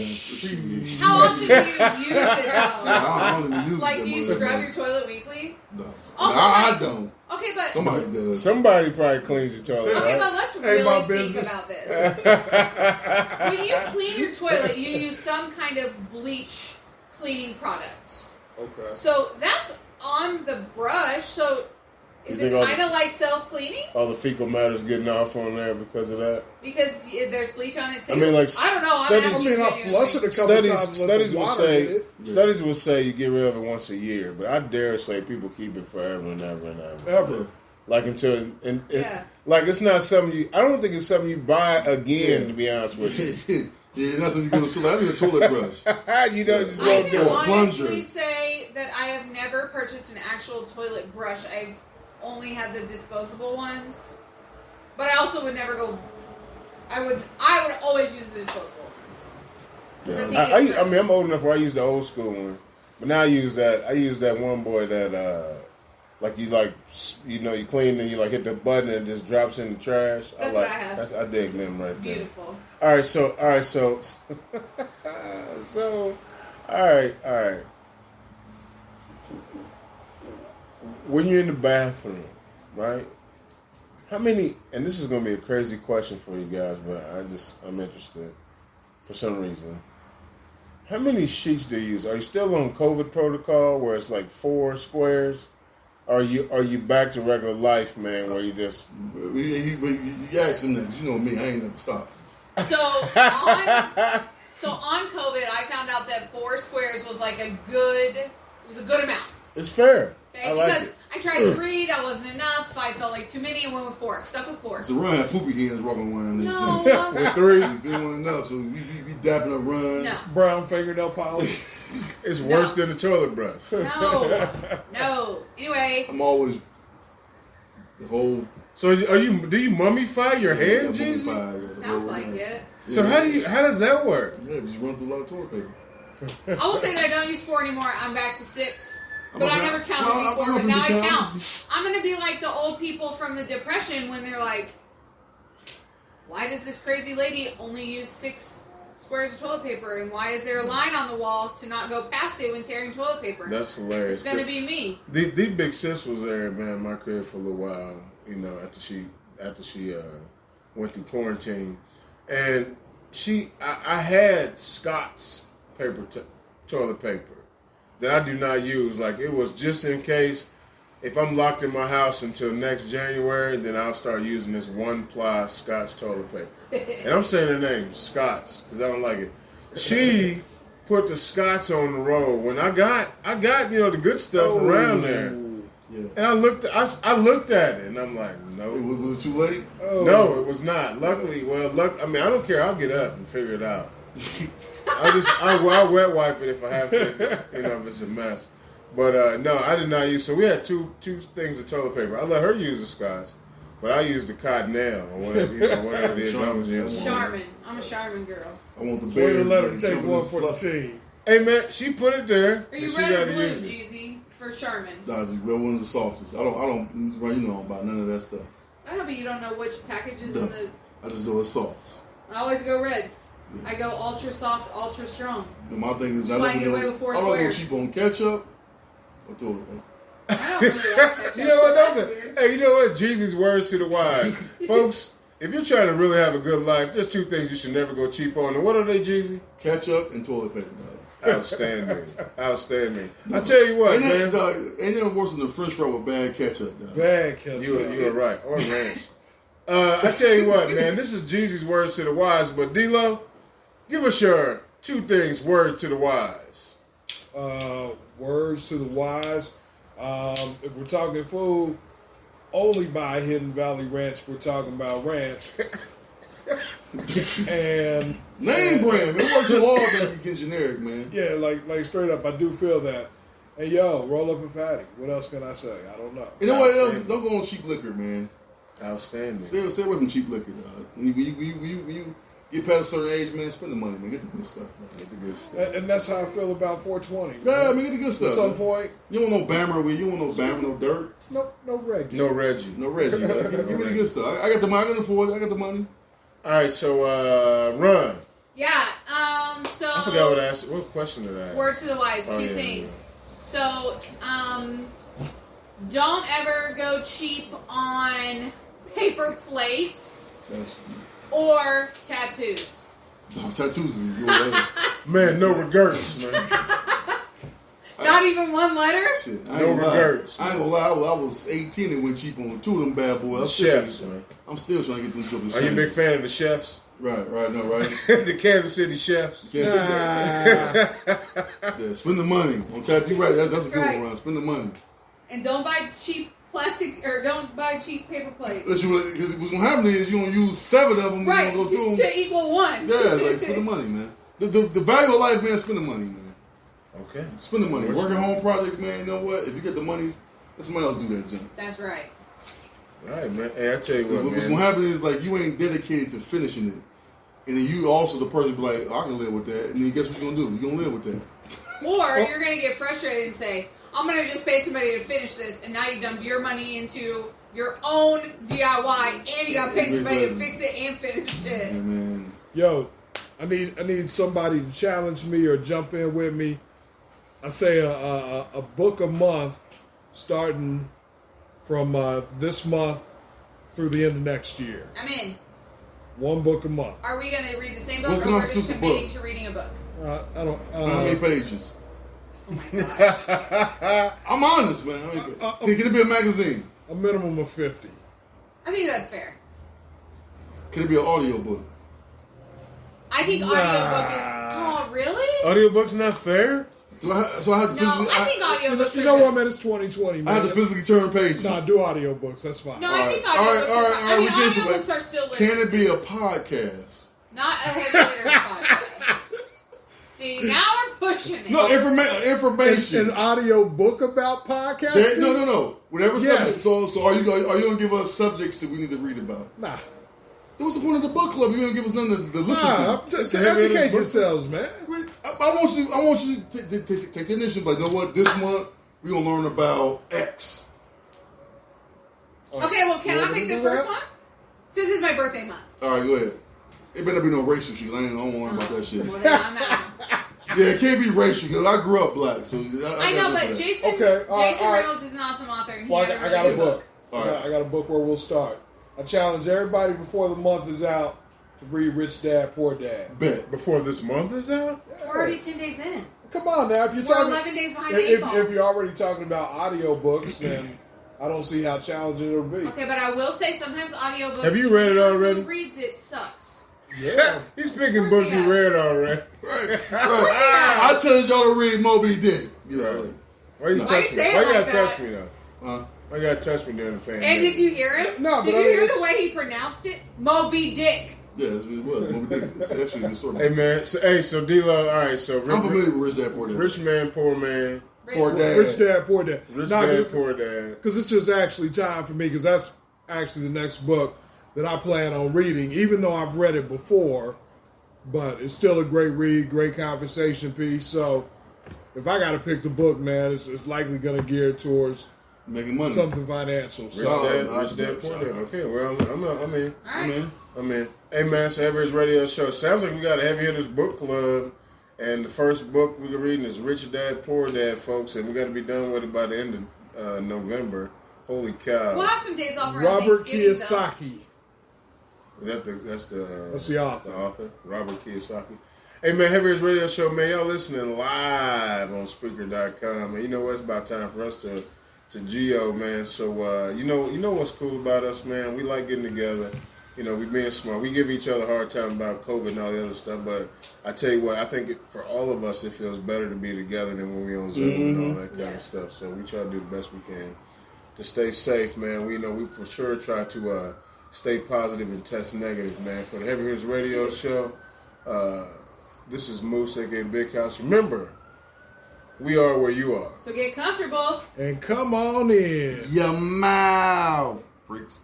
How often do you use it though? I don't even use Like, it. do you scrub your toilet weekly? No. Also, I like- don't. Okay, but Somebody does. Somebody probably cleans your toilet. okay, Right? but let's Ain't my really think business. about this. When you clean your toilet, you use some kind of bleach cleaning product. Okay. So that's on the brush. So is You it think all kind of like self-cleaning? All the fecal matter's getting off on there because of that. Because there's bleach on it too. I mean, like, I don't know. studies- I'm I mean, I asking flush it a couple times. with Studies the will water in say it. studies will say you get rid of it once a year, but I dare say people keep it forever and ever and ever. Ever. Like until Yeah. like it's not something you. I don't think it's something you buy again. To be honest with you, Yeah, that's when you go to school. I need a toilet brush. you don't just I won't can do it. honestly plunger. say that I have never purchased an actual toilet brush. I've only had the disposable ones, but I also would never go. I would always use the disposable ones. 'Cause I think it's I mean, I'm gross. old enough where I use the old school one, but now I use that one boy that like you clean and you like hit the button and it just drops in the trash. That's what I have. I dig them right It's there. beautiful. All right, so all right. When you're in the bathroom, right? How many? And this is going to be a crazy question for you guys, but I'm interested for some reason. How many sheets do you use? Are you still on COVID protocol where it's like 4 squares? Or are you back to regular life, man, where you just You ask him that. 'Cause you know me. I ain't never stopped. So on COVID, I found out that 4 squares was like a good amount. it's fair. Okay, I like because it. I tried 3, that wasn't enough. 5 felt like too many, and went with 4. Stuck with 4. So Run had poopy hands walking around. No, With 3, They want enough, so we dapping up Run. no, Brown fingernail polish. it's worse than the toilet brush. no. Anyway, I'm always the whole. So do you mummify your hand, Jesus? sounds like it. So how does that work? Yeah, just run through a lot of toilet paper. I will say that I don't use 4 anymore. I'm back to 6. But I'm I okay. never counted Well, before, I'm but now I gonna count. count. I'm going to be like the old people from the Depression when they're like, why does this crazy lady only use 6 squares of toilet paper? And why is there a line on the wall to not go past it when tearing toilet paper? That's hilarious. It's going to be me. The big sis was there, man, in my crib for a little while. You know, after she went through quarantine, and I had Scott's toilet paper that I do not use. Like, it was just in case if I'm locked in my house until next January, then I'll start using this one-ply Scott's toilet paper. And I'm saying the name, Scott's, because I don't like it. She put the Scott's on the roll. When I got the good stuff around there. Yeah. And I looked at it, and I'm like, no. Was it too late? No, it was not. Luckily, I mean, I don't care. I'll get up and figure it out. I'll wet wipe it if I have to, if it's a mess. But no, I did not use. So we had two things of toilet paper. I let her use the Scott's, but I used the Cottonelle or whatever it is. Charmin. I'm a Charmin girl. I want the Way bear. to let her take one for the team. Hey man, she put it there. Are you she red or gotta blue, use it. Jeezy, for Charmin? Nah, the red one's the softest. I don't about none of that stuff. I know, but you don't know which package is in the... I just know it's soft. I always go red. I go ultra soft, ultra strong. And my thing is, That's why I get away with 4 I don't go squares. cheap on ketchup or toilet paper. I don't really like ketchup. You know what? That's weird. Hey, you know what? Jeezy's words to the wise, folks. If you're trying to really have a good life, there's 2 things you should never go cheap on. And what are they, Jeezy? Ketchup and toilet paper, dog. Outstanding. I tell you what, man. Ain't nothing worse than the French fry with bad ketchup, dog. Bad ketchup. You are right. Or ranch. I tell you what, man. This is Jeezy's words to the wise. But D-Lo, give us your 2 things, words to the wise. Words to the wise. If we're talking food, only buy Hidden Valley Ranch if we're talking about ranch. And Name brand, man. It works too hard that you get generic, man. yeah, like straight up, I do feel that. And yo, roll up a fatty. What else can I say? I don't know. You know what else? Don't go on cheap liquor, man. Outstanding. Stay away from cheap liquor, dog. When you get past a certain age, man, spend the money, man. Get the good stuff, dog. Get the good stuff. And that's how I feel about 420. Yeah, man, get the good stuff. At some man. point, You don't want no Bammer with you. Don't want no Bammer, no dirt, no Reggie. No Reggie. no Reggie. Dog. Give me the good stuff. I got the money. I can afford it. I got the money. All right, so run. Yeah, so... I forgot what I asked. What question did I ask? Word to the wise, Oh, 2 yeah, things. So, don't ever go cheap on paper plates That's or tattoos. tattoos is your way. Man, no regrets, man. Not even 1 letter? Shit, I No ain't gonna lie. regrets. I ain't gonna lie. I was 18 and went cheap on 2 of them bad boys. Chefs, man. I'm still trying to get them jokers. Are you a big fan of the chefs? Right, no, right. The Kansas City chefs? Yeah, spend the money on tattoo. Right, that's a good Right. one, Ron. Spend the money. And don't buy cheap plastic, or don't buy cheap paper plates. Because what's gonna happen is you're gonna use 7 of them. Right, You're gonna go through them. to equal 1. Yeah, like spend the money, man. The value of life, man. Spend the money, man. Okay. Spend the money. Working home projects, man. You know what? If you get the money, let somebody else do that, Jim. That's right. All right, man. Hey, I tell you what, What's man. gonna happen is like you ain't dedicated to finishing it, and then you also the person be like, I can live with that, and then guess what you're gonna do? You're gonna live with that. Or you're going to get frustrated and say, I'm going to just pay somebody to finish this, and now you've dumped your money into your own DIY, and you got to pay somebody to fix it and finish it. Yeah, man. Yo, I need somebody to challenge me or jump in with me. I say a book a month, starting from this month through the end of next year. I'm in. 1 book a month. Are we going to read the same book, What or we're constitutes just a committing book? to reading a book? I don't. How many pages? Oh my gosh. I'm honest, man. Can it be a magazine? A minimum of 50. I think that's fair. Can it be an audio book? I think audiobook is... Oh, really? Audiobook's not fair? So I have to No, physically. I think audiobooks You are know good. what, man? It's 2020, man. I have to physically turn pages. Nah, do audiobooks. That's fine. No, I think All audiobooks right, are fine. I mean, we get some, audiobooks are still Can it literacy. be a podcast? Not a heavy hitter podcast. See, now we're pushing it. No, information. An audio book about podcasting? No. Whatever Yes. subject. So are you gonna give us subjects that we need to read about? Nah. What's the point of the book club? You gonna give us nothing to listen Nah, to? just the heavy hitters educate book. yourselves, man. I want you to take the initiative. Like, you know what? This month we gonna learn about X. Okay, well, can You I want me pick to the do first that? one? Since it's my birthday month. All right, go ahead. It better be no racial shit. I don't worry about that shit. Well, then I'm out. Yeah, it can't be racial because I grew up black. So I know, but Jason, Okay, all right. Reynolds is an awesome author. And he Well, had I got a really good book. All right. I got a book where we'll start. I challenge everybody before the month is out to read Rich Dad Poor Dad. Bet. Before this month is out? We're already 10 days in. Come on now, if you're We're talking 11 days behind the eight ball. if you're already talking about audiobooks, then I don't see how challenging it'll be. Okay, but I will say sometimes audiobooks. Have you read it already? Who reads it sucks. Yeah. He's picking Of course books he he has. read already. Right. I tell y'all to read Moby Dick. You know, like, Why you No. touch Why you me? say it Why you like gotta that? touch me though? huh? Why you gotta touch me during the pandemic? And did you hear him? No, but did you hear it's- the way he pronounced it? Moby Dick. Yeah, that's what it was. Moby Dick. It's actually a good story. Hey man, so D-Lo, all right, so I'm familiar with Rich Dad Poor Dad. rich man, poor man, Poor Dad. Rich Dad Poor Dad. rich Nah, dad, poor dad. Because this is actually time for me, because that's actually the next book that I plan on reading, even though I've read it before. But it's still a great read, great conversation piece. So if I got to pick the book, man, it's likely going to gear towards Making money. something financial. Rich So dad, poor dad. Okay, well, I'm in. All right. I'm in. Hey man, so Heavy Hitters Radio Show. Sounds like we got a Heavy Hitters book club, and the first book we're reading is Rich Dad Poor Dad, folks, and we got to be done with it by the end of November. Holy cow! We'll have some days off around Robert Thanksgiving, Kiyosaki. That's That's the author. The author, Robert Kiyosaki. Hey man, Heavy Hitters Radio Show, man, y'all listening live on Spreaker.com, and you know what? It's about time for us to Geo, man. So you know what's cool about us, man? We like getting together. You know, we being smart. We give each other a hard time about COVID and all the other stuff, but I tell you what, I think for all of us, it feels better to be together than when we on Zoom and all that kind Yes. of stuff. So we try to do the best we can to stay safe, man. We know we for sure try to stay positive and test negative, man. For the Heavy Hitters Radio Show, this is Moose, aka Big House. Remember, we are where you are. So get comfortable. And come on in. Your mouth, freaks.